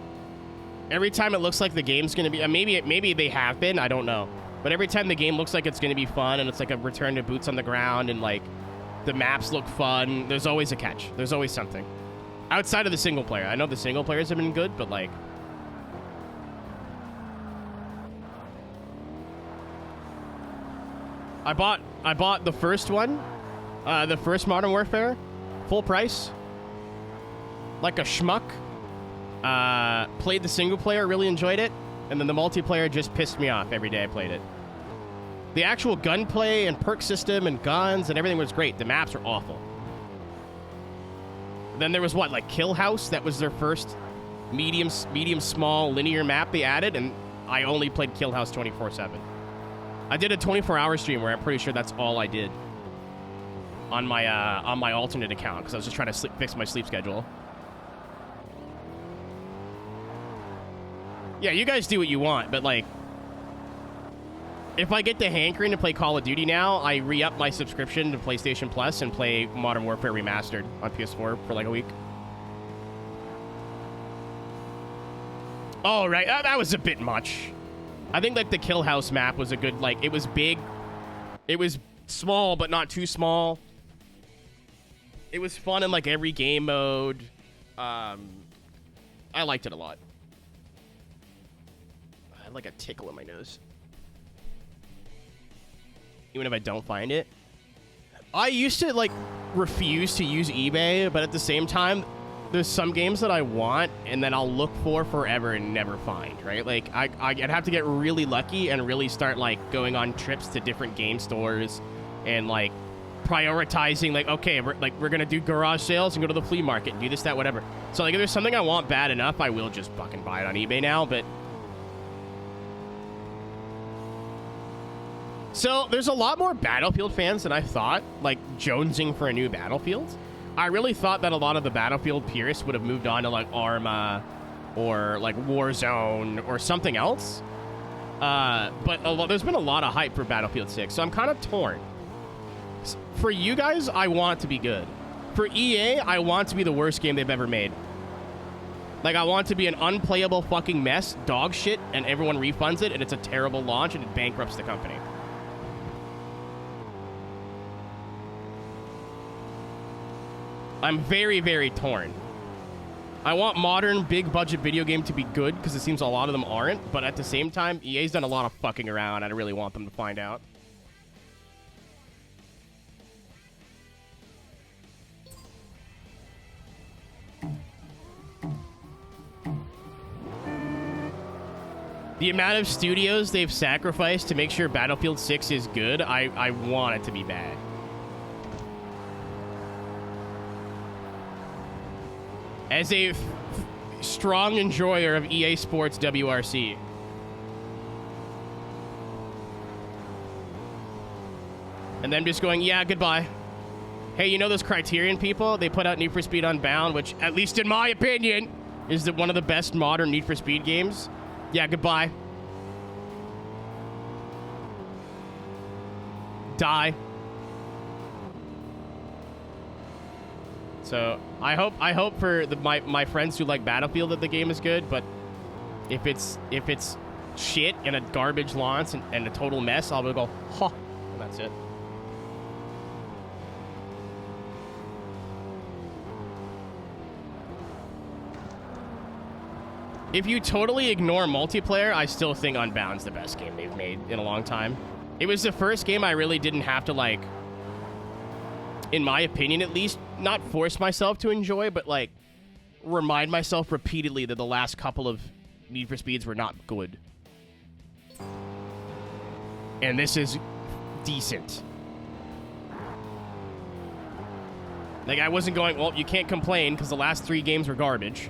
Every time it looks like the game's gonna be, maybe they have been, I don't know. But every time the game looks like it's gonna be fun and it's like a return to boots on the ground and like the maps look fun, there's always a catch. There's always something. Outside of the single player. I know the single players have been good, but like... I bought the first one. The first Modern Warfare, full price, like a schmuck. Played the single player, really enjoyed it, and then the multiplayer just pissed me off every day I played it. The actual gunplay and perk system and guns and everything was great. The maps were awful. Then there was what, like Kill House? That was their first medium small linear map they added, and I only played Kill House 24/7. I did a 24-hour stream where I'm pretty sure that's all I did. On my alternate account because I was just trying to fix my sleep schedule. Yeah, you guys do what you want, but like, if I get the hankering to play Call of Duty now, I re-up my subscription to PlayStation Plus and play Modern Warfare Remastered on PS4 for like a week. Oh, right, that was a bit much. I think like the Kill House map was a good, like, it was big, it was small but not too small. It was fun in like every game mode. I liked it a lot. I had like a tickle in my nose. Even if I don't find it. I used to like refuse to use eBay, but at the same time, there's some games that I want and then I'll look for forever and never find, right? Like I'd have to get really lucky and really start like going on trips to different game stores and like prioritizing like, okay, we're gonna do garage sales and go to the flea market and do this, that, whatever. So like if there's something I want bad enough, I will just fucking buy it on eBay now. But so there's a lot more Battlefield fans than I thought, like jonesing for a new Battlefield. I really thought that a lot of the Battlefield purists would have moved on to like Arma or like Warzone or something else. But there's been a lot of hype for Battlefield 6, so I'm kind of torn. For you guys, I want it to be good. For EA, I want it to be the worst game they've ever made. Like, I want it to be an unplayable fucking mess, dog shit, and everyone refunds it, and it's a terrible launch, and it bankrupts the company. I'm very, very torn. I want modern, big-budget video game to be good, because it seems a lot of them aren't, but at the same time, EA's done a lot of fucking around. I really want them to find out. The amount of studios they've sacrificed to make sure Battlefield 6 is good, I want it to be bad. As a strong enjoyer of EA Sports WRC. And then just going, yeah, goodbye. Hey, you know those Criterion people? They put out Need for Speed Unbound, which, at least in my opinion, is one of the best modern Need for Speed games. Yeah, goodbye. Die. So I hope for my friends who like Battlefield that the game is good, but if it's shit and a garbage launch and a total mess, I'll go, huh, and that's it. If you totally ignore multiplayer, I still think Unbound's the best game they've made in a long time. It was the first game I really didn't have to, like, in my opinion at least, not force myself to enjoy, but, like, remind myself repeatedly that the last couple of Need for Speeds were not good. And this is decent. Like, I wasn't going, well, you can't complain because the last 3 games were garbage.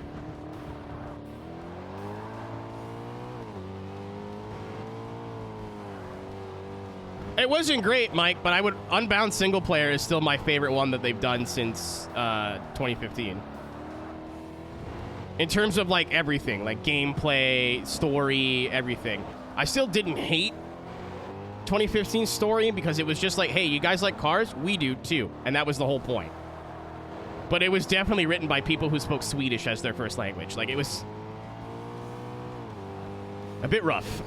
It wasn't great, Mike, but Unbound single player is still my favorite one that they've done since 2015. In terms of, like, everything, like gameplay, story, everything. I still didn't hate 2015's story because it was just like, hey, you guys like cars? We do too. And that was the whole point. But it was definitely written by people who spoke Swedish as their first language. Like, it was a bit rough.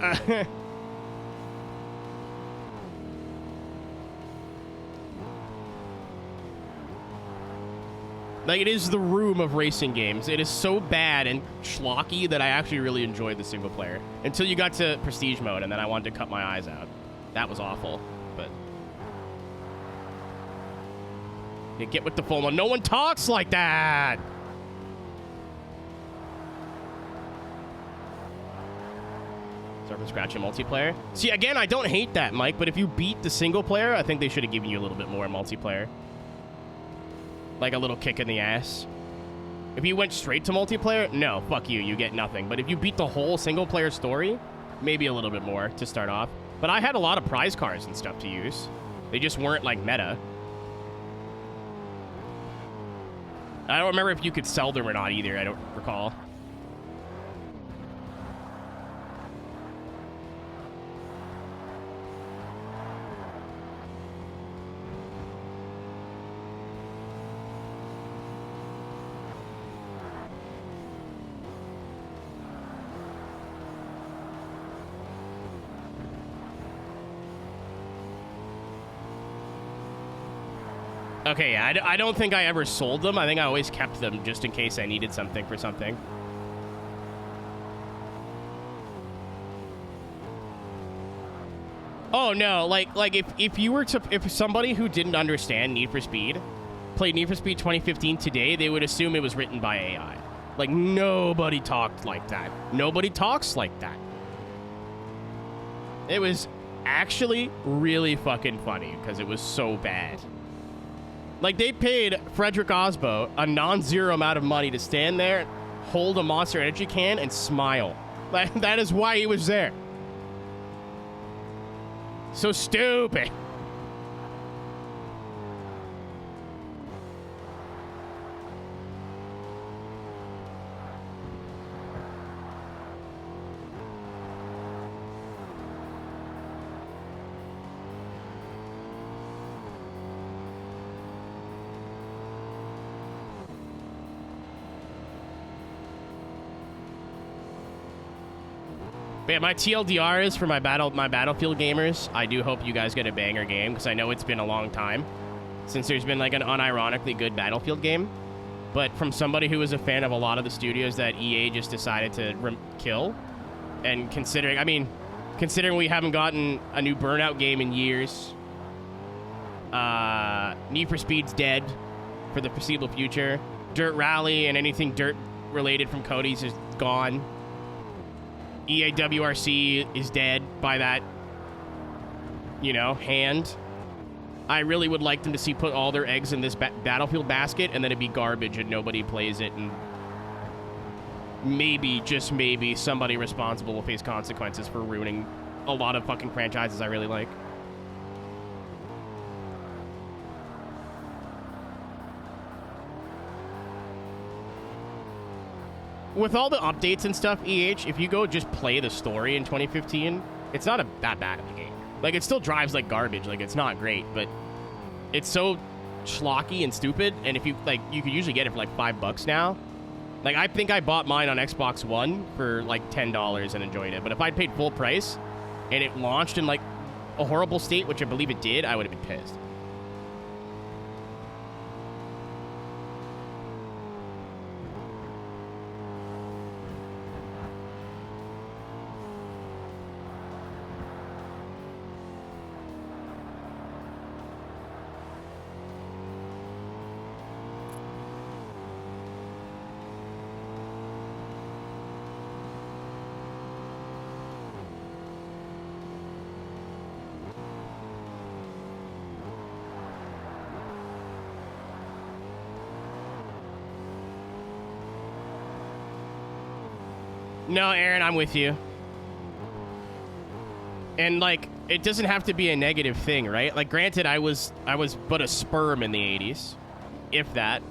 Like, it is the room of racing games. It is so bad and schlocky that I actually really enjoyed the single player. Until you got to Prestige mode, and then I wanted to cut my eyes out. That was awful, but... You get with the full one. No one talks like that! Start from scratch in multiplayer. See, again, I don't hate that, Mike, but if you beat the single player, I think they should have given you a little bit more in multiplayer. Like a little kick in the ass. If you went straight to multiplayer, no, fuck you, you get nothing. But if you beat the whole single player story, maybe a little bit more to start off. But I had a lot of prize cars and stuff to use. They just weren't like meta. I don't remember if you could sell them or not either, I don't recall. Okay, yeah, I don't think I ever sold them. I think I always kept them just in case I needed something for something. Oh no, like if somebody who didn't understand Need for Speed played Need for Speed 2015 today, they would assume it was written by AI. Like, nobody talked like that. Nobody talks like that. It was actually really fucking funny because it was so bad. Like, they paid Frederick Osbo a non-zero amount of money to stand there, hold a Monster Energy can, and smile. Like, that is why he was there. So stupid. But yeah, my TLDR is for my Battlefield gamers. I do hope you guys get a banger game, because I know it's been a long time since there's been like an unironically good Battlefield game. But from somebody who was a fan of a lot of the studios that EA just decided to kill, and considering we haven't gotten a new Burnout game in years, Need for Speed's dead for the foreseeable future. Dirt Rally and anything dirt related from Cody's is gone. EA WRC is dead by that, hand. I really would like them to see put all their eggs in this Battlefield basket, and then it'd be garbage and nobody plays it, and maybe, just maybe, somebody responsible will face consequences for ruining a lot of fucking franchises I really like. With all the updates and stuff, EH, if you go just play the story in 2015, it's not that bad of a game. Like, it still drives like garbage. Like, it's not great, but it's so schlocky and stupid. And if you, you could usually get it for like $5 now. Like, I think I bought mine on Xbox One for like $10 and enjoyed it. But if I'd paid full price and it launched in like a horrible state, which I believe it did, I would have been pissed. No, Aaron, I'm with you. And like, it doesn't have to be a negative thing, right? Like, granted, I was but a sperm in the 80s, if that.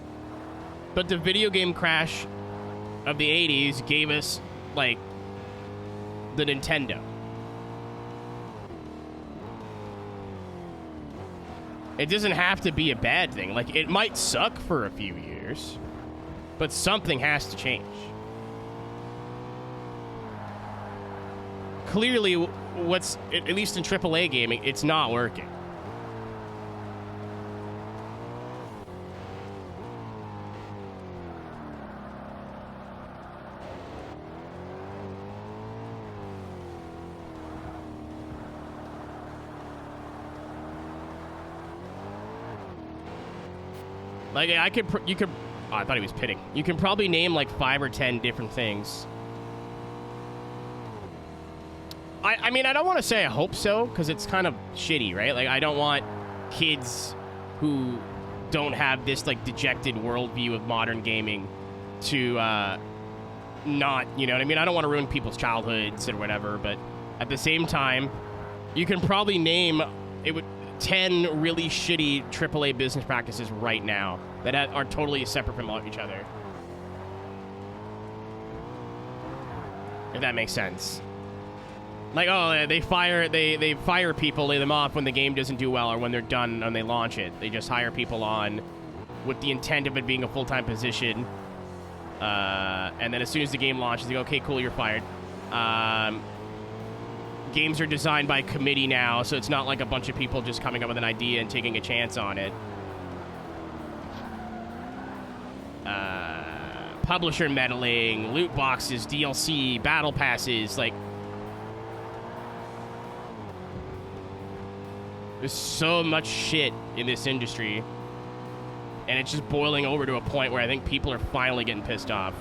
But the video game crash of the 80s gave us, like, the Nintendo. It doesn't have to be a bad thing. Like, it might suck for a few years, but something has to change. Clearly, what's, at least in AAA gaming, it's not working. Like, you could, oh, I thought he was pitting. You can probably name like 5 or 10 different things. I mean, I don't want to say I hope so, because it's kind of shitty, right? Like, I don't want kids who don't have this, like, dejected worldview of modern gaming to not, you know what I mean? I don't want to ruin people's childhoods or whatever, but at the same time, you can probably name 10 really shitty AAA business practices right now that are totally separate from each other. If that makes sense. Like, oh, they fire people, lay them off when the game doesn't do well or when they're done and they launch it. They just hire people on with the intent of it being a full-time position. And then as soon as the game launches, they go, okay, cool, you're fired. Games are designed by committee now, so it's not like a bunch of people just coming up with an idea and taking a chance on it. Publisher meddling, loot boxes, DLC, battle passes, like... There's so much shit in this industry, and it's just boiling over to a point where I think people are finally getting pissed off.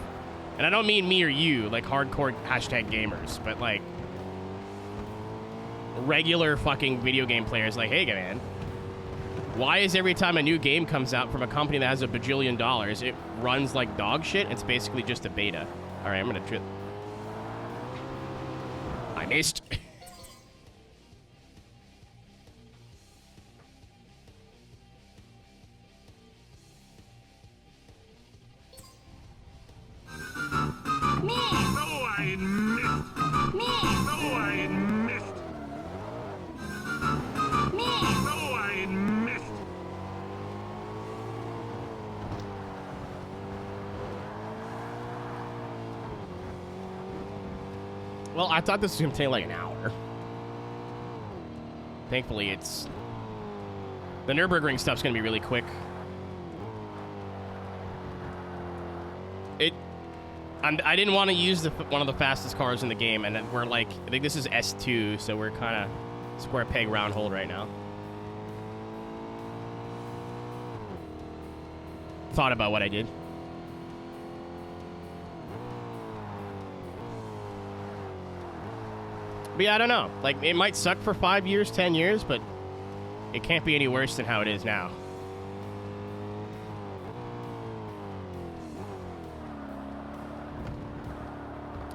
And I don't mean me or you, like hardcore hashtag gamers, but like regular fucking video game players like, hey man, why is every time a new game comes out from a company that has $1 bajillion, it runs like dog shit? It's basically just a beta. All right, I'm gonna trip. I missed. Well, I thought this was going to take like an hour. Thankfully, it's... The Nürburgring stuff's going to be really quick. I didn't want to use one of the fastest cars in the game, and we're like... I think this is S2, so we're kind of square peg round hole right now. Thought about what I did. But yeah, I don't know. Like, it might suck for 5 years, 10 years, but it can't be any worse than how it is now.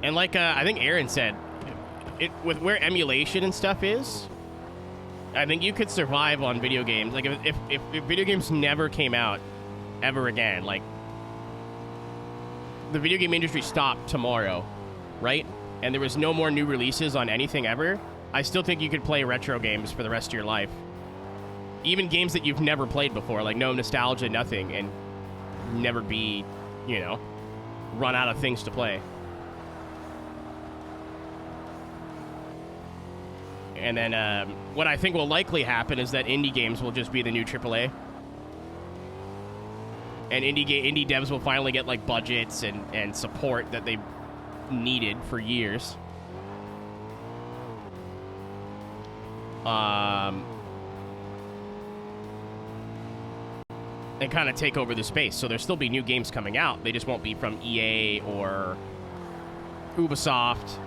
And like I think Aaron said, with where emulation and stuff is, I think you could survive on video games. Like, if video games never came out ever again, like, the video game industry stopped tomorrow, right? And there was no more new releases on anything ever, I still think you could play retro games for the rest of your life. Even games that you've never played before, like no nostalgia, nothing, and never be, you know, run out of things to play. And then what I think will likely happen is that indie games will just be the new AAA. And indie devs will finally get like budgets and support that they've needed for years. And kind of take over the space. So there'll still be new games coming out. They just won't be from EA or Ubisoft.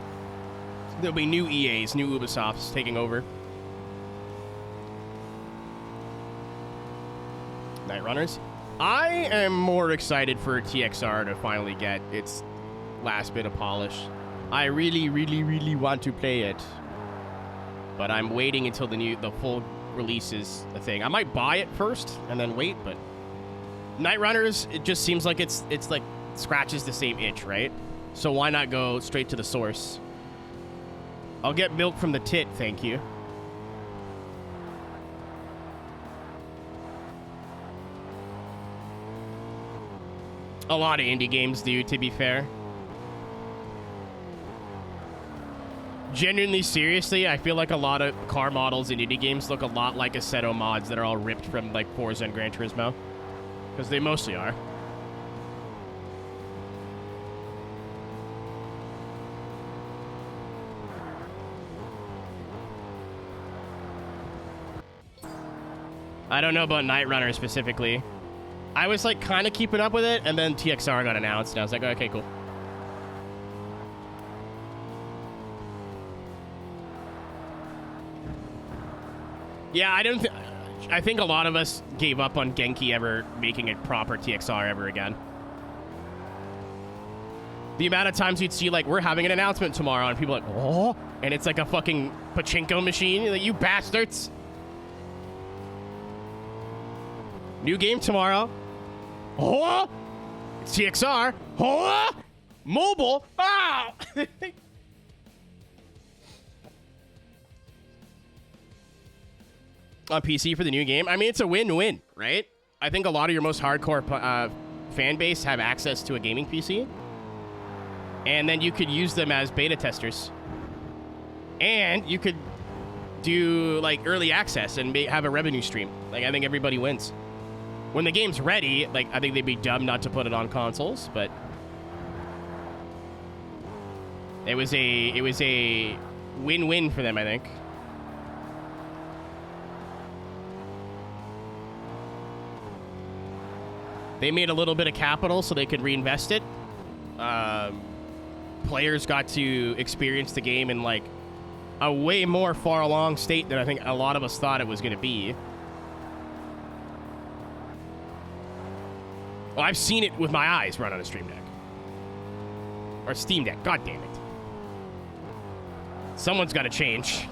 There'll be new EAs, new Ubisofts taking over. Night Runners. I am more excited for TXR to finally get its last bit of polish. I really, really, really want to play it. But I'm waiting until the full release is a thing. I might buy it first and then wait, but Night Runners, it just seems like it's like scratches the same itch, right? So why not go straight to the source? I'll get milk from the tit, thank you. A lot of indie games do, to be fair. Genuinely, seriously, I feel like a lot of car models in indie games look a lot like Assetto mods that are all ripped from like Forza and Gran Turismo. Because they mostly are. I don't know about Night Runner specifically. I was like kind of keeping up with it, and then TXR got announced, and I was like, okay, cool. Yeah, I think a lot of us gave up on Genki ever making it proper TXR ever again. The amount of times you'd see, like, we're having an announcement tomorrow, and people are like, oh, and it's like a fucking pachinko machine. You're like, you bastards. New game tomorrow. Oh, it's TXR. Oh, mobile. Ah. On PC for the new game. I mean, it's a win-win, right? I think a lot of your most hardcore fan base have access to a gaming PC. And then you could use them as beta testers. And you could do, like, early access and have a revenue stream. Like, I think everybody wins. When the game's ready, like, I think they'd be dumb not to put it on consoles, but it was a win-win for them, I think. They made a little bit of capital so they could reinvest it. Players got to experience the game in, like, a way more far along state than I think a lot of us thought it was going to be. Well, I've seen it with my eyes run on a Stream Deck. Or Steam Deck. God damn it. Someone's got to change.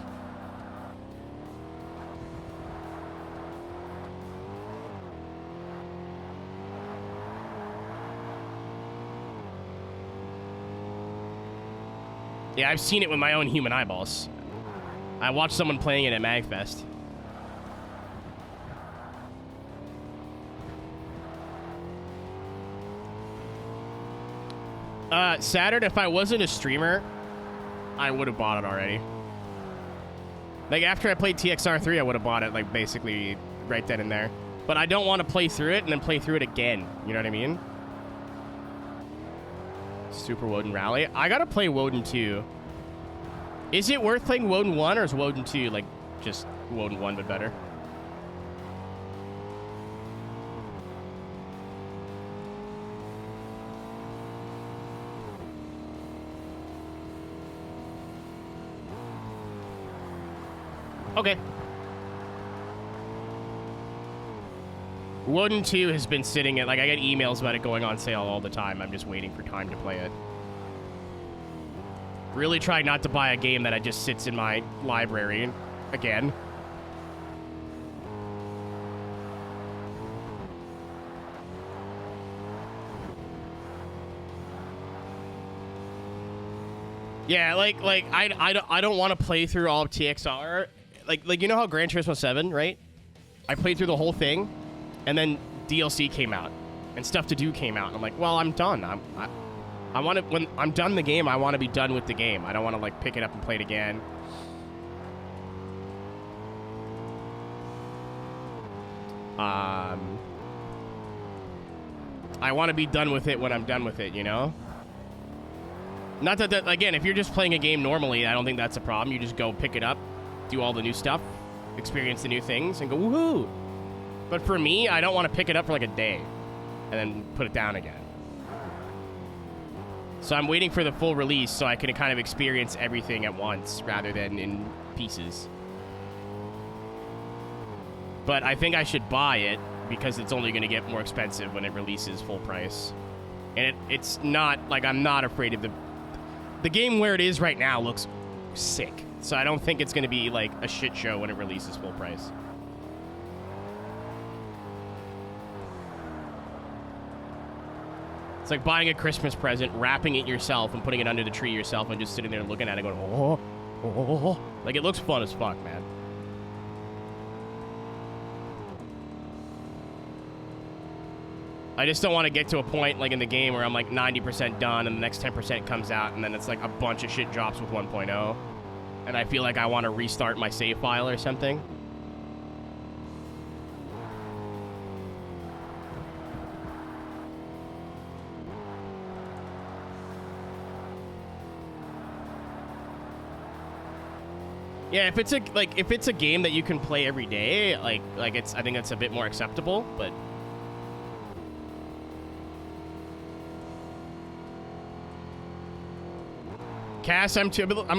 Yeah, I've seen it with my own human eyeballs. I watched someone playing it at MagFest. Saturn, if I wasn't a streamer, I would have bought it already. Like, after I played TXR3, I would have bought it, like, basically right then and there. But I don't want to play through it and then play through it again. You know what I mean? Super Woden Rally. I gotta play Woden 2. Is it worth playing Woden 1, or is Woden 2, like, just Woden 1 but better? Okay. Woden 2 has been sitting at, like, I get emails about it going on sale all the time. I'm just waiting for time to play it. Really try not to buy a game that just sits in my library again. Yeah, like I don't want to play through all of TXR. Like you know how Gran Turismo 7, right? I played through the whole thing, and then DLC came out, and Stuff to Do came out. I'm like, well, I'm done. I want to, when I'm done the game, I want to be done with the game. I don't want to, like, pick it up and play it again. I want to be done with it when I'm done with it, you know? Not that, again, if you're just playing a game normally, I don't think that's a problem. You just go pick it up, do all the new stuff, experience the new things, and go, woohoo! But for me, I don't want to pick it up for, like, a day and then put it down again. So I'm waiting for the full release so I can kind of experience everything at once rather than in pieces. But I think I should buy it because it's only going to get more expensive when it releases full price. And it's not, like, I'm not afraid of The game where it is right now looks sick. So I don't think it's going to be like a shit show when it releases full price. It's like buying a Christmas present, wrapping it yourself, and putting it under the tree yourself, and just sitting there looking at it going, oh, oh, oh, oh. Like, it looks fun as fuck, man. I just don't want to get to a point, like, in the game where I'm, like, 90% done, and the next 10% comes out, and then it's, like, a bunch of shit drops with 1.0. And I feel like I want to restart my save file or something. Yeah, if it's a game that you can play every day, I think it's a bit more acceptable, but Cass, I'm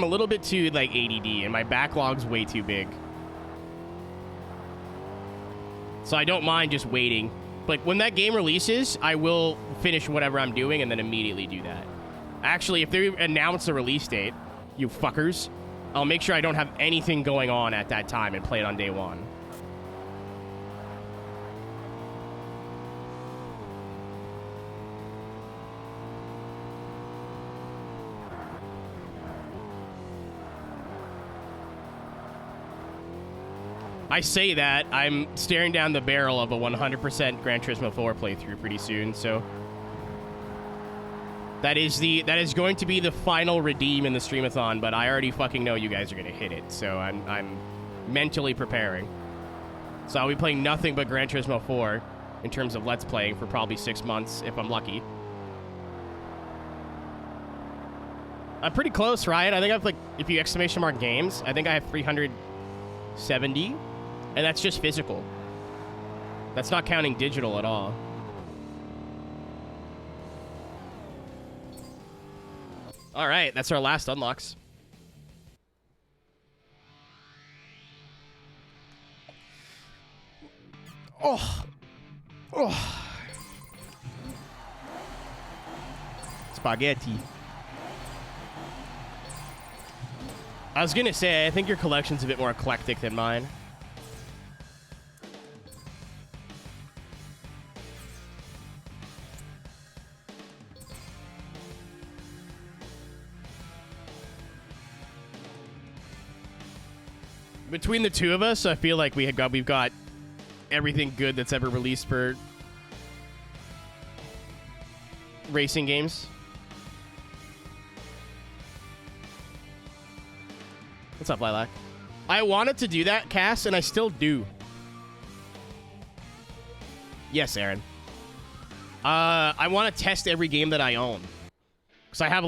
a little bit too like ADD, and my backlog's way too big. So I don't mind just waiting. But when that game releases, I will finish whatever I'm doing and then immediately do that. Actually, if they announce a release date, you fuckers, I'll make sure I don't have anything going on at that time and play it on day one. I say that, I'm staring down the barrel of a 100% Gran Turismo 4 playthrough pretty soon, so that is going to be the final redeem in the streamathon, but I already fucking know you guys are gonna hit it, so I'm mentally preparing. So I'll be playing nothing but Gran Turismo 4 in terms of Let's Playing for probably 6 months if I'm lucky. I'm pretty close, right? I think I've if you exclamation mark games, I think I have 370. And that's just physical. That's not counting digital at all. All right, that's our last unlocks. Oh. Oh. Spaghetti. I was gonna say, I think your collection's a bit more eclectic than mine. Between the two of us, I feel like we've got everything good that's ever released for racing games. What's up, Lilac? I wanted to do that, Cass, and I still do. Yes, Aaron. I want to test every game that I own. Because I have,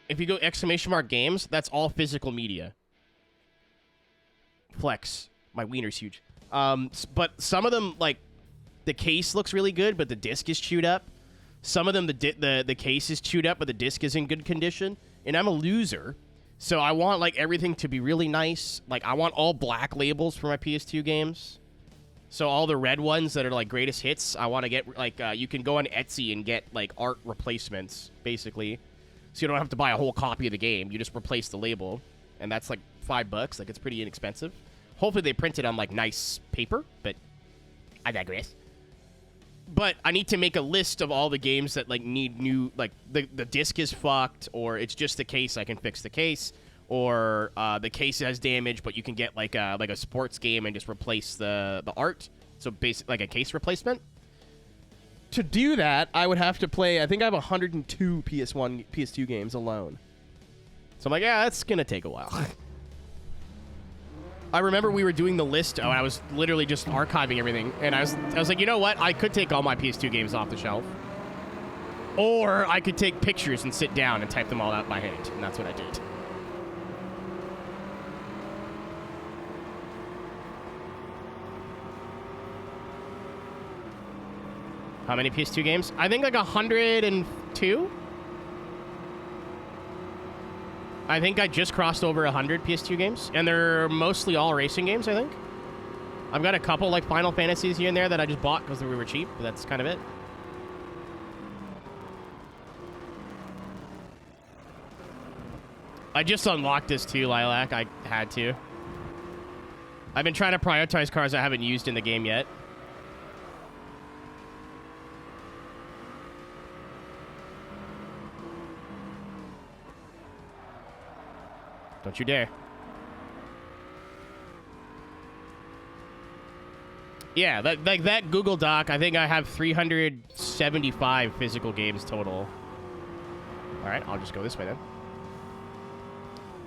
if you go exclamation mark games, that's all physical media. Flex. My wiener's huge. But some of them, the case looks really good, but the disc is chewed up. Some of them, the case is chewed up, but the disc is in good condition. And I'm a loser, so I want, everything to be really nice. I want all black labels for my PS2 games. So all the red ones that are, greatest hits, I want to get, you can go on Etsy and get, art replacements, basically. So you don't have to buy a whole copy of the game. You just replace the label. And that's, $5. It's pretty inexpensive. Hopefully they print it on, nice paper, but I digress. But I need to make a list of all the games that, need new, the disc is fucked, or it's just the case, I can fix the case, or the case has damage, but you can get, a sports game and just replace the art. So, basically, a case replacement. To do that, I would have to play, I think I have 102 PS2 games alone. So I'm yeah, that's going to take a while. I remember we were doing the list, and I was literally just archiving everything, and I was like, you know what? I could take all my PS2 games off the shelf. Or I could take pictures and sit down and type them all out by hand, and that's what I did. How many PS2 games? I think 102? I think I just crossed over 100 PS2 games, and they're mostly all racing games, I think. I've got a couple, Final Fantasies here and there that I just bought because we were cheap, but that's kind of it. I just unlocked this too, Lilac. I had to. I've been trying to prioritize cars I haven't used in the game yet. Don't you dare. Yeah, like that Google Doc, I think I have 375 physical games total. All right, I'll just go this way then.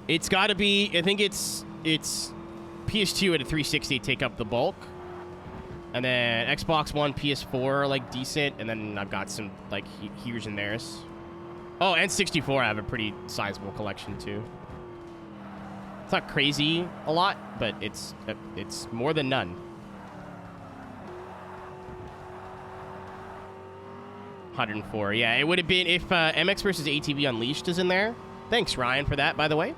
It's got to be, I think it's PS2 and a 360 take up the bulk. And then Xbox One, PS4 are like decent, and then I've got some like here's and there's. Oh, and 64 I have a pretty sizable collection too. It's not crazy a lot, but it's more than none. 104. Yeah, it would have been if MX versus ATV Unleashed is in there. Thanks, Ryan, for that, by the way.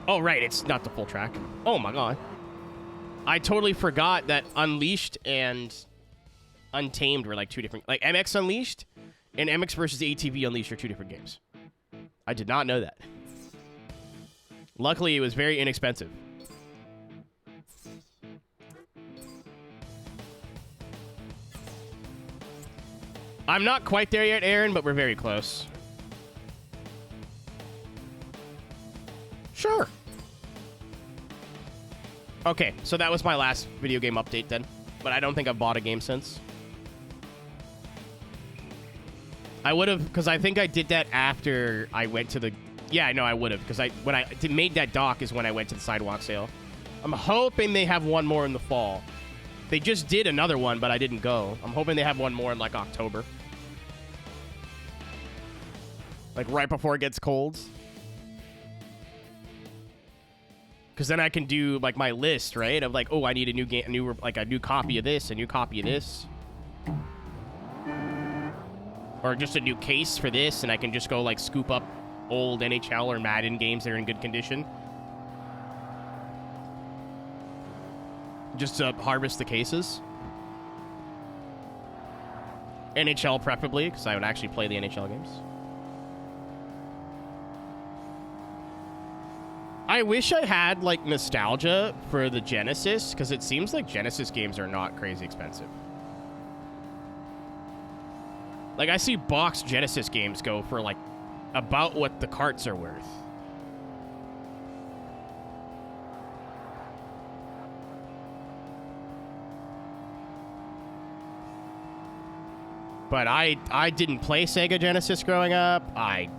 Oh, right. It's not the full track. Oh, my God. I totally forgot that Unleashed and Untamed were like two different... Like, MX Unleashed and MX versus ATV Unleashed are two different games. I did not know that. Luckily, it was very inexpensive. I'm not quite there yet, Aaron, but we're very close. Sure. Okay, so that was my last video game update then. But I don't think I've bought a game since. I would have, because I think I did that after I went to the... Yeah, I know I would have, because when I made that dock is when I went to the sidewalk sale. I'm hoping they have one more in the fall. They just did another one, but I didn't go. I'm hoping they have one more in, like, October. Like, right before it gets cold. Because then I can do, like, my list, right? Of, like, oh, I need a new game, a new copy of this, a new copy of this. Or just a new case for this, and I can just go, like, scoop up old NHL or Madden games that are in good condition. Just to harvest the cases. NHL preferably, because I would actually play the NHL games. I wish I had, like, nostalgia for the Genesis, because it seems like Genesis games are not crazy expensive. Like, I see boxed Genesis games go for, like, about what the carts are worth. But I didn't play Sega Genesis growing up. I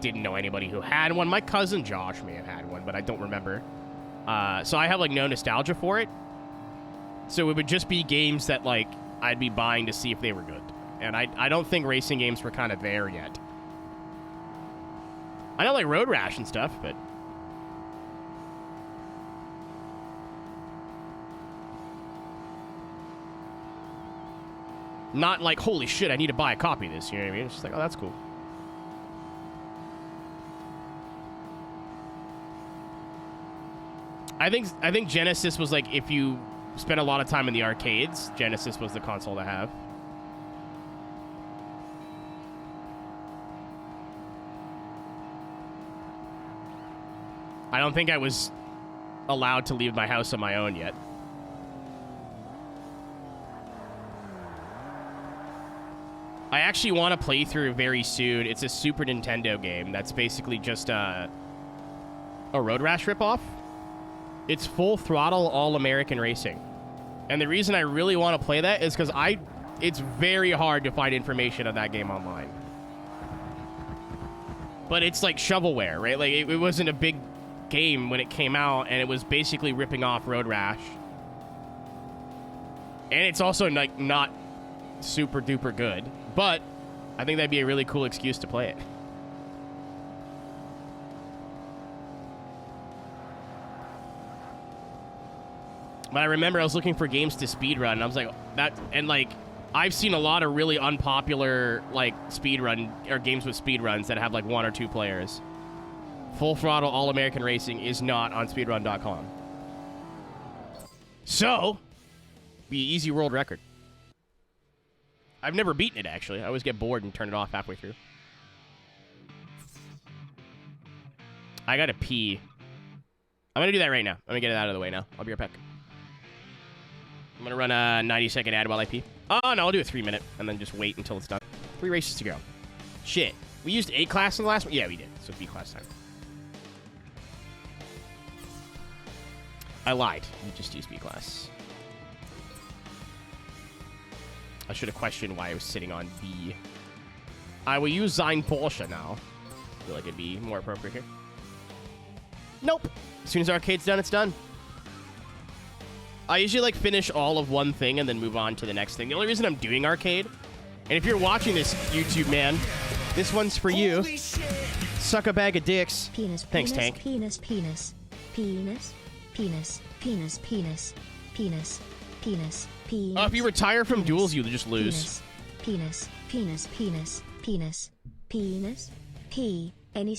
didn't know anybody who had one. My cousin Josh may have had one, but I don't remember. So I have, like, no nostalgia for it. So it would just be games that, like, I'd be buying to see if they were good. And I don't think racing games were kind of there yet. I know, like, Road Rash and stuff, but... Not like, holy shit, I need to buy a copy of this, you know what I mean? It's just like, oh, that's cool. I think Genesis was like, if you spent a lot of time in the arcades, Genesis was the console to have. I don't think I was allowed to leave my house on my own yet. I actually want to play through very soon. It's a Super Nintendo game that's basically just a Road Rash ripoff. It's Full Throttle All-American Racing. And the reason I really want to play that is because it's very hard to find information on that game online. But it's like shovelware, right? Like, it wasn't a big game when it came out, and it was basically ripping off Road Rash. And it's also, like, not super duper good. But I think that'd be a really cool excuse to play it. But I remember I was looking for games to speedrun, and I was like, I've seen a lot of really unpopular, like, speedrun, or games with speedruns that have, like, 1 or 2 players. Full Throttle All-American Racing is not on speedrun.com. So, be an easy world record. I've never beaten it, actually. I always get bored and turn it off halfway through. I gotta pee. I'm gonna do that right now. I'm gonna get it out of the way now. I'll be right back. I'm gonna run a 90-second ad while I pee. Oh, no, I'll do a 3-minute and then just wait until it's done. 3 races to go. Shit. We used A class in the last one? Yeah, we did. So B class time. I lied. We just used B class. I should have questioned why I was sitting on B. I will use Sein Porsche now. I feel like it'd be more appropriate here. Nope. As soon as arcade's done, it's done. I usually like finish all of one thing and then move on to the next thing. The only reason I'm doing arcade, and if you're watching this, YouTube man, this one's for you. Suck a bag of dicks. Penis. Thanks, penis, Tank. Penis. Penis. Penis. Penis. Penis. Penis. Penis. Penis. Penis. If you retire from duels, you just lose. Penis. Penis. Penis. Penis. Penis. P. Any.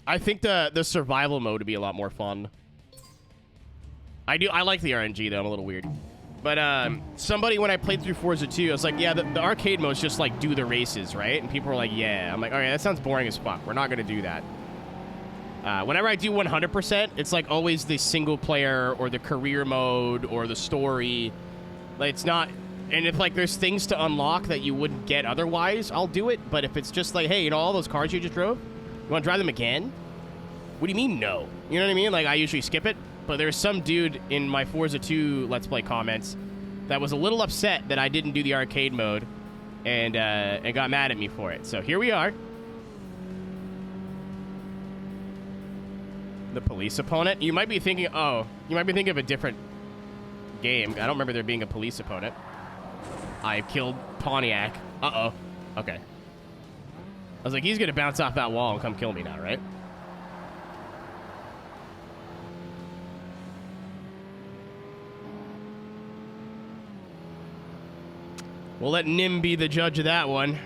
I think the survival mode would be a lot more fun. I like the RNG though. I'm a little weird. But somebody, when I played through Forza 2, I was like, yeah, the arcade mode's just like do the races, right? And people were like, yeah. I'm like, all right, that sounds boring as fuck. We're not gonna do that. Whenever I do 100%, it's like always the single player or the career mode or the story. Like, it's not. And if like there's things to unlock that you wouldn't get otherwise, I'll do it. But if it's just like, hey, you know all those cars you just drove, you want to drive them again? What do you mean no? You know what I mean? Like I usually skip it. But there's some dude in my Forza 2 Let's Play comments that was a little upset that I didn't do the arcade mode and got mad at me for it. So here we are. The police opponent? You might be thinking, oh, you might be thinking of a different game. I don't remember there being a police opponent. I killed Pontiac. Uh-oh. Okay. I was like, he's going to bounce off that wall and come kill me now, right? We'll let Nim be the judge of that one.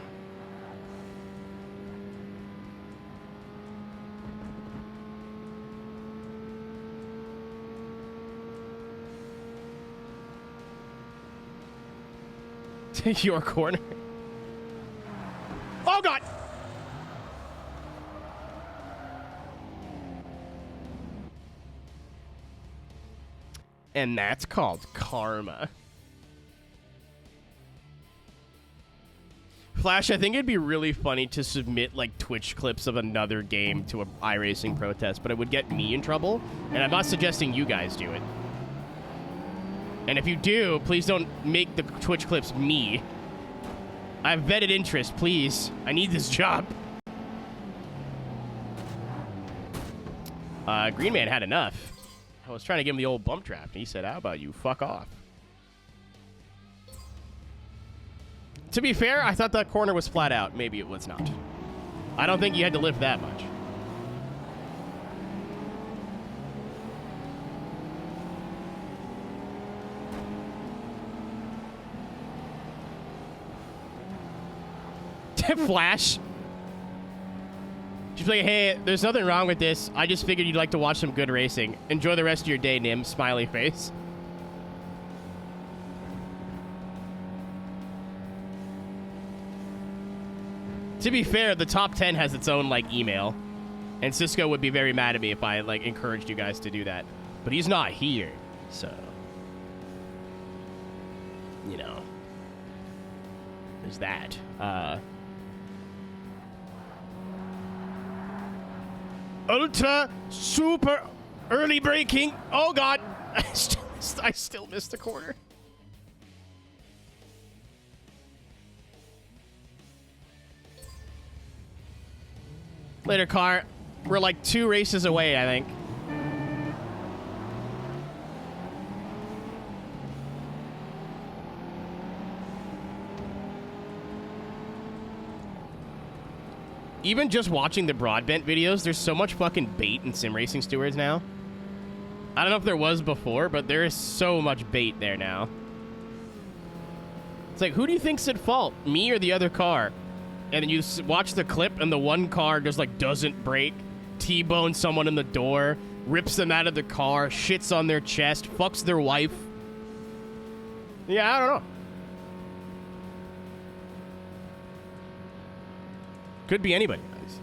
Your corner. Oh, God! And that's called karma. Flash, I think it'd be really funny to submit, like, Twitch clips of another game to an iRacing protest, but it would get me in trouble, and I'm not suggesting you guys do it. And if you do, please don't make the Twitch clips me. I have vetted interest, please. I need this job. Green Man had enough. I was trying to give him the old bump draft, and he said, how about you fuck off? To be fair, I thought that corner was flat out. Maybe it was not. I don't think you had to lift that much. Flash. She's like, hey, there's nothing wrong with this. I just figured you'd like to watch some good racing. Enjoy the rest of your day, Nim. Smiley face. To be fair, the top 10 has its own, like, email. And Cisco would be very mad at me if I, like, encouraged you guys to do that. But he's not here, so... You know. There's that. Ultra super early braking. Oh, God. I still missed the corner. Later, car. We're like 2 races away, I think. Even just watching the Broadbent videos, there's so much fucking bait in sim racing stewards now. I don't know if there was before, but there is so much bait there now. It's like, who do you think's at fault? Me or the other car? And then you watch the clip, and the one car just, like, doesn't brake, T-bones someone in the door, rips them out of the car, shits on their chest, fucks their wife. Yeah, I don't know. Could be anybody, guys.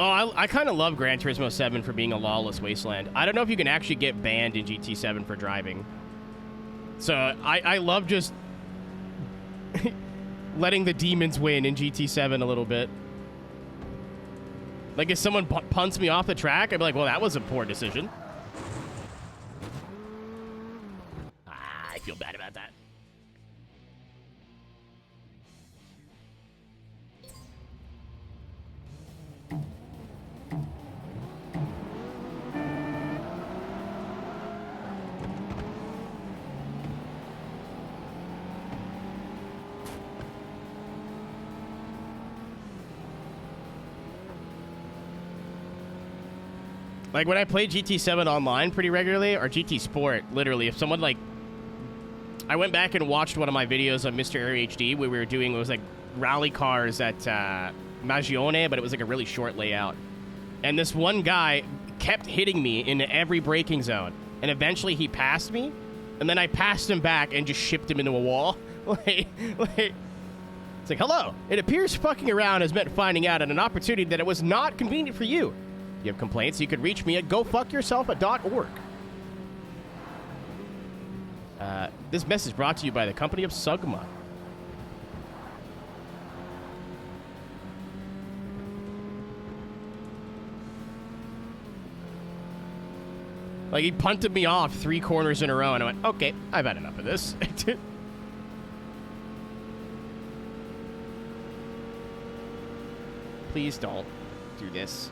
Oh, I kind of love Gran Turismo 7 for being a lawless wasteland. I don't know if you can actually get banned in GT7 for driving. So I love just letting the demons win in GT7 a little bit. Like, if someone punts me off the track, I'd be like, well, that was a poor decision. I feel bad about that. Like, when I play GT7 online pretty regularly, or GT Sport, literally, if someone, like... I went back and watched one of my videos on Mr. Area HD where we were doing, it was, like, rally cars at Magione, but it was, like, a really short layout. And this one guy kept hitting me in every braking zone. And eventually he passed me, and then I passed him back and just shipped him into a wall. It's like, hello. It appears fucking around has meant finding out at an opportunity that it was not convenient for you. You have complaints, you could reach me at gofuckyourself.org. This message brought to you by the company of Sugma. Like, he punted me off 3 corners in a row, and I went, okay, I've had enough of this. Please don't do this.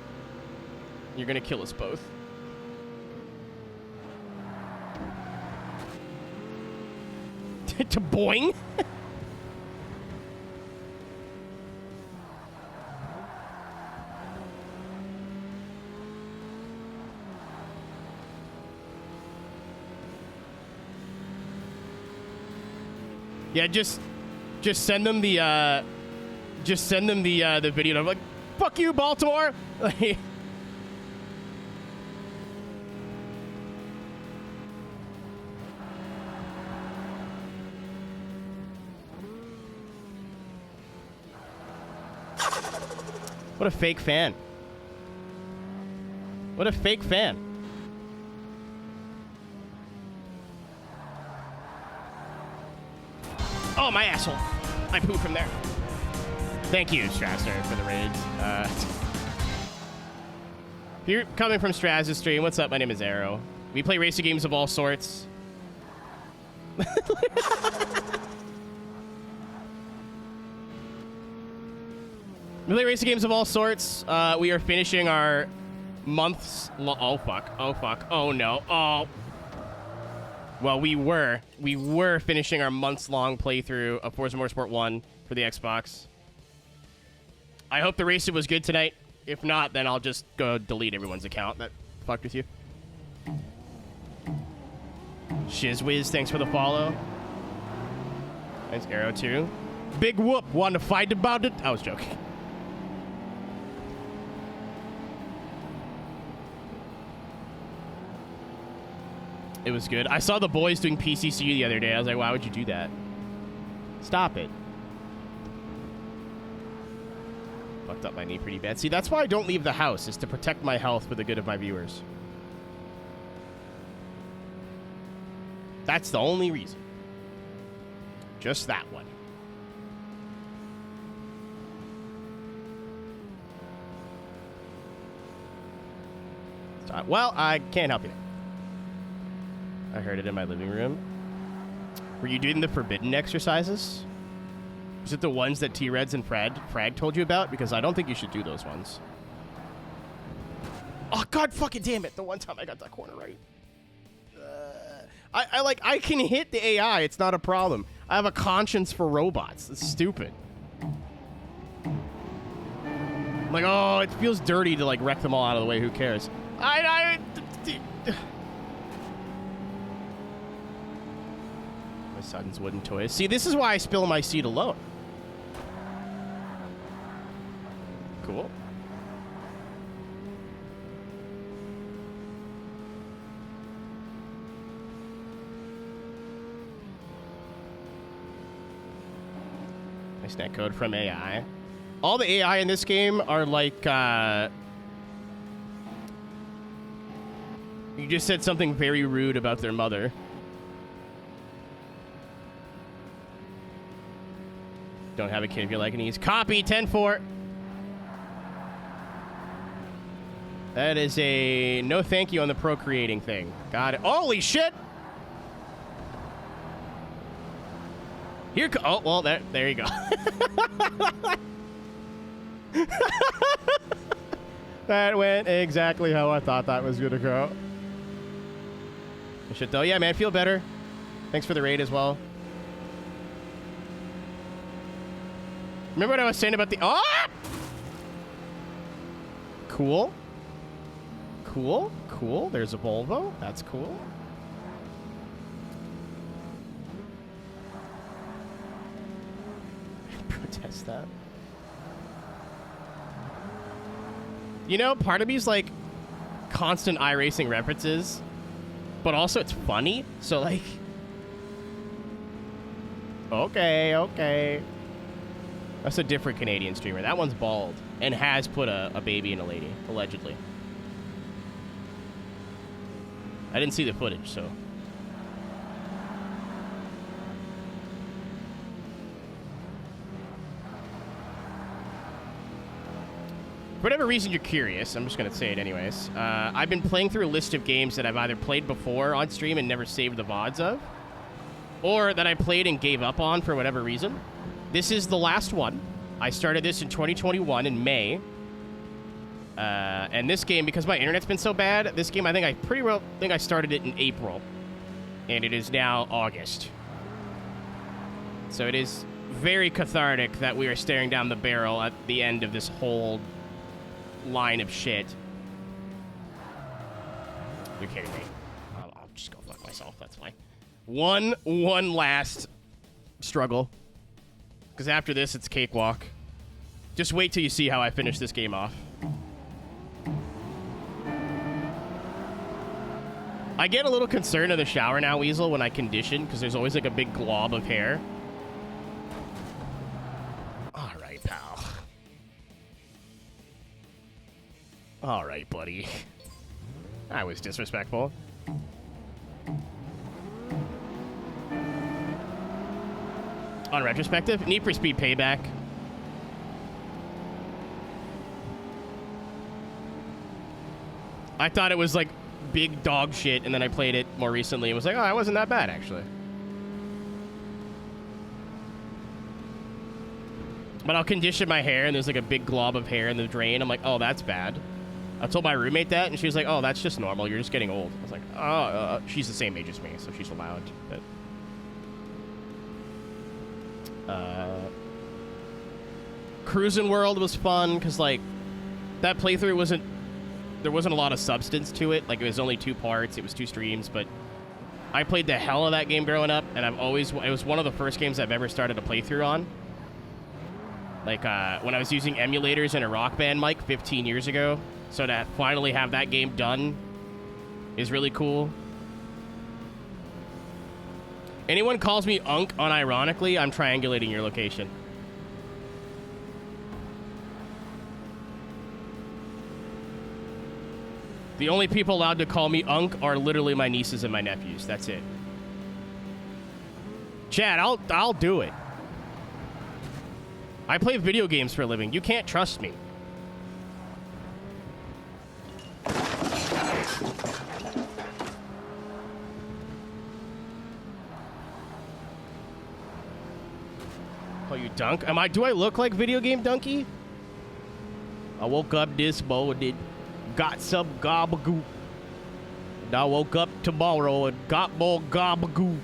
You're gonna kill us both. To boing? Yeah, just send them the the video. And I'm like, fuck you, Baltimore. Like, what a fake fan. What a fake fan. Oh, my asshole. I pooped from there. Thank you, Strasser, for the raids. If you're coming from Straz's stream, what's up? My name is Arrow. We play racing games of all sorts. We play racing games of all sorts. We are finishing our months... Oh, fuck. Oh, fuck. Oh, no. Oh. Well, we were finishing our months-long playthrough of Forza Motorsport 1 for the Xbox. I hope the race was good tonight. If not, then I'll just go delete everyone's account that fucked with you. Shizwiz, thanks for the follow. Thanks, Arrow, too. Big whoop, want to fight about it? I was joking. It was good. I saw the boys doing PCCU the other day. I was like, why would you do that? Stop it. Fucked up my knee pretty bad. See, that's why I don't leave the house, is to protect my health for the good of my viewers. That's the only reason. Just that one. Well, I can't help you. I heard it in my living room. Were you doing the forbidden exercises? Was it the ones that T-Reds and Frag told you about? Because I don't think you should do those ones. Oh, God fucking damn it. The one time I got that corner right. I can hit the AI. It's not a problem. I have a conscience for robots. It's stupid. I'm like, oh, it feels dirty to, like, wreck them all out of the way. Who cares? My son's wooden toys. See, this is why I spill my seed alone. Cool. Nice netcode from AI. All the AI in this game are like You just said something very rude about their mother. Don't have a kid if you're liking these. Copy 10-4. That is a no thank you on the procreating thing. Got it. Holy shit! Here, oh well, there you go. That went exactly how I thought that was gonna go. Shit though, yeah, man, feel better. Thanks for the raid as well. Remember what I was saying about the Cool. Cool, cool. There's a Volvo. That's cool. Protest that. You know, part of me is like constant iRacing references, but also it's funny. So like, okay. That's a different Canadian streamer. That one's bald and has put a baby in a lady, allegedly. I didn't see the footage, so. For whatever reason you're curious, I'm just going to say it anyways. I've been playing through a list of games that I've either played before on stream and never saved the VODs of, or that I played and gave up on for whatever reason. This is the last one. I started this in 2021 in May. And this game, because my internet's been so bad, this game I pretty well think I started it in April. And it is now August. So it is very cathartic that we are staring down the barrel at the end of this whole line of shit. You're kidding me. I'll just go fuck myself, that's fine. One last struggle. Because after this, it's cakewalk. Just wait till you see how I finish this game off. I get a little concerned in the shower now, Weasel, when I condition, because there's always like a big glob of hair. All right, pal. All right, buddy. I was disrespectful. On retrospective, Need for Speed Payback. I thought it was like big dog shit, and then I played it more recently and was like, oh, it wasn't that bad, actually. But I'll condition my hair, and there's like a big glob of hair in the drain. I'm like, oh, that's bad. I told my roommate that, and she was like, oh, that's just normal. You're just getting old. I was like, oh, she's the same age as me, so she's allowed. But Cruising World was fun, because, like, that playthrough there wasn't a lot of substance to it. Like, it was only 2 parts. It was 2 streams, but I played the hell of that game growing up, and it was one of the first games I've ever started a playthrough on. Like, when I was using emulators in a Rock Band mic 15 years ago. So to finally have that game done is really cool. Anyone calls me Unk unironically, I'm triangulating your location. The only people allowed to call me Unk are literally my nieces and my nephews. That's it. Chad, I'll do it. I play video games for a living. You can't trust me. Oh, you dunk? Do I look like video game donkey? I woke up this morning, got some gabagoo. And I woke up tomorrow and got more gabagoo.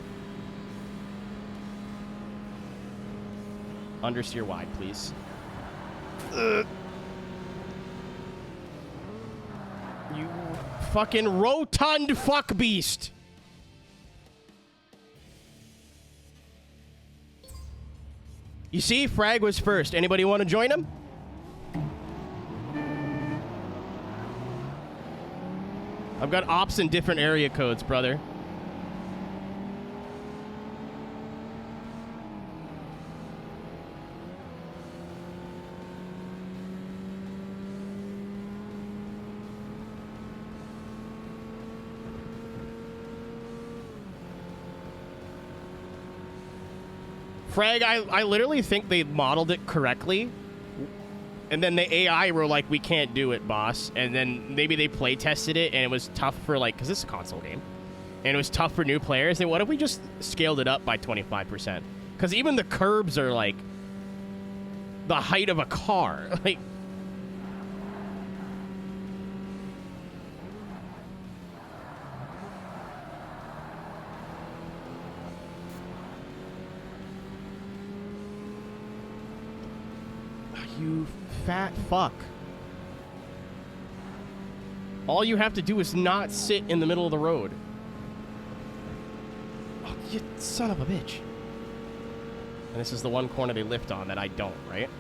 Understeer wide, please. You fucking rotund fuck beast. You see, Frag was first. Anybody want to join him? I've got ops in different area codes, brother. Frag, I literally think they modeled it correctly. And then the AI were like, we can't do it, boss. And then maybe they play tested it and it was tough for like, because this is a console game. And it was tough for new players. And what if we just scaled it up by 25%? Because even the curbs are like the height of a car. Like, you fat fuck. All you have to do is not sit in the middle of the road. Oh, you son of a bitch. And this is the one corner they lift on that I don't, right?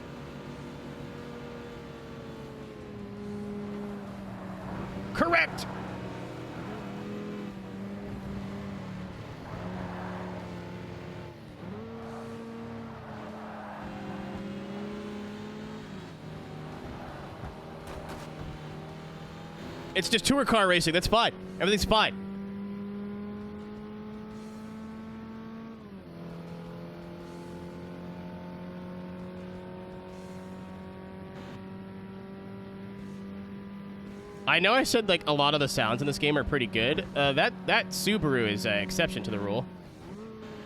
Correct! It's just tour car racing. That's fine. Everything's fine. I know I said like a lot of the sounds in this game are pretty good. That Subaru is an exception to the rule.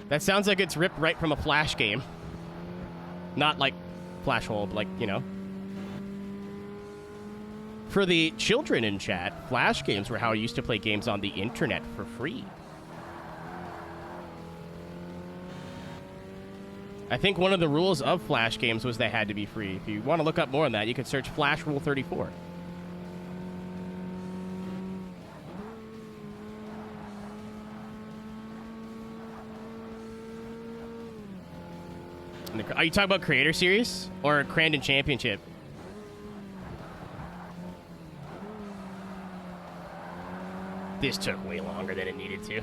That sounds like it's ripped right from a Flash game. Not like Flash Hole, but like, you know. For the children in chat, Flash games were how I used to play games on the internet for free. I think one of the rules of Flash games was they had to be free. If you want to look up more on that, you can search Flash Rule 34. Are you talking about Creator Series or Crandon Championship? This took way longer than it needed to.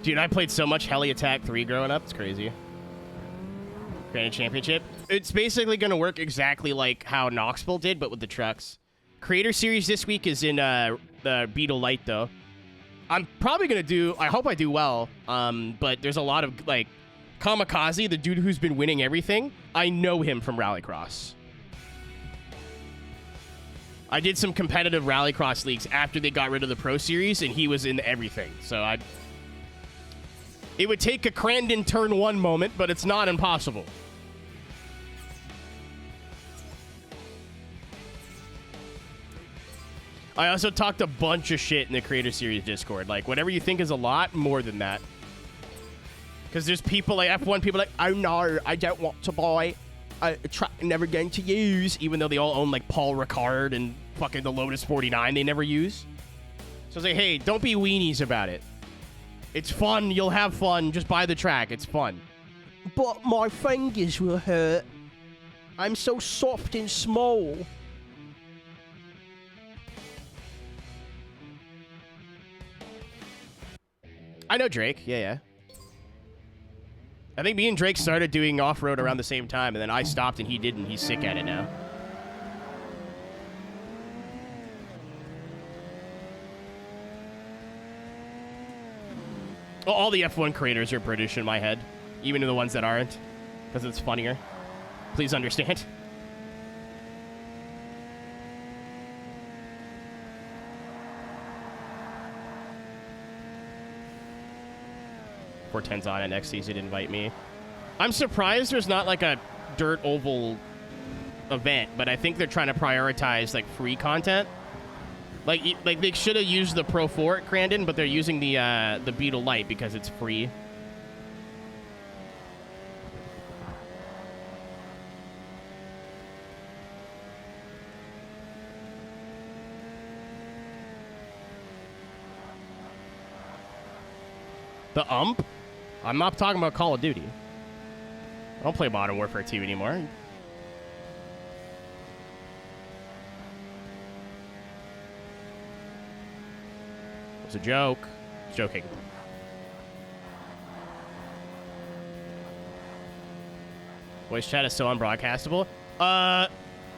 Dude, I played so much Aeroteq 3 growing up. It's crazy. Crandon Championship. It's basically going to work exactly like how Knoxville did, but with the trucks. Creator Series this week is in the Beetle Light, though. I'm probably going to do... I hope I do well, but there's a lot of, like... Kamikaze, the dude who's been winning everything, I know him from Rallycross. I did some competitive Rallycross leagues after they got rid of the Pro Series, and he was in everything. So it would take a Crandon turn 1 moment, but it's not impossible. I also talked a bunch of shit in the Creator Series Discord. Like, whatever you think is a lot, more than that. Because there's people like F1 people like, oh no, I don't want to buy a truck I'm never going to use, even though they all own like Paul Ricard and fucking the Lotus 49 they never use. So I was like, hey, don't be weenies about it. It's fun. You'll have fun. Just buy the track. It's fun. But my fingers will hurt. I'm so soft and small. I know Drake. Yeah. I think me and Drake started doing off-road around the same time, and then I stopped and he didn't. He's sick at it now. Well, all the F1 creators are British in my head, even the ones that aren't, because it's funnier. Please understand. Portends on it next season. Invite me. I'm surprised there's not like a dirt oval event, but I think they're trying to prioritize like free content. Like they should have used the Pro 4 at Crandon, but they're using the Beetle Light because it's free. The ump? I'm not talking about Call of Duty. I don't play Modern Warfare 2 anymore. It's a joke. Joking. Voice chat is so unbroadcastable.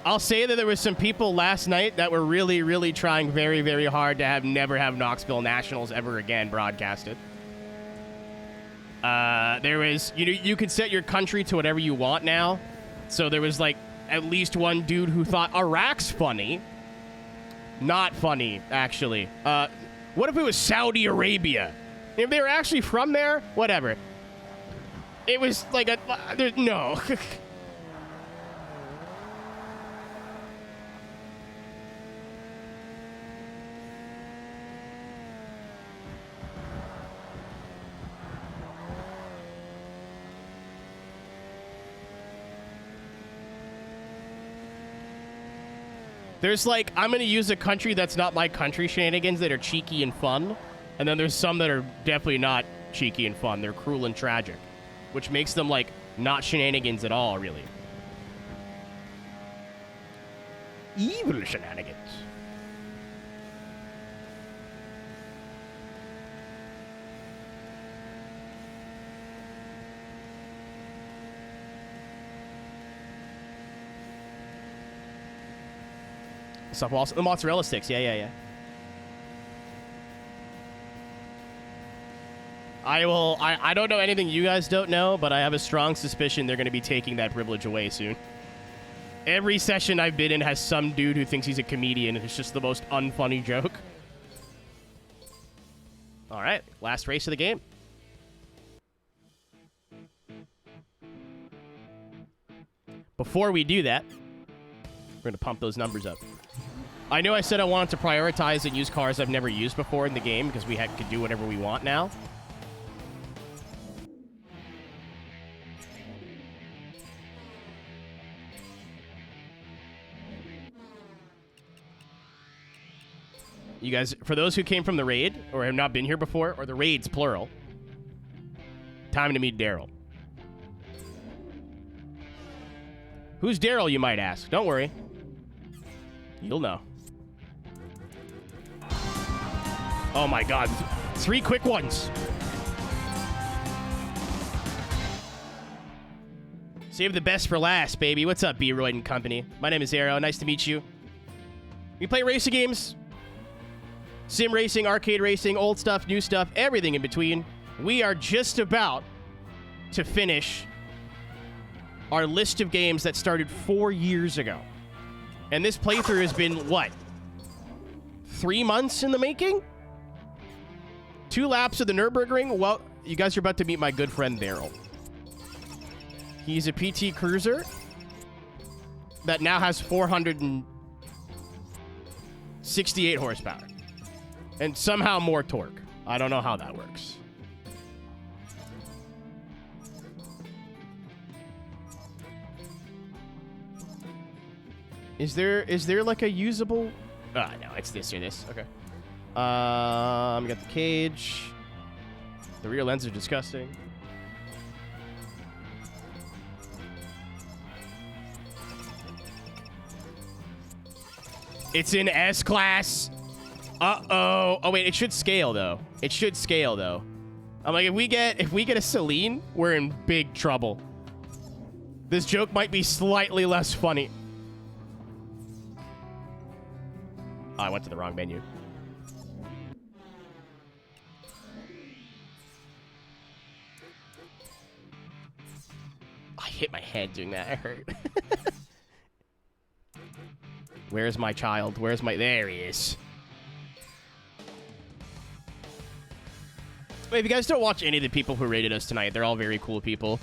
I'll say that there was some people last night that were really, really trying very, very hard to never have Knoxville Nationals ever again broadcasted. There was, you could set your country to whatever you want now. So there was like at least one dude who thought Iraq's funny. Not funny, actually. What if it was Saudi Arabia? If they were actually from there, whatever. It was like no. There's like, I'm going to use a country that's not my country shenanigans that are cheeky and fun. And then there's some that are definitely not cheeky and fun. They're cruel and tragic, which makes them like not shenanigans at all, really. Evil shenanigans. Stuff also the mozzarella sticks, yeah. I don't know anything you guys don't know, but I have a strong suspicion they're going to be taking that privilege away soon. Every session I've been in has some dude who thinks he's a comedian, and it's just the most unfunny joke. All right, last race of the game. Before we do that, we're going to pump those numbers up. I know I said I wanted to prioritize and use cars I've never used before in the game because we could do whatever we want now. You guys, for those who came from the raid or have not been here before, or the raids plural, time to meet Daryl. Who's Daryl, you might ask? Don't worry. You'll know. Oh my god. 3 quick ones. Save the best for last, baby. What's up, B-Royd and company? My name is Aero. Nice to meet you. We play racing games. Sim racing, arcade racing, old stuff, new stuff, everything in between. We are just about to finish our list of games that started 4 years ago. And this playthrough has been, what? 3 months in the making? 2 laps of the Nürburgring? Well, you guys are about to meet my good friend, Daryl. He's a PT Cruiser that now has 468 horsepower. And somehow more torque. I don't know how that works. Is there like a usable... Ah, no, it's this or this. Okay. We got the cage. The rear lens are disgusting. It's in S-Class. Uh-oh. Oh, wait, it should scale, though. It should scale, though. I'm like, if we get a Celine, we're in big trouble. This joke might be slightly less funny. Oh, I went to the wrong menu. I hit my head doing that. It hurt. Where's my child? Where's my... There he is. Wait, if you guys don't watch any of the people who rated us tonight, they're all very cool people.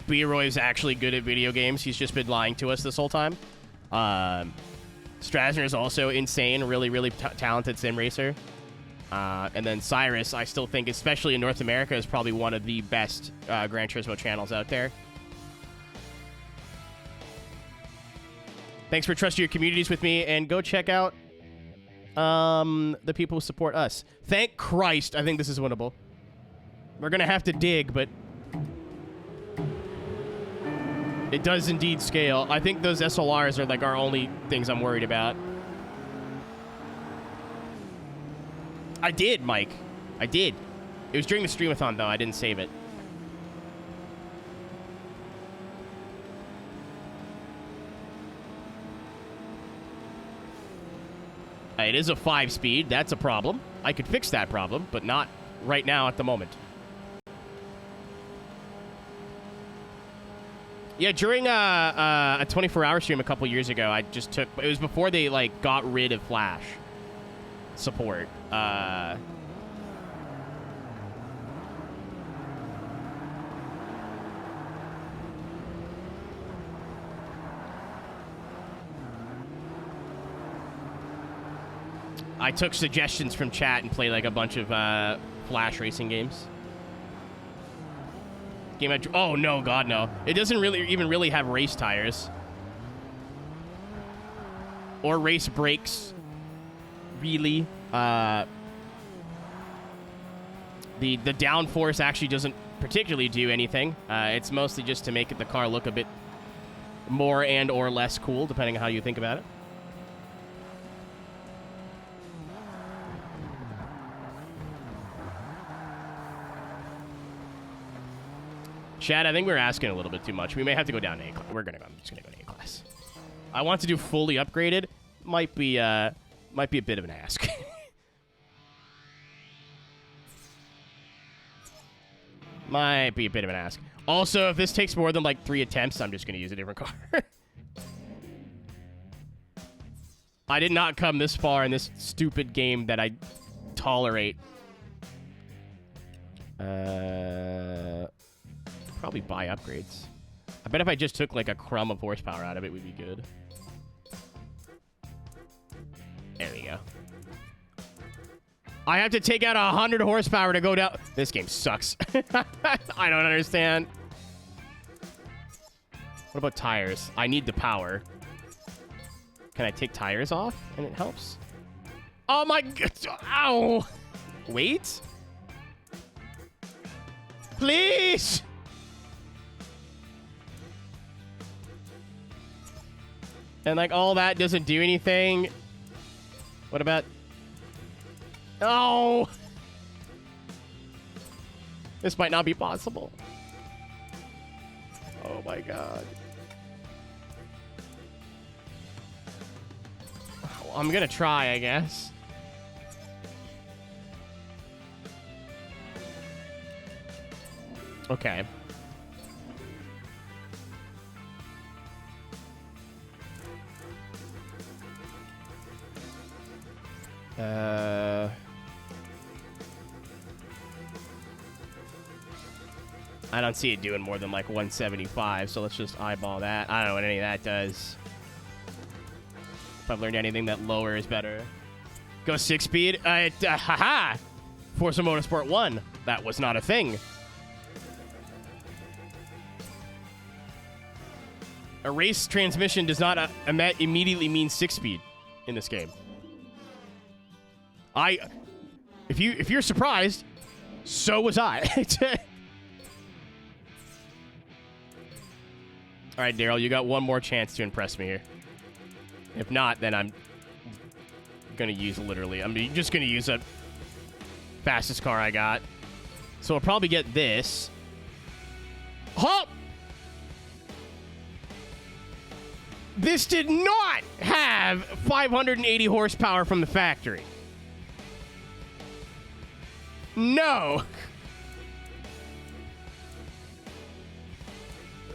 B-Roy is actually good at video games. He's just been lying to us this whole time. Strasner is also insane, really, really talented sim racer. And then Cyrus, I still think, especially in North America, is probably one of the best Gran Turismo channels out there. Thanks for trusting your communities with me, and go check out the people who support us. Thank Christ, I think this is winnable. We're going to have to dig, but it does indeed scale. I think those SLRs are like our only things I'm worried about. I did, Mike. I did. It was during the streamathon, though. I didn't save it. It is a 5-speed. That's a problem. I could fix that problem, but not right now at the moment. Yeah, during a 24-hour stream a couple years ago, I just took... It was before they, like, got rid of Flash support. I took suggestions from chat and played like a bunch of Flash racing games. Oh no, God no! It doesn't really have race tires or race brakes. Really, the downforce actually doesn't particularly do anything. It's mostly just to make the car look a bit more and or less cool, depending on how you think about it. Chad, I think we're asking a little bit too much. We may have to go down to A class. I'm just gonna go to A class. I want to do fully upgraded. Might be a bit of an ask. Might be a bit of an ask. Also, if this takes more than like 3 attempts, I'm just gonna use a different car. I did not come this far in this stupid game that I tolerate. Probably buy upgrades. I bet if I just took like a crumb of horsepower out of it, we'd be good. There we go. I have to take out 100 horsepower to go down. This game sucks. I don't understand. What about tires? I need the power. Can I take tires off and it helps? Oh my god. Ow. Wait. Please. And like all that doesn't do anything. What about... Oh! This might not be possible. Oh my god. Well, I'm gonna try, I guess. Okay. I don't see it doing more than like 175, so let's just eyeball that. I don't know what any of that does. If I've learned anything, that lower is better. Go 6-speed. Haha! Forza Motorsport 1. That was not a thing. A race transmission does not immediately mean 6-speed in this game. If you're surprised, so was I. All right, Daryl, you got one more chance to impress me here. If not, then I'm gonna use I'm just gonna use a fastest car I got. So I'll probably get this. Hop! This did not have 580 horsepower from the factory. No.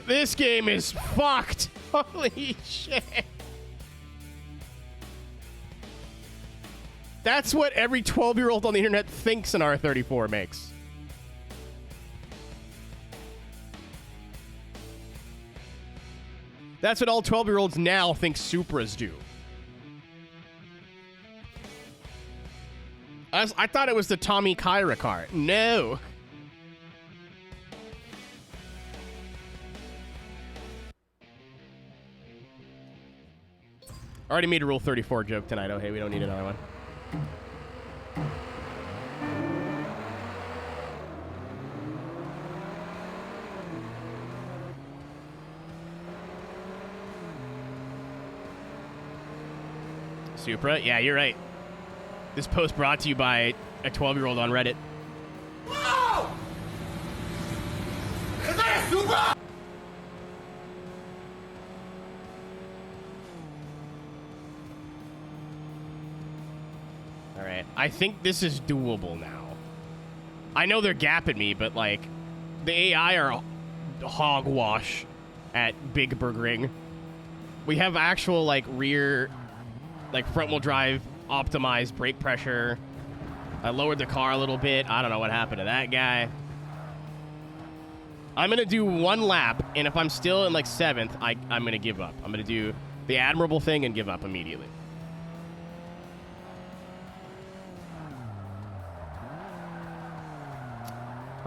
This game is fucked. Holy shit. That's what every 12-year-old on the internet thinks an R34 makes. That's what all 12-year-olds now think Supras do. I thought it was the Tommy Kyra car. No. Already made a Rule 34 joke tonight. Oh, hey, we don't need another one. Supra? Yeah, you're right. This post brought to you by a 12-year-old on Reddit. Whoa! Is that a Supra? All right. I think this is doable now. I know they're gapping me, but, like, the AI are hogwash at Big Burgering. We have actual, like, rear, like, front-wheel drive optimized brake pressure. I lowered the car a little bit. I don't know what happened to that guy. I'm going to do one lap, and if I'm still in, like, 7th, I'm going to give up. I'm going to do the admirable thing and give up immediately.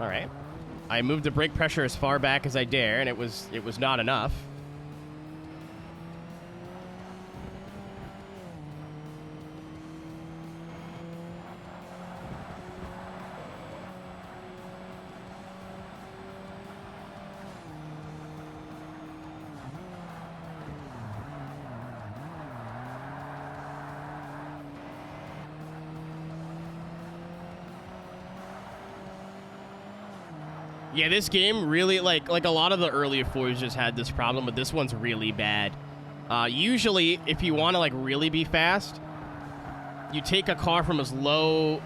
All right. I moved the brake pressure as far back as I dare, and it was not enough. Yeah, this game really, like a lot of the earlier Forzas had this problem, but this one's really bad. Usually, if you want to, like, really be fast, you take a car from as low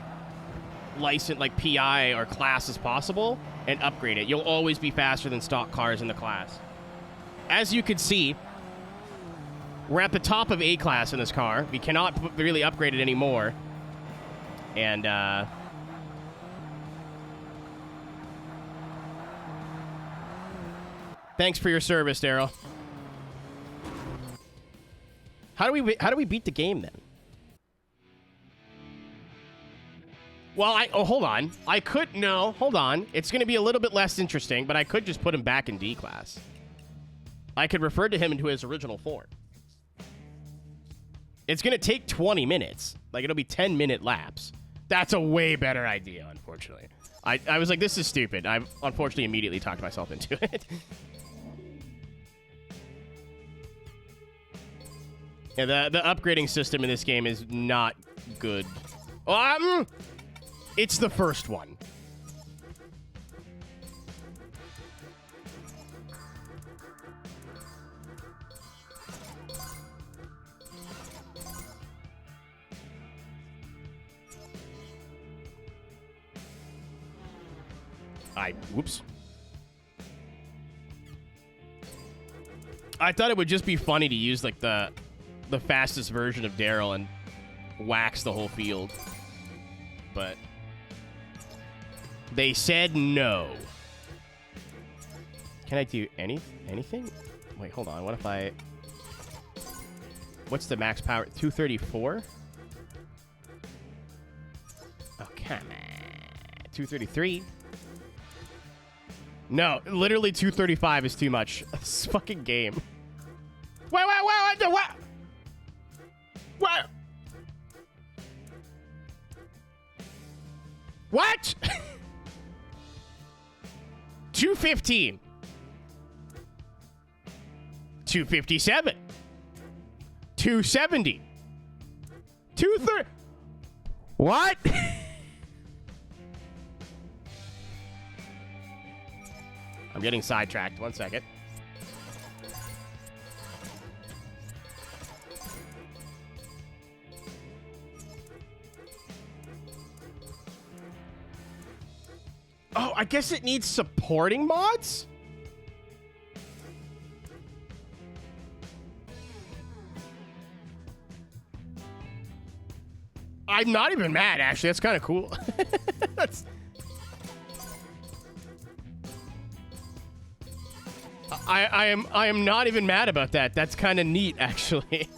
license, like, PI or class as possible and upgrade it. You'll always be faster than stock cars in the class. As you can see, we're at the top of A class in this car. We cannot really upgrade it anymore. And, thanks for your service, Daryl. How do we beat the game then? Well, hold on. Hold on. It's going to be a little bit less interesting, but I could just put him back in D class. I could refer to him into his original form. It's going to take 20 minutes. Like, it'll be 10-minute laps. That's a way better idea, unfortunately. I was like, this is stupid. I unfortunately immediately talked myself into it. Yeah, the upgrading system in this game is not good. It's the first one. Whoops. I thought it would just be funny to use, like, the fastest version of Daryl and wax the whole field. But they said no. Can I do anything? Wait, hold on. What if I... What's the max power? 234? Oh, come on. 233? No, literally 235 is too much. This fucking game. What? What? What? 215. 257. 270. 230. What? I'm getting sidetracked. 1 second. Oh, I guess it needs supporting mods? I'm not even mad, actually. That's kind of cool. I am not even mad about that. That's kind of neat, actually.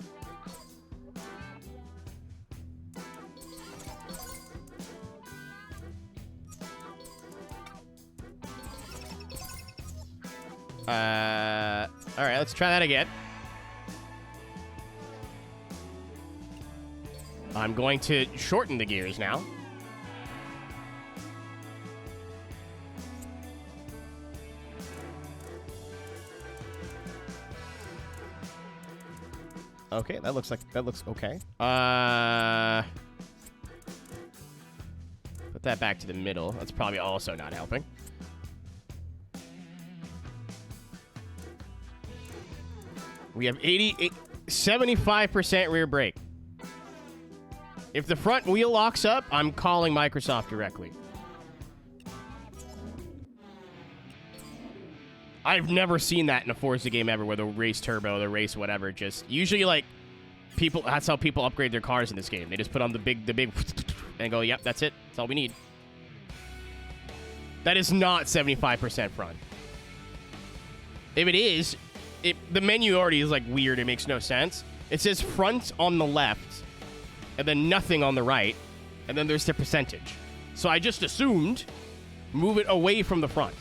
All right, let's try that again. I'm going to shorten the gears now. Okay, that looks okay. Put that back to the middle. That's probably also not helping. We have 75% rear brake. If the front wheel locks up, I'm calling Microsoft directly. I've never seen that in a Forza game ever, where the race turbo, the race whatever, just usually like people. That's how people upgrade their cars in this game. They just put on the big, and go, yep, that's it. That's all we need. That is not 75% front. If it is, the menu already is like weird. It makes no sense. It says front on the left, and then nothing on the right, and then there's the percentage. So I just assumed move it away from the front.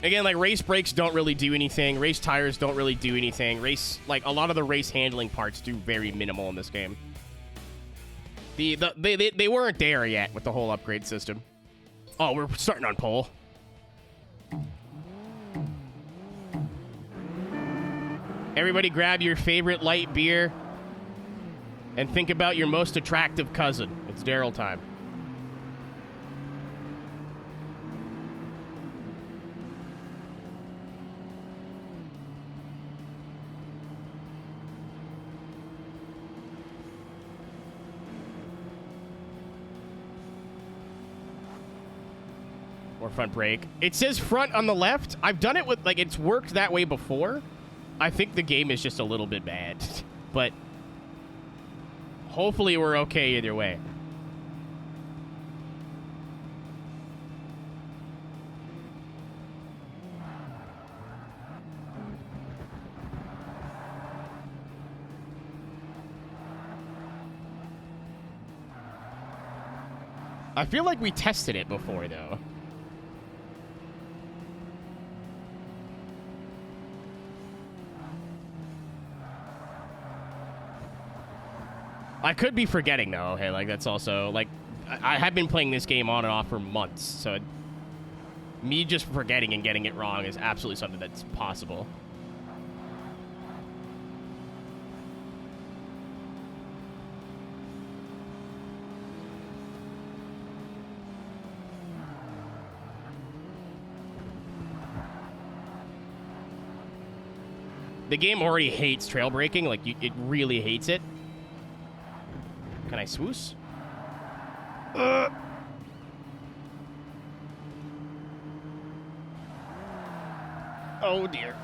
Again, like, race brakes don't really do anything. Race tires don't really do anything. Like, a lot of the race handling parts do very minimal in this game. They weren't there yet with the whole upgrade system. Oh, we're starting on pole. Everybody grab your favorite light beer and think about your most attractive cousin. It's Daryl time. Or front brake. It says front on the left. I've done it with, like, it's worked that way before. I think the game is just a little bit bad. But hopefully we're okay either way. I feel like we tested it before, though. I could be forgetting, though. Hey, like, that's also, like, I have been playing this game on and off for months, so me just forgetting and getting it wrong is absolutely something that's possible. The game already hates trail braking. Like, it really hates it. Can I swoosh? Oh, dear.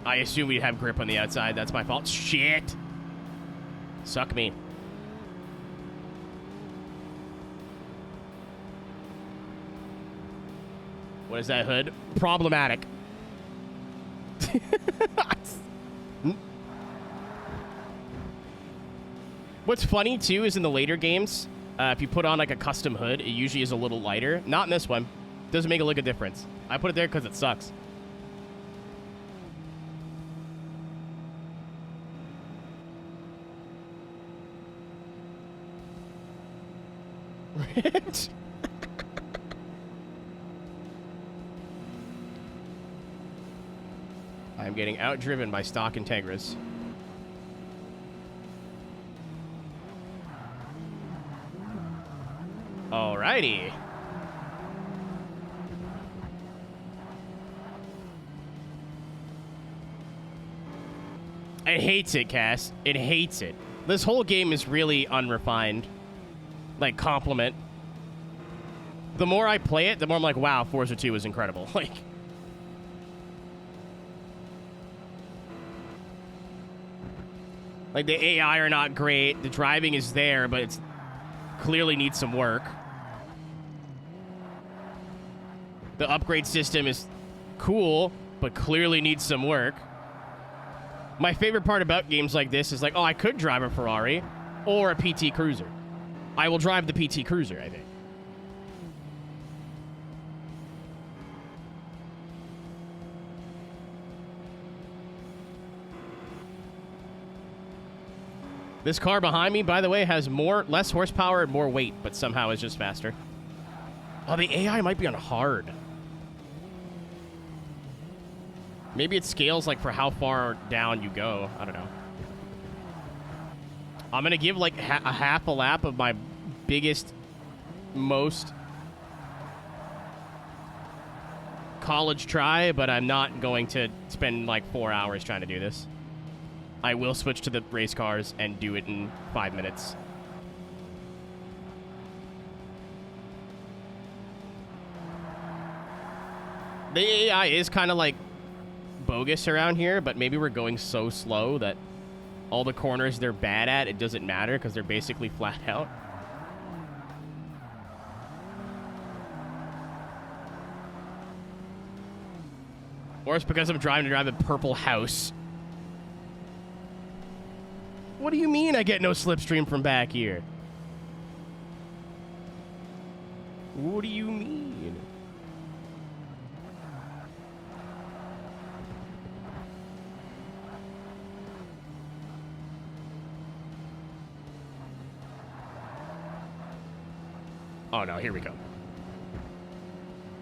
I assume we'd have grip on the outside. That's my fault. Shit. Suck me. What is that hood? Problematic. What's funny, too, is in the later games, if you put on, like, a custom hood, it usually is a little lighter. Not in this one. Doesn't make a lick of difference. I put it there because it sucks. I'm getting outdriven by stock Integras. Alrighty. It hates it, Cass. It hates it. This whole game is really unrefined. Like, compliment. The more I play it, the more I'm like, wow, Forza 2 is incredible. Like... Like, the AI are not great. The driving is there, but it's clearly needs some work. The upgrade system is cool, but clearly needs some work. My favorite part about games like this is like, oh, I could drive a Ferrari or a PT Cruiser. I will drive the PT Cruiser, I think. This car behind me, by the way, has less horsepower and more weight, but somehow is just faster. Oh, the AI might be on hard. Maybe it scales, like, for how far down you go. I don't know. I'm going to give, like, a half a lap of my biggest, most college try, but I'm not going to spend like 4 hours trying to do this. I will switch to the race cars and do it in 5 minutes. The AI is kind of like bogus around here, but maybe we're going so slow that all the corners they're bad at, it doesn't matter because they're basically flat out. Or it's because I'm trying to drive a purple house. What do you mean I get no slipstream from back here? What do you mean? Oh no, here we go.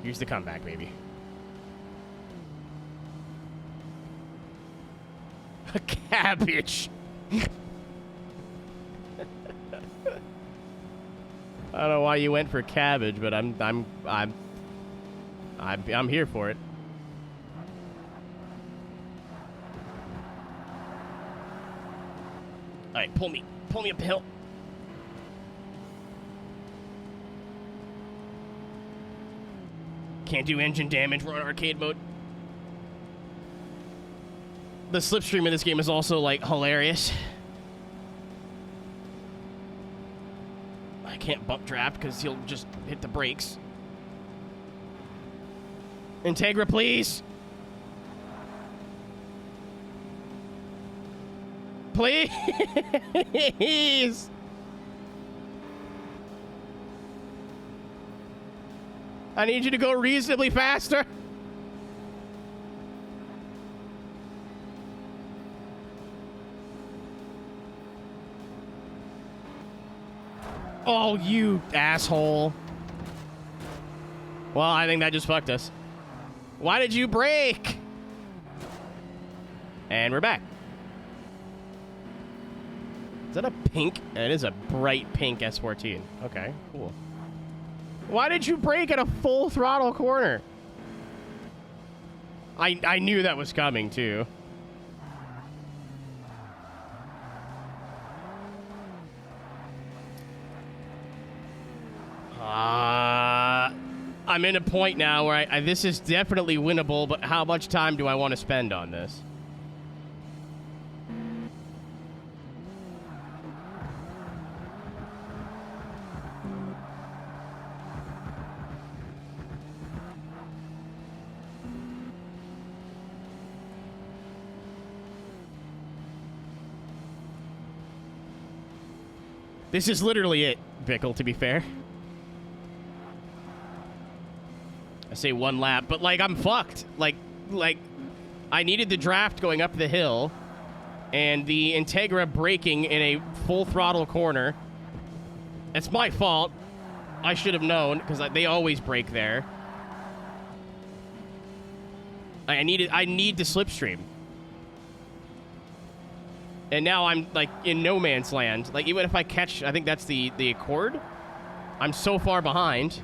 Here's the comeback, baby. A cabbage. I don't know why you went for cabbage, but I'm here for it. All right, pull me up the hill. Can't do engine damage. We're on arcade mode. The slipstream in this game is also, like, hilarious. I can't bump draft because he'll just hit the brakes. Integra, please. Please. I need you to go reasonably faster. Oh, you asshole. Well, I think that just fucked us. Why did you brake? And we're back. Is that a pink? It is a bright pink S14. Okay, cool. Why did you brake at a full throttle corner? I knew that was coming, too. I'm in a point now where this is definitely winnable, but how much time do I want to spend on this? This is literally it, Bickle, to be fair. I say one lap, but, like, I'm fucked. Like, I needed the draft going up the hill and the Integra braking in a full throttle corner. It's my fault. I should have known, because they always brake there. I need the slipstream. And now I'm, like, in no man's land. Like, even if I catch, I think that's the Accord, I'm so far behind.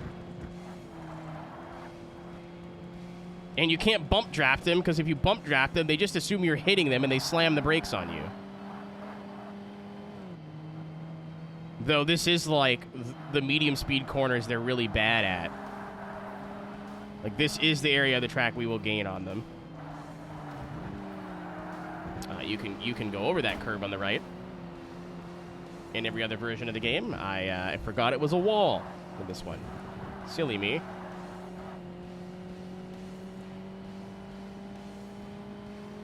And you can't bump draft them, because if you bump draft them, they just assume you're hitting them and they slam the brakes on you. Though this is, like, the medium speed corners they're really bad at. Like, this is the area of the track we will gain on them. You can go over that curb on the right. In every other version of the game, I forgot it was a wall in this one. Silly me.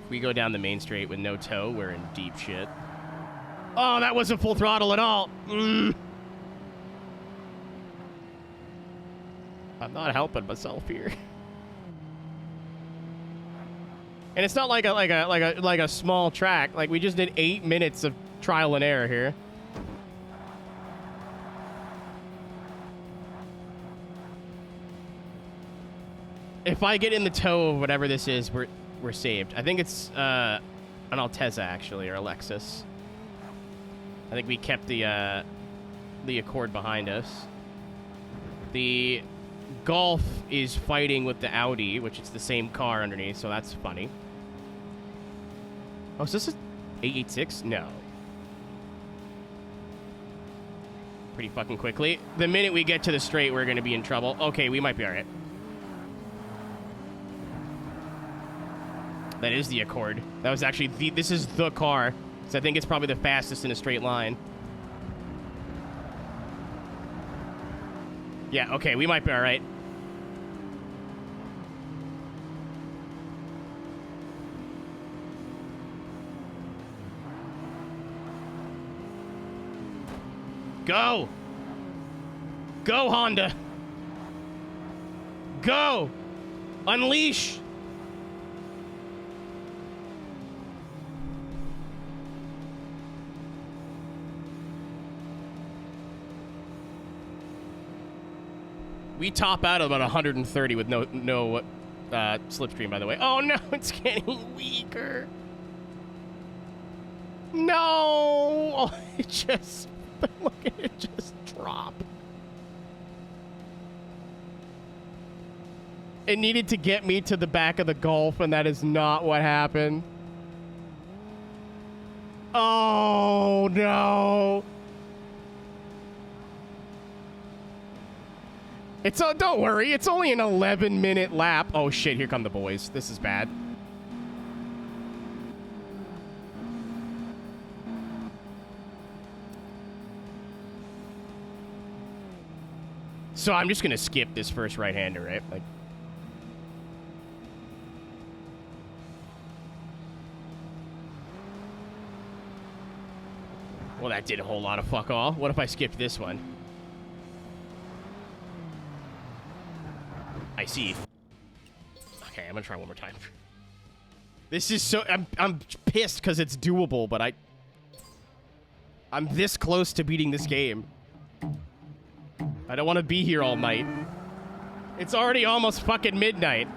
If we go down the main straight with no toe, we're in deep shit. Oh, that wasn't full throttle at all. I'm not helping myself here. And it's not like a small track. Like, we just did 8 minutes of trial and error here. If I get in the toe of whatever this is, we're saved. I think it's an Altezza, actually, or a Lexus. I think we kept the Accord behind us. The Golf is fighting with the Audi, which is the same car underneath, so that's funny. Oh, is this a 886? No. Pretty fucking quickly. The minute we get to the straight, we're going to be in trouble. Okay, we might be all right. That is the Accord. That was actually the... This is the car. So I think it's probably the fastest in a straight line. Yeah, okay, we might be all right. Go! Go, Honda! Go! Unleash! We top out at about 130 with no slipstream, by the way. Oh no, it's getting weaker. No! Oh, it just... Look at it just drop. It needed to get me to the back of the Golf, and that is not what happened. Oh, no. Don't worry, it's only an 11-minute lap. Oh, shit, here come the boys. This is bad. So I'm just gonna skip this first right-hander, right? Like, well, that did a whole lot of fuck all. What if I skipped this one? I see. Okay, I'm gonna try one more time. This is so... I'm pissed because it's doable, but I'm this close to beating this game. I don't want to be here all night. It's already almost fucking midnight.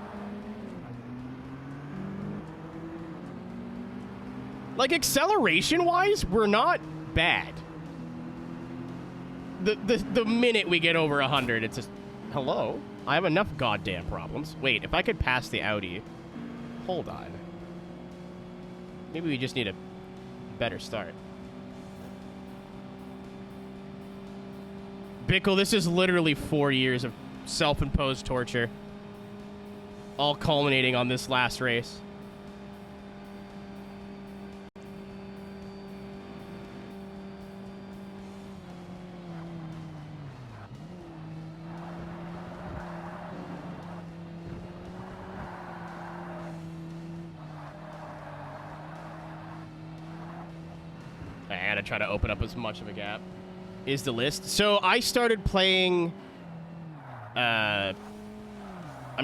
Like, acceleration-wise, we're not bad. The minute we get over 100, it's just... Hello? I have enough goddamn problems. Wait, if I could pass the Audi... Hold on. Maybe we just need a better start. Bickle, this is literally 4 years of self-imposed torture. All culminating on this last race. I had to try to open up as much of a gap. Is the list. So I started playing... I'm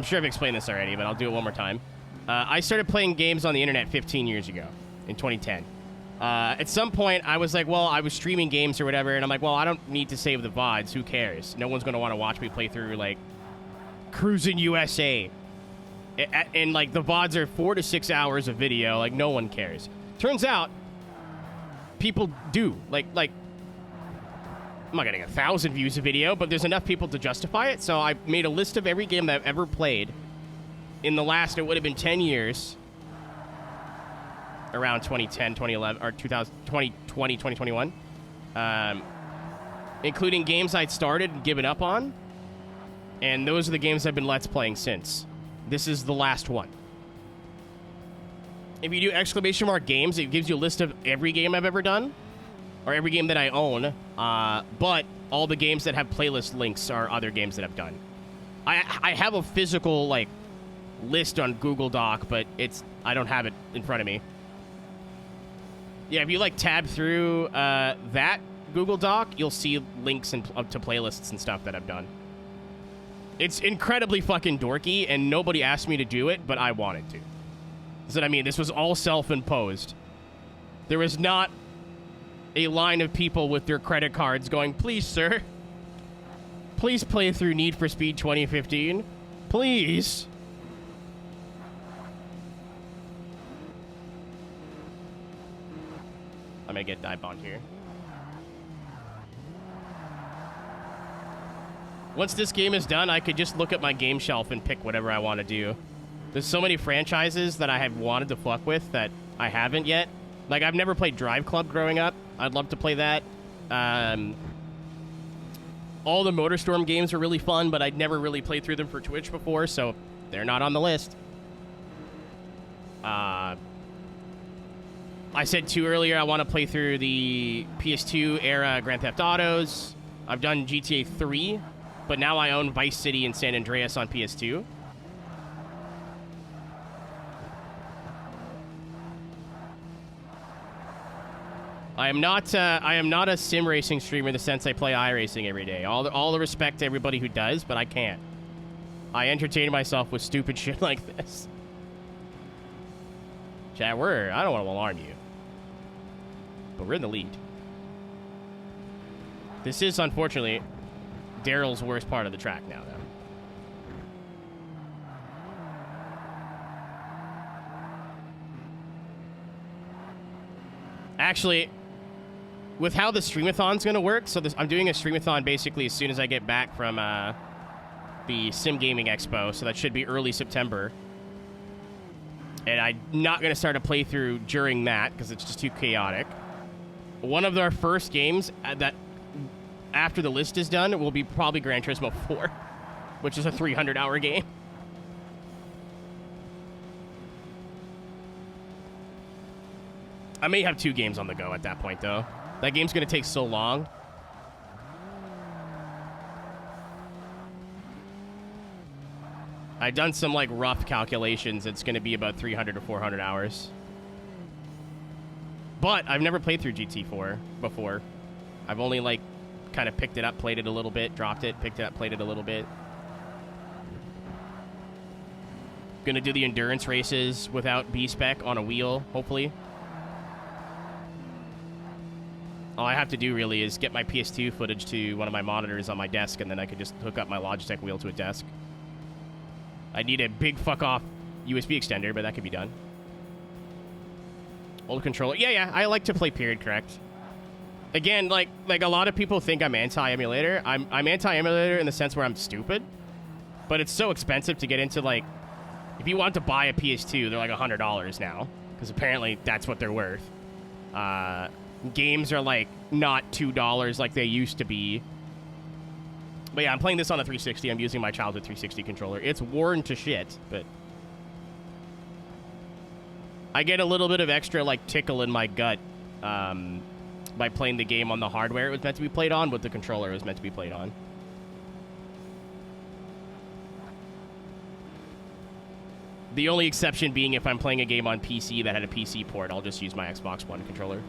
sure I've explained this already, but I'll do it one more time. I started playing games on the internet 15 years ago, in 2010. At some point, I was like, well, I was streaming games or whatever, and I'm like, well, I don't need to save the VODs. Who cares? No one's going to want to watch me play through, like, Cruising USA. And, like, the VODs are 4 to 6 hours of video. Like, no one cares. Turns out, people do. Like, I'm not getting 1,000 views a video, but there's enough people to justify it. So I made a list of every game that I've ever played in the last, it would have been 10 years, around 2010, 2011, or 2020, 2021, including games I'd started and given up on. And those are the games I've been Let's Playing since. This is the last one. If you do exclamation mark games, it gives you a list of every game I've ever done. Or every game that I own, but all the games that have playlist links are other games that I've done. I have a physical, like, list on Google Doc, but I don't have it in front of me. Yeah, if you, like, tab through that Google Doc, you'll see links up to playlists and stuff that I've done. It's incredibly fucking dorky, and nobody asked me to do it, but I wanted to. That's what I mean. This was all self-imposed. There was not a line of people with their credit cards going, please, sir, please play through Need for Speed 2015. Please. I'm gonna get dive bombed here. Once this game is done, I could just look at my game shelf and pick whatever I want to do. There's so many franchises that I have wanted to fuck with that I haven't yet. Like, I've never played Drive Club growing up. I'd love to play that. All the MotorStorm games are really fun, but I'd never really played through them for Twitch before, so they're not on the list. I said too earlier I want to play through the PS2 era Grand Theft Autos. I've done GTA 3, but now I own Vice City and San Andreas on PS2. I am not a sim racing streamer in the sense I play iRacing every day. All the respect to everybody who does, but I can't. I entertain myself with stupid shit like this. Chat, I don't want to alarm you, but we're in the lead. This is, unfortunately, Daryl's worst part of the track now, though. Actually, with how the streamathon's going to work, so I'm doing a streamathon basically as soon as I get back from the Sim Gaming Expo, so that should be early September. And I'm not going to start a playthrough during that because it's just too chaotic. One of our first games that, after the list is done, will be probably Gran Turismo 4, which is a 300-hour game. I may have 2 games on the go at that point, though. That game's going to take so long. I've done some, like, rough calculations. It's going to be about 300 to 400 hours. But I've never played through GT4 before. I've only, like, kind of picked it up, played it a little bit, dropped it, picked it up, played it a little bit. Going to do the endurance races without B-Spec on a wheel, hopefully. All I have to do, really, is get my PS2 footage to one of my monitors on my desk, and then I could just hook up my Logitech wheel to a desk. I need a big fuck-off USB extender, but that could be done. Old controller. Yeah, I like to play period correct. Again, like a lot of people think I'm anti-emulator. I'm anti-emulator in the sense where I'm stupid, but it's so expensive to get into, like, if you want to buy a PS2, they're like $100 now, because apparently that's what they're worth. Games are, like, not $2 like they used to be. But yeah, I'm playing this on a 360. I'm using my childhood 360 controller. It's worn to shit, but I get a little bit of extra, like, tickle in my gut by playing the game on the hardware it was meant to be played on, but the controller it was meant to be played on. The only exception being if I'm playing a game on PC that had a PC port, I'll just use my Xbox One controller.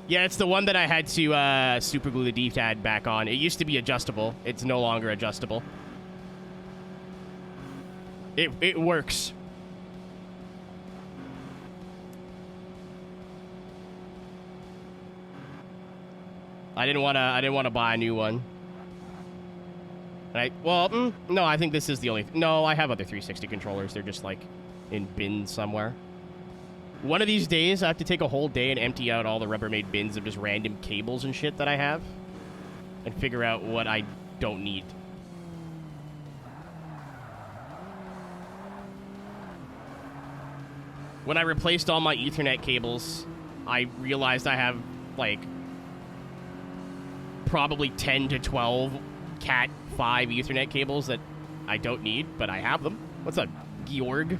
Yeah, it's the one that I had to super glue the D-pad back on. It used to be adjustable. It's no longer adjustable. It works. I didn't want to buy a new one. No, I think this is the only. No, I have other 360 controllers. They're just, like, in bins somewhere. One of these days, I have to take a whole day and empty out all the Rubbermaid bins of just random cables and shit that I have, and figure out what I don't need. When I replaced all my Ethernet cables, I realized I have, like, probably 10 to 12 Cat 5 Ethernet cables that I don't need, but I have them. What's up, Georg?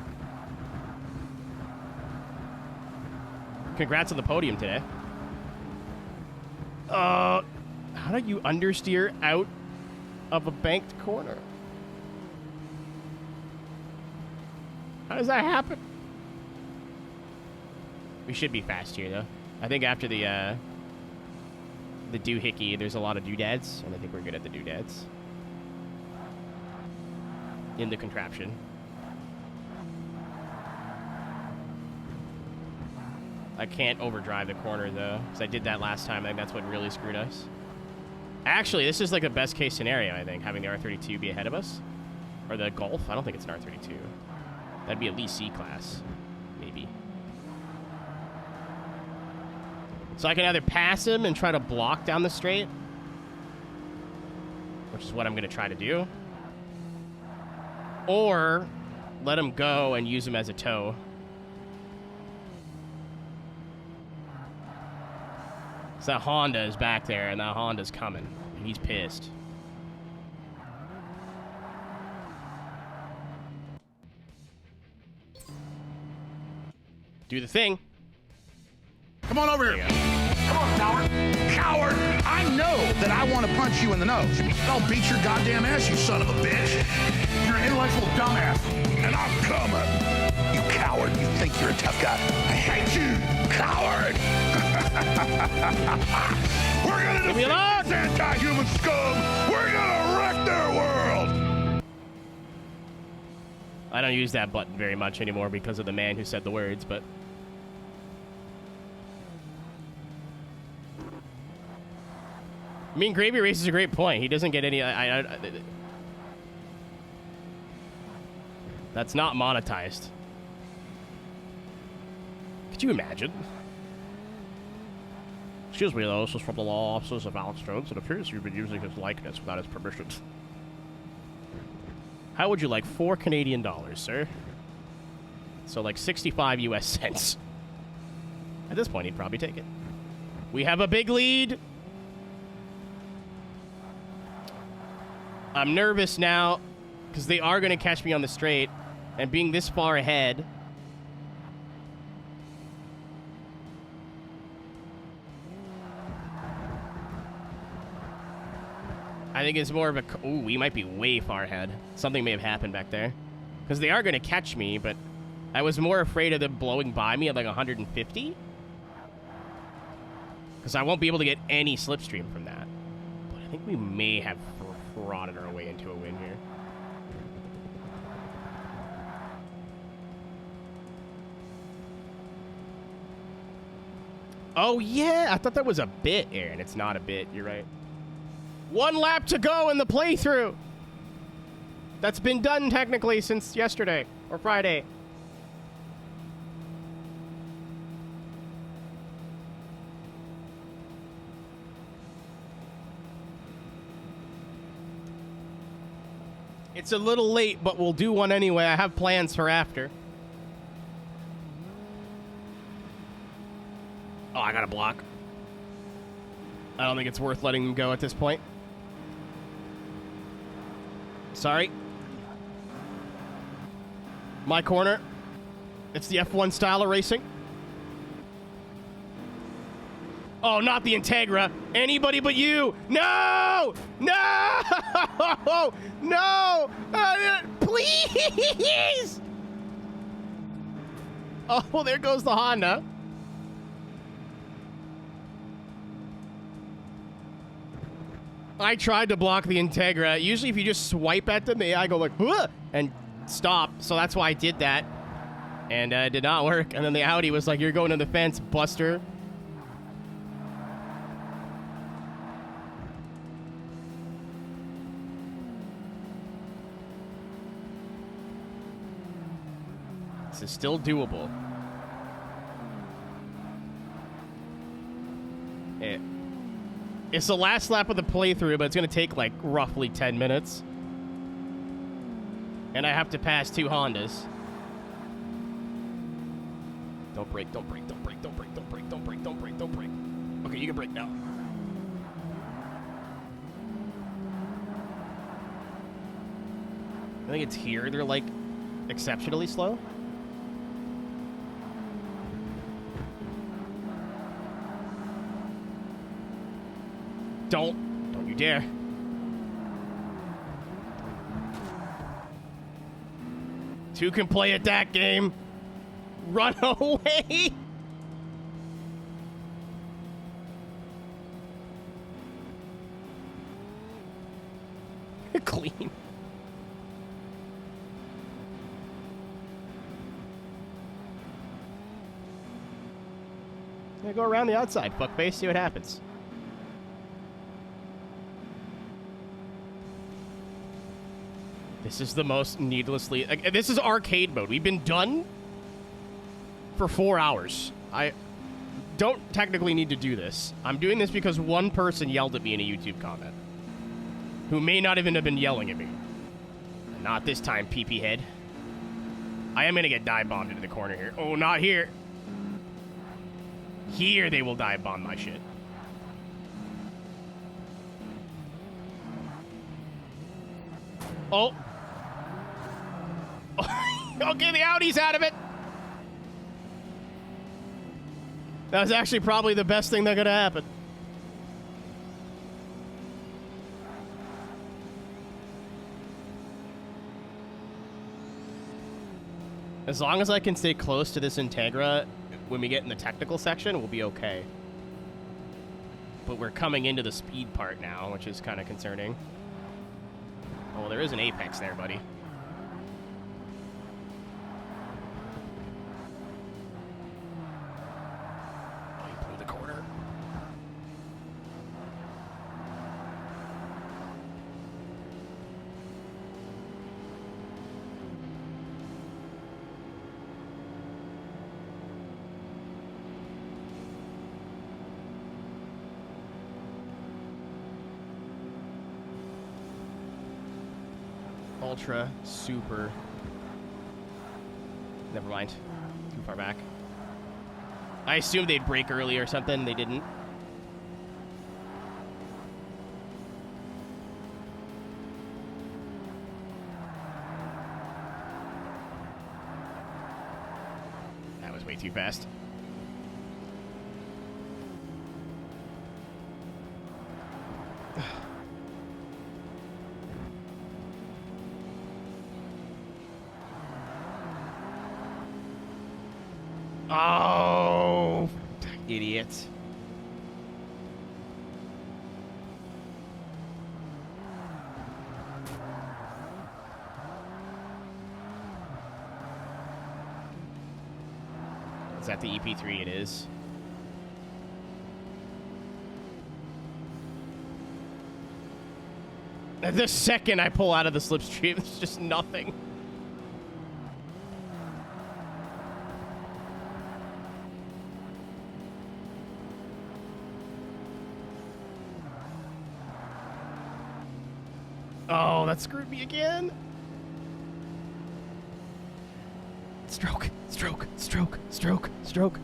Congrats on the podium today. How do you understeer out of a banked corner? How does that happen? We should be fast here, though. I think after the doohickey, there's a lot of doodads, and I think we're good at the doodads. In the contraption. I can't overdrive the corner, though, because I did that last time. I think that's what really screwed us. Actually, this is like a best-case scenario, I think, having the R32 be ahead of us. Or the Golf. I don't think it's an R32. That'd be at least C-Class. Maybe. So I can either pass him and try to block down the straight, which is what I'm going to try to do. Or let him go and use him as a tow. So that Honda is back there, and that Honda's coming. And he's pissed. Do the thing. Come on over here. Come on, coward. Coward! I know that I want to punch you in the nose. I'll beat your goddamn ass, you son of a bitch. You're an intellectual dumbass, and I'm coming. You coward. You think you're a tough guy. I hate you, coward. We're gonna defeat this anti-human scum. We're gonna wreck their world. I don't use that button very much anymore because of the man who said the words, but... I mean, Gravy Race is a great point. He doesn't get any... That's not monetized. Could you imagine? Excuse me, though. This is from the law offices of Alex Jones. It appears you've been using his likeness without his permission. How would you like 4 Canadian dollars, sir? So, like 65 US cents. At this point, he'd probably take it. We have a big lead. I'm nervous now because they are going to catch me on the straight, and being this far ahead. I think it's more of a... Ooh, we might be way far ahead. Something may have happened back there. Because they are going to catch me, but I was more afraid of them blowing by me at like 150. Because I won't be able to get any slipstream from that. But I think we may have frauded our way into a win here. Oh, yeah. I thought that was a bit, Aaron. It's not a bit. You're right. 1 lap to go in the playthrough. That's been done technically since yesterday or Friday. It's a little late, but we'll do one anyway. I have plans for after. Oh, I got a block. I don't think it's worth letting them go at this point. Sorry. My corner. It's the F1 style of racing. Oh, not the Integra. Anybody but you. No! No! No! Please! Oh, well, there goes the Honda. I tried to block the Integra. Usually if you just swipe at them, the AI go like, "Huh!" and stop. So that's why I did that. And it did not work. And then the Audi was like, you're going to the fence, buster. This is still doable. It's the last lap of the playthrough, but it's going to take like roughly 10 minutes. And I have to pass 2 Hondas. Don't brake, don't brake, don't brake, don't brake, don't brake, don't brake, don't brake, don't brake. Okay, you can brake now. I think it's here they're like exceptionally slow. Don't you dare. Two can play at that game. Run away. Clean. Yeah, go around the outside, fuckface, see what happens. This is the most needlessly... this is arcade mode. We've been done for 4 hours. I don't technically need to do this. I'm doing this because one person yelled at me in a YouTube comment. who may not even have been yelling at me. Not this time, PP head. I am going to get dive bombed into the corner here. Oh, not here. Here they will dive bomb my shit. Oh. Okay, the Audi's out of it. That was actually probably the best thing that could have happened. As long as I can stay close to this Integra when we get in the technical section, we'll be okay. But we're coming into the speed part now, which is kind of concerning. Oh, there is an apex there, buddy. Oh, he blew the corner. Ultra, super. Never mind. Too far back. I assumed they'd break early or something. They didn't. That was way too fast. Oh, idiot. Is that the EP3? It is. The second I pull out of the slipstream, there's just nothing. Oh, that screwed me again. Stroke, stroke, stroke, stroke, stroke.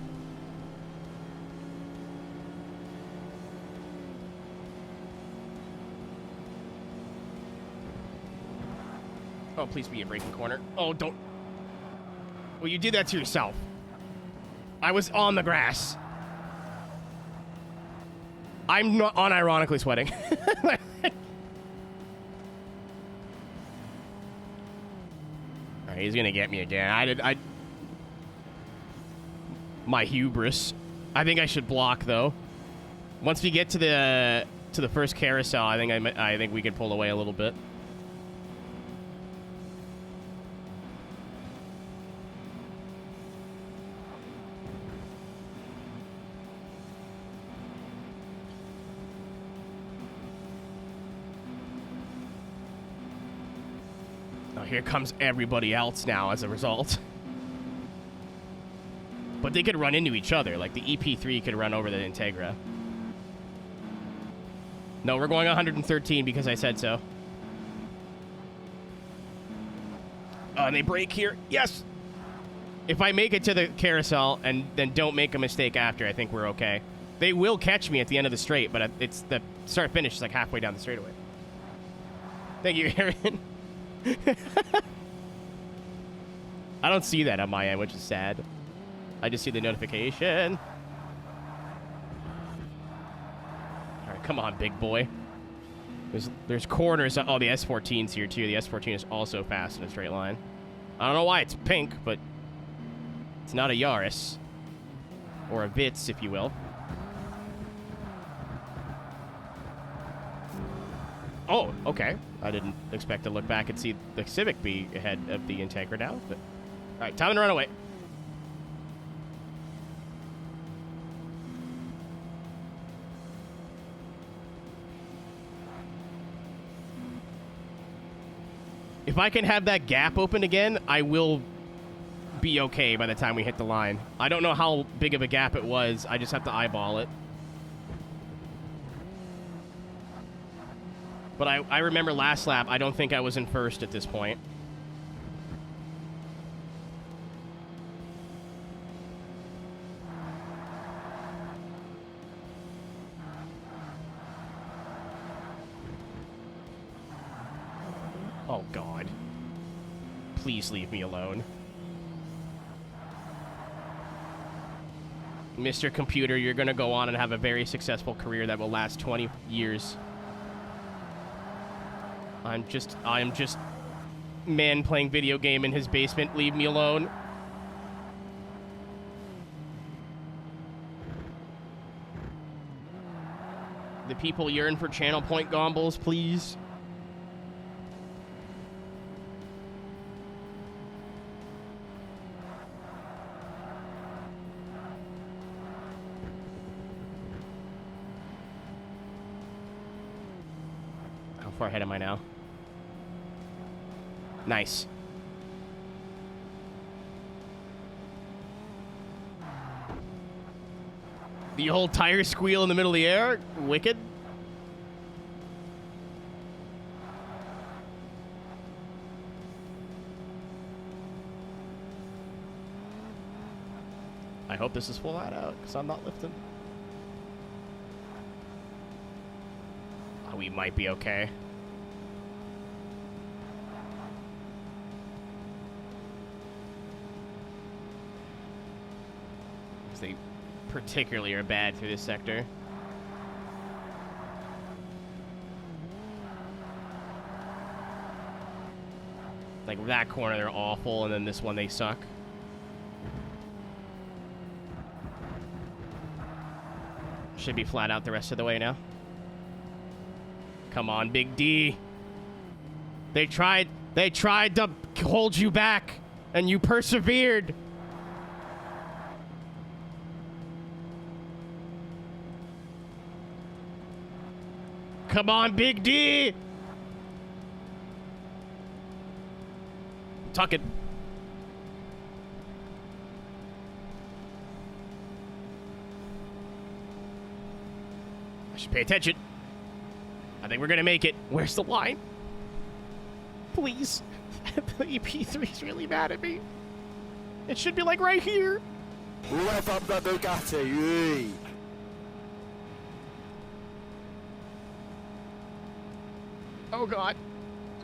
Oh, please be a breaking corner. Oh, don't. Well, you did that to yourself. I was on the grass. I'm not unironically sweating. He's gonna get me again. My hubris. I think I should block though. Once we get to the first carousel, I think we can pull away a little bit. Here comes everybody else now as a result. But they could run into each other. Like the EP3 could run over the Integra. No, we're going 113 because I said so. And they break here. Yes! If I make it to the carousel and then don't make a mistake after, I think we're okay. They will catch me at the end of the straight, but it's the start-finish is like halfway down the straightaway. Thank you, Aaron. I don't see that on my end, which is sad. I just see the notification. All right, come on, big boy. There's corners. Oh, the S14's here too. The S14 is also fast in a straight line. I don't know why it's pink, but it's not a Yaris or a Vitz, if you will. Oh, okay. I didn't expect to look back and see the Civic be ahead of the Integra now. But all right, time to run away. If I can have that gap open again, I will be okay by the time we hit the line. I don't know how big of a gap it was. I just have to eyeball it. But I remember last lap, I don't think I was in first at this point. Oh, God. Please leave me alone. Mr. Computer, you're going to go on and have a very successful career that will last 20 years. I am just man playing video game in his basement. Leave me alone. The people yearn for channel point gombles, please. How far ahead am I now? Nice. The whole tire squeal in the middle of the air? Wicked. I hope this is full out, because I'm not lifting. Oh, we might be okay. They particularly are bad through this sector. Like that corner, they're awful, and then this one, they suck. Should be flat out the rest of the way now. Come on, Big D. They tried to hold you back, and you persevered. Come on, Big D! Tuck it. I should pay attention. I think we're gonna make it. Where's the line? Please. The EP3's really mad at me. It should be like right here. Rev up the Bugatti. Oh, God.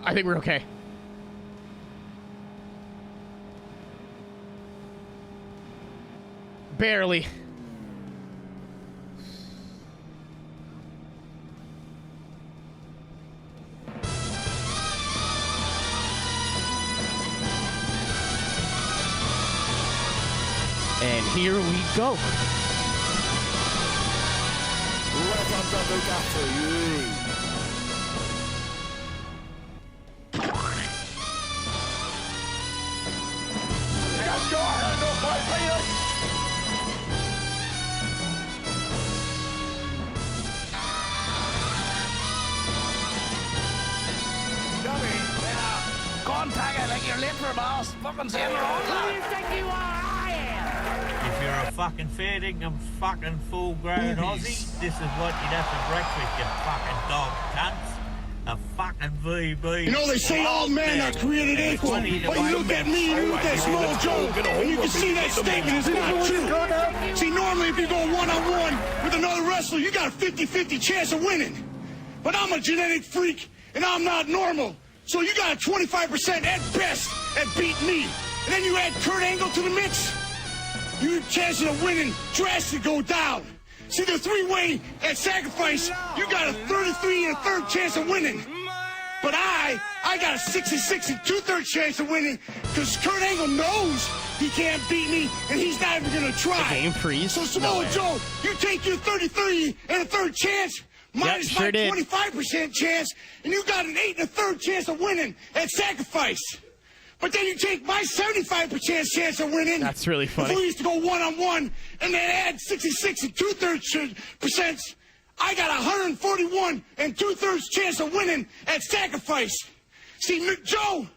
I think we're okay. Barely. And here we go. Rev up the Bugatti. Who do you think you are? I am. If you're a fucking fair dinkum fucking full-grown Aussie, this is what you'd have for breakfast, you fucking dog cunts. A fucking VB. You know, they say all men are created equal, but you look at me and you look at Small Joe, and you can see that statement is not true. See, normally if you go one-on-one with another wrestler, you got a 50-50 chance of winning. But I'm a genetic freak, and I'm not normal. So you got a 25% at best at beating me. And then you add Kurt Angle to the mix, your chances of winning drastically go down. See, the three-way at Sacrifice, you got a 33 and a third chance of winning. But I got a 66 and 2/3 chance of winning because Kurt Angle knows he can't beat me and he's not even going to try. The game freeze. So, Samoa Joe, you take your 33 and a third chance, minus my 25% chance, and you got an 8 and a third chance of winning at Sacrifice. But then you take my 75% chance of winning. That's really funny. If we used to go one-on-one and then add 66 and 2/3%, I got 141 and 2/3 chance of winning at Sacrifice. See, Joe,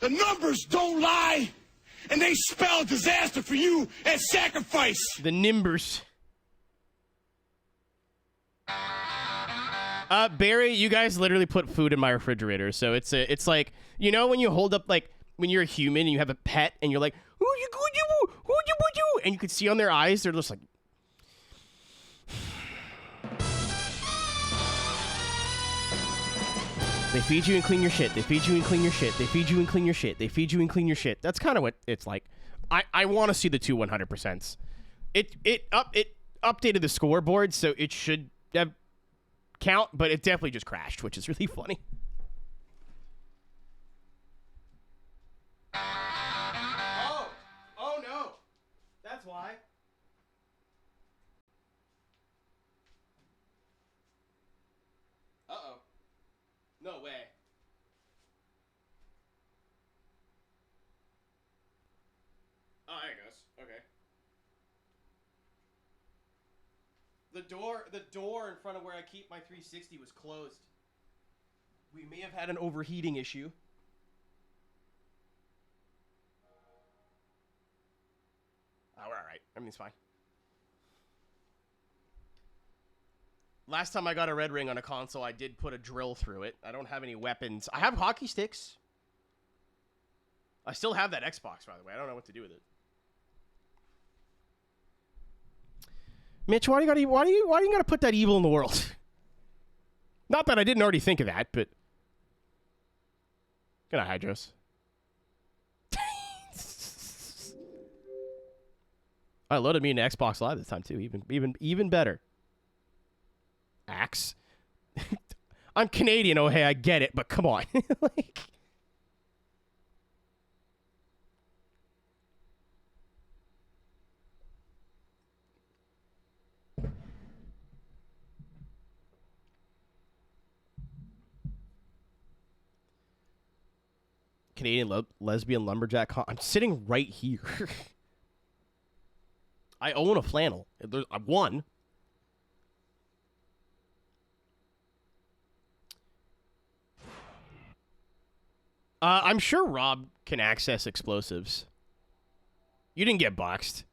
the numbers don't lie, and they spell disaster for you at Sacrifice. The Nimbers. Barry, you guys literally put food in my refrigerator, so it's like, you know when you hold up, like, when you're a human and you have a pet and you're like, and you can see on their eyes, they're just like, they feed you and clean your shit. They feed you and clean your shit. They feed you and clean your shit. They feed you and clean your shit. That's kind of what it's like. I want to see the two 100%s. It updated the scoreboard, so it should have count, but it definitely just crashed, which is really funny. Oh no. That's why. Uh-oh. No way. Oh, there it goes. Okay. The door in front of where I keep my 360 was closed. We may have had an overheating issue. Oh, we're all right. Everything's fine. Last time I got a red ring on a console, I did put a drill through it. I don't have any weapons. I have hockey sticks. I still have that Xbox, by the way. I don't know what to do with it. Mitch, why do you gotta put that evil in the world? Not that I didn't already think of that, but good night, Hydros. I loaded me into Xbox Live this time too. Even better. Axe. I'm Canadian. Oh hey, I get it, but come on. Like. Canadian lesbian lumberjack. I'm sitting right here. I own a flannel. I've won. I'm sure Rob can access explosives. You didn't get boxed.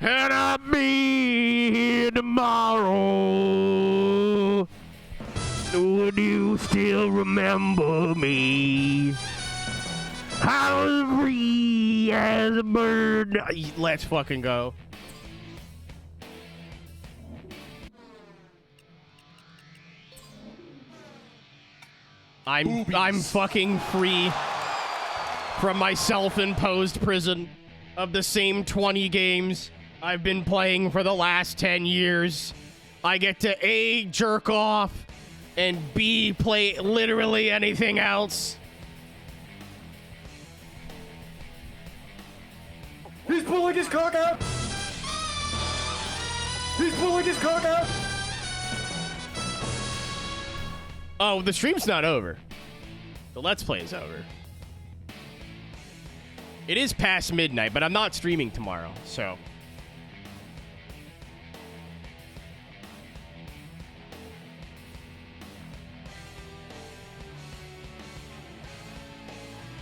And I'll be here tomorrow. Would you still remember me? I was free as a bird. Let's fucking go. I'm fucking free from my self-imposed prison of the same 20 games I've been playing for the last 10 years. I get to A, jerk off, and B, play literally anything else. He's pulling his cock out! He's pulling his cock out! Oh, the stream's not over. The Let's Play is over. It is past midnight, but I'm not streaming tomorrow, so...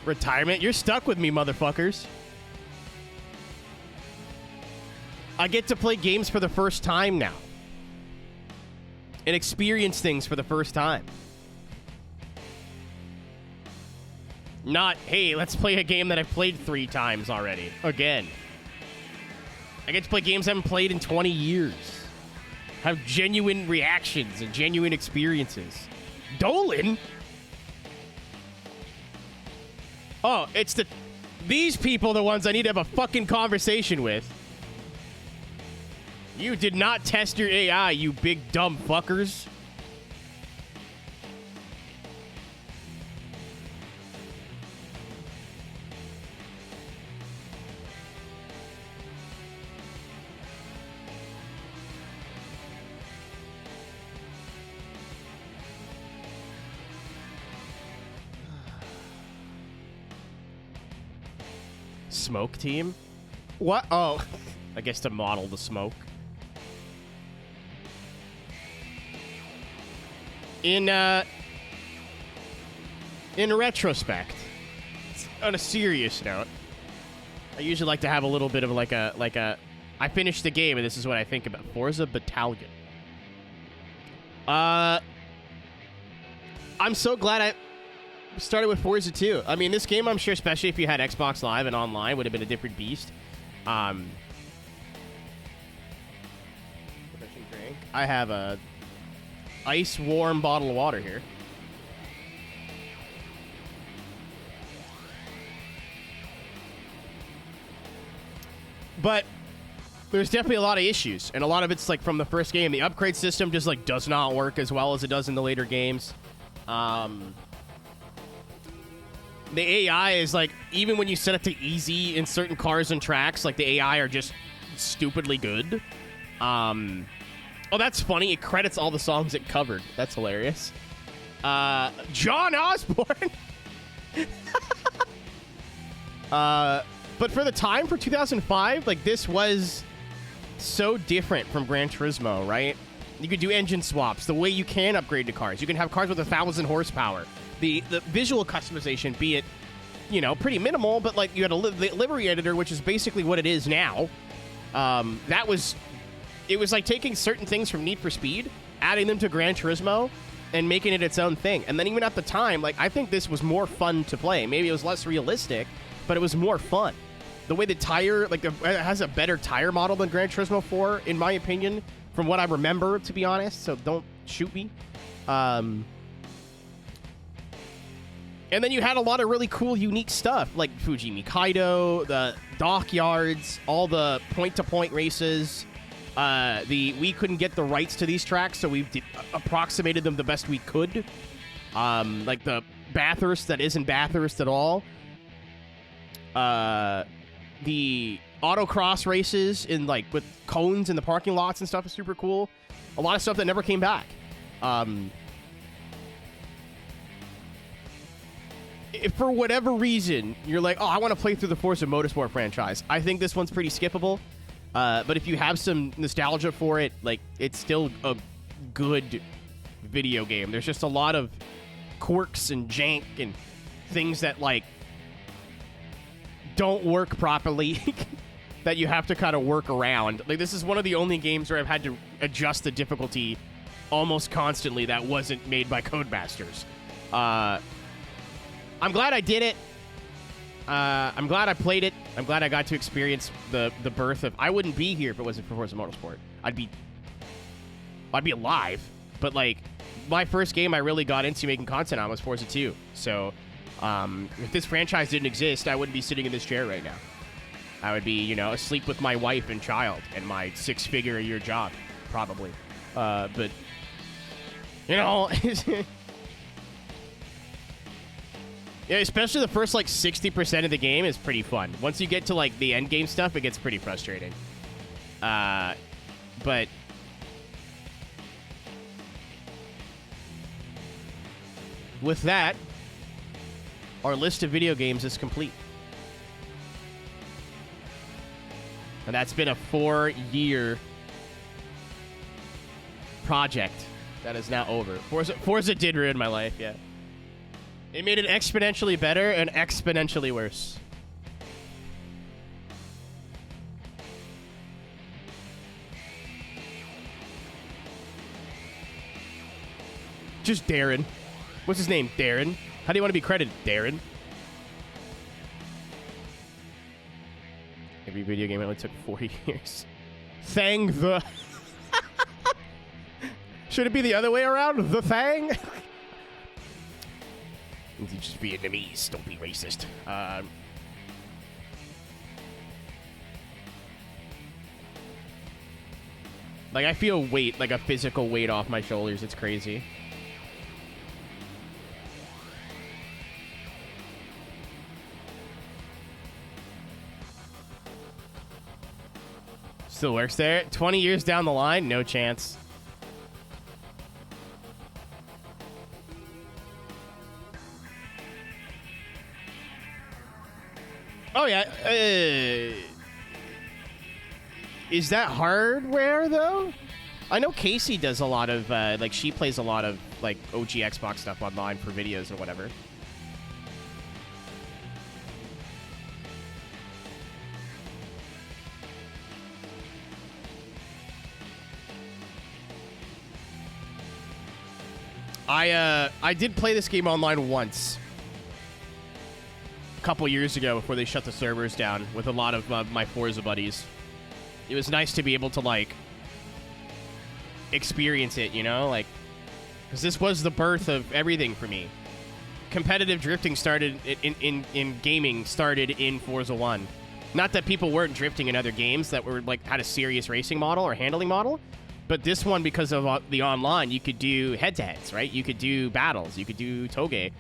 Retirement? You're stuck with me, motherfuckers. I get to play games for the first time now. And experience things for the first time. Not, hey, let's play a game that I've played 3 times already. Again. I get to play games I haven't played in 20 years. Have genuine reactions and genuine experiences. Dolan? Oh, it's these people, the ones I need to have a fucking conversation with. You did not test your AI, you big dumb fuckers. Smoke team? What? Oh, I guess to model the smoke. In retrospect, on a serious note, I usually like to have a little bit of like a. I finished the game and this is what I think about Forza Battalion. I'm so glad I started with Forza 2. I mean, this game, I'm sure, especially if you had Xbox Live and online, would have been a different beast. I have a ice warm bottle of water here. But there's definitely a lot of issues, and a lot of it's like from the first game. The upgrade system just like does not work as well as it does in the later games. The AI is like, even when you set it to easy in certain cars and tracks, like the AI are just stupidly good. Oh, that's funny. It credits all the songs it covered. That's hilarious. John Osborne. But for the time, for 2005, like, this was so different from Gran Turismo, right? You could do engine swaps, the way you can upgrade to cars. You can have cars with 1,000 horsepower. The visual customization, be it, you know, pretty minimal, but, like, you had the livery editor, which is basically what it is now. It was like taking certain things from Need for Speed, adding them to Gran Turismo, and making it its own thing. And then even at the time, like, I think this was more fun to play. Maybe it was less realistic, but it was more fun. The way the tire, like, it has a better tire model than Gran Turismo 4, in my opinion, from what I remember, to be honest, so don't shoot me. And then you had a lot of really cool, unique stuff, like Fuji Mikaido, the dockyards, all the point-to-point races. We couldn't get the rights to these tracks, so we approximated them the best we could. Like the Bathurst that isn't Bathurst at all. The autocross races in like with cones in the parking lots and stuff is super cool. A lot of stuff that never came back. If for whatever reason you're like, oh, I want to play through the Forza Motorsport franchise, I think this one's pretty skippable. But if you have some nostalgia for it, like, it's still a good video game. There's just a lot of quirks and jank and things that, like, don't work properly that you have to kind of work around. Like, this is one of the only games where I've had to adjust the difficulty almost constantly that wasn't made by Codemasters. I'm glad I did it. I'm glad I played it. I'm glad I got to experience the birth of... I wouldn't be here if it wasn't for Forza Motorsport. I'd be alive. But, like, my first game I really got into making content on was Forza 2. So, if this franchise didn't exist, I wouldn't be sitting in this chair right now. I would be, you know, asleep with my wife and child and my 6-figure-a-year job, probably. But, you know... Yeah, especially the first, like, 60% of the game is pretty fun. Once you get to, like, the end game stuff, it gets pretty frustrating. But... with that, our list of video games is complete. And that's been a 4-year project that is now over. Forza did ruin my life, yeah. It made it exponentially better and exponentially worse. Just Darren. What's his name? Darren? How do you want to be credited? Darren? Every video game only took 40 years. Thang the... Should it be the other way around? The Thang? You're just Vietnamese. Don't be racist. Like, I feel weight, like a physical weight off my shoulders. It's crazy. Still works there. 20 years down the line, no chance. Oh, yeah. Is that hardware, though? I know Casey does a lot of, like, she plays a lot of, like, OG Xbox stuff online for videos or whatever. I did play this game online once. A couple years ago before they shut the servers down with a lot of my Forza buddies. It was nice to be able to, like, experience it, you know? Like, because this was the birth of everything for me. Competitive drifting started in gaming started in Forza 1. Not that people weren't drifting in other games that were, like, had a serious racing model or handling model, but this one, because of the online, you could do head-to-heads, right? You could do battles. You could do toge.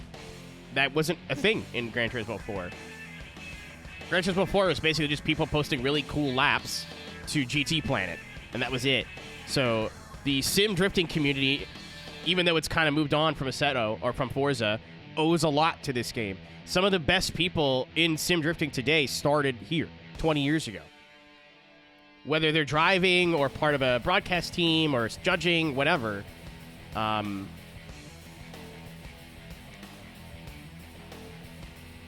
That wasn't a thing in Gran Turismo 4. Gran Turismo 4 was basically just people posting really cool laps to GT Planet, and that was it. So the sim drifting community, even though it's kind of moved on from Assetto or from Forza, owes a lot to this game. Some of the best people in sim drifting today started here 20 years ago. Whether they're driving or part of a broadcast team or judging, whatever. And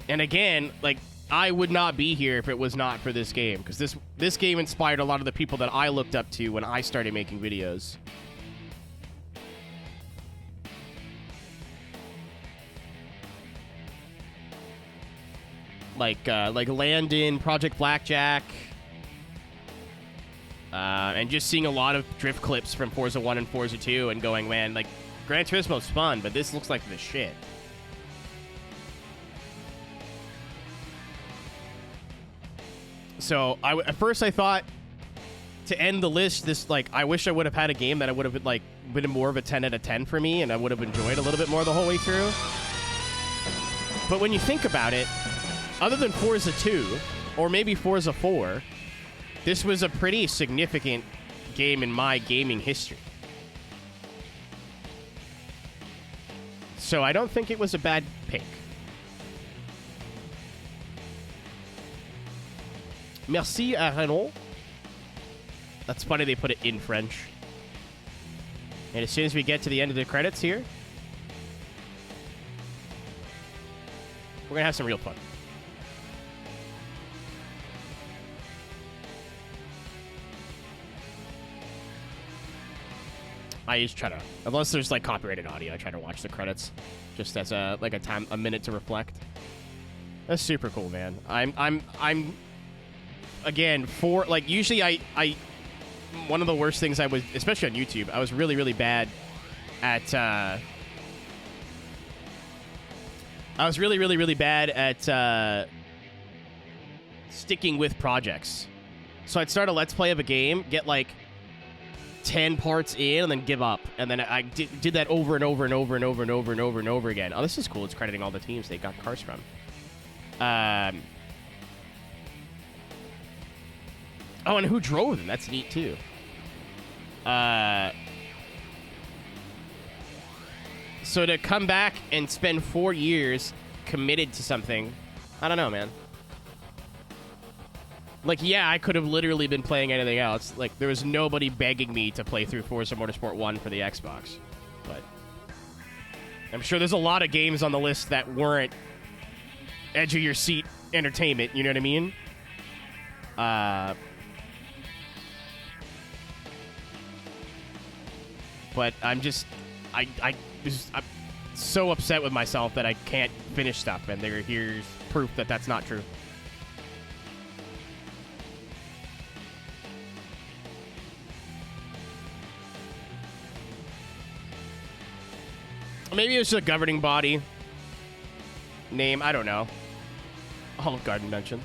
again, like, I would not be here if it was not for this game, because this game inspired a lot of the people that I looked up to when I started making videos. Like Landon, Project Blackjack, and just seeing a lot of drift clips from Forza 1 and Forza 2 and going, man, like, Gran Turismo's fun, but this looks like the shit. So, at first I thought, to end the list, this, like, I wish I would have had a game that I would have, like, been more of a 10 out of 10 for me, and I would have enjoyed a little bit more the whole way through. But when you think about it, other than Forza 2, or maybe Forza 4, this was a pretty significant game in my gaming history. So I don't think it was a bad pick. Merci à Renault. That's funny they put it in French. And as soon as we get to the end of the credits here, we're going to have some real fun. I just try to, unless there's, like, copyrighted audio, I try to watch the credits just as a minute to reflect. That's super cool, man. I'm again, usually I one of the worst things I was, especially on YouTube, I was really, really bad at sticking with projects. So I'd start a Let's Play of a game, get, like, 10 parts in, and then give up. And then I did that over and over and over and over and over and over and over again. Oh, this is cool. It's crediting all the teams they got cars from. Oh, and who drove them? That's neat, too. So to come back and spend 4 years committed to something, I don't know, man. Like, yeah, I could have literally been playing anything else. Like, there was nobody begging me to play through Forza Motorsport 1 for the Xbox. But I'm sure there's a lot of games on the list that weren't edge-of-your-seat entertainment, you know what I mean? But I'm just... I'm so upset with myself that I can't finish stuff, and here's proof that that's not true. Maybe it was just a governing body name. I don't know. Olive Garden mentioned.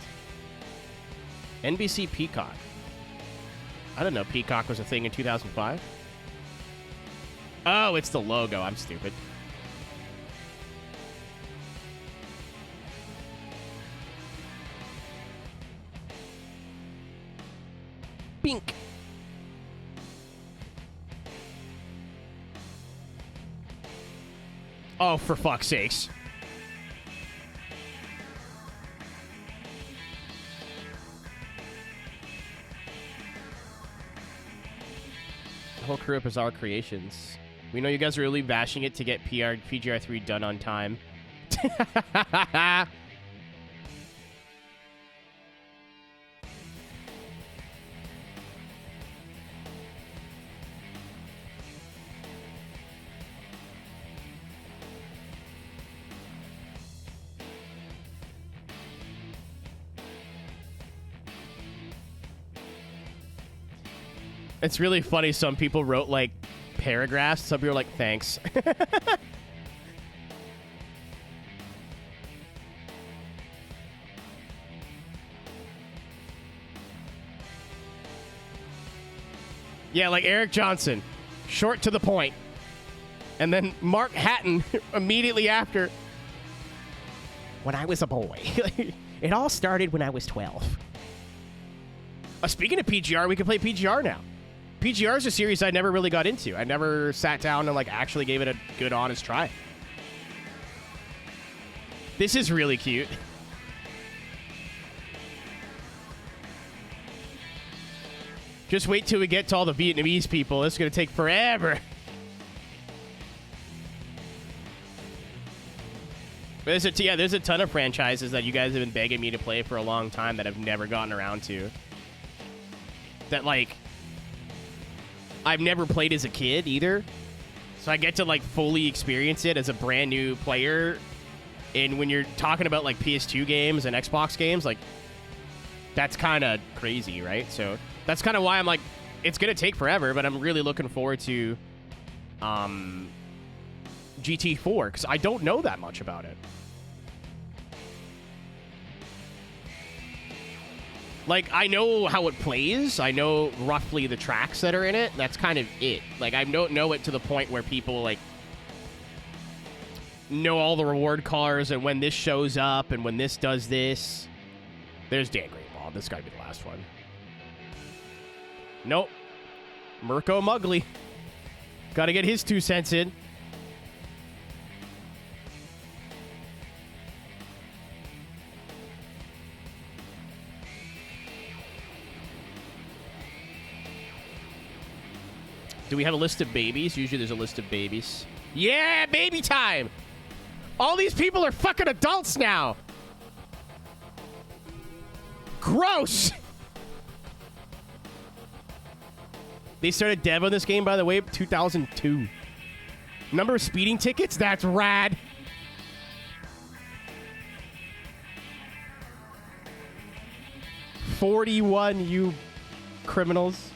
NBC Peacock. I don't know Peacock was a thing in 2005. Oh, it's the logo. I'm stupid. Bink. Oh, for fuck's sakes. The whole crew up is our creations. We know you guys are really bashing it to get PGR3 done on time. It's really funny. Some people wrote, like, paragraphs. Some people are like, thanks. Yeah, like Eric Johnson. Short to the point. And then Mark Hatton immediately after. When I was a boy. It all started when I was 12. Speaking of PGR, we can play PGR now. PGR is a series I never really got into. I never sat down and like actually gave it a good, honest try. This is really cute. Just wait till we get to all the Vietnamese people. It's going to take forever. There's a ton of franchises that you guys have been begging me to play for a long time that I've never gotten around to. That, like, I've never played as a kid either. So I get to, like, fully experience it as a brand new player. And when you're talking about, like, PS2 games and Xbox games, like, that's kind of crazy, right? So that's kind of why I'm like, it's going to take forever, but I'm really looking forward to GT4 because I don't know that much about it. Like, I know how it plays. I know roughly the tracks that are in it. That's kind of it. Like, I don't know it to the point where people, like, know all the reward cars and when this shows up and when this does this. There's Dan Greenwald. This got to be the last one. Nope. Mirko Mugley. Got to get his 2 cents in. Do we have a list of babies? Usually there's a list of babies. Yeah, baby time! All these people are fucking adults now! Gross! They started dev on this game, by the way, 2002. Number of speeding tickets? That's rad. $41, you criminals.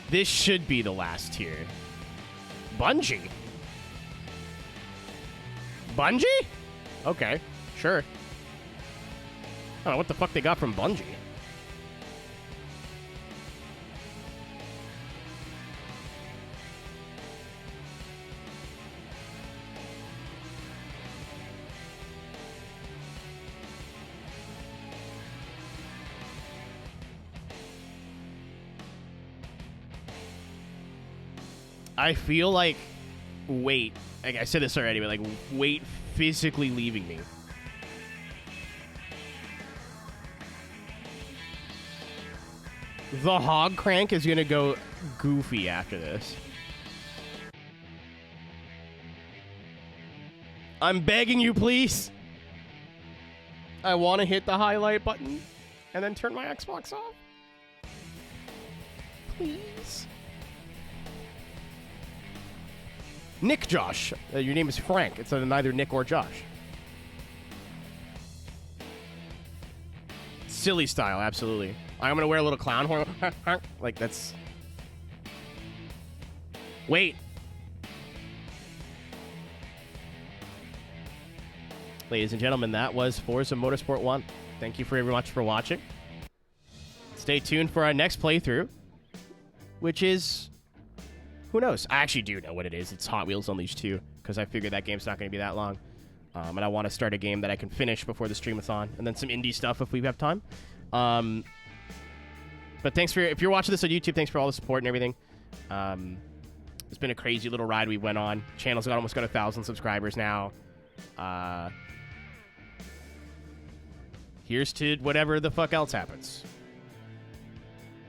This should be the last tier. Bungie? Bungie? Okay, sure. I don't know what the fuck they got from Bungie. I feel like weight. Like I said this already, but like weight physically leaving me. The hog crank is gonna go goofy after this. I'm begging you, please. I want to hit the highlight button and then turn my Xbox off. Please. Nick Josh. Your name is Frank. It's neither Nick or Josh. Silly style, absolutely. I'm going to wear a little clown horn. Like, that's... Wait. Ladies and gentlemen, that was Forza Motorsport 1. Thank you very much for watching. Stay tuned for our next playthrough, which is... Who knows? I actually do know what it is. It's Hot Wheels Unleashed 2, because I figured that game's not going to be that long. And I want to start a game that I can finish before the streamathon, and then some indie stuff if we have time. But thanks for... If you're watching this on YouTube, thanks for all the support and everything. It's been a crazy little ride we went on. Channel's almost got 1,000 subscribers now. Here's to whatever the fuck else happens.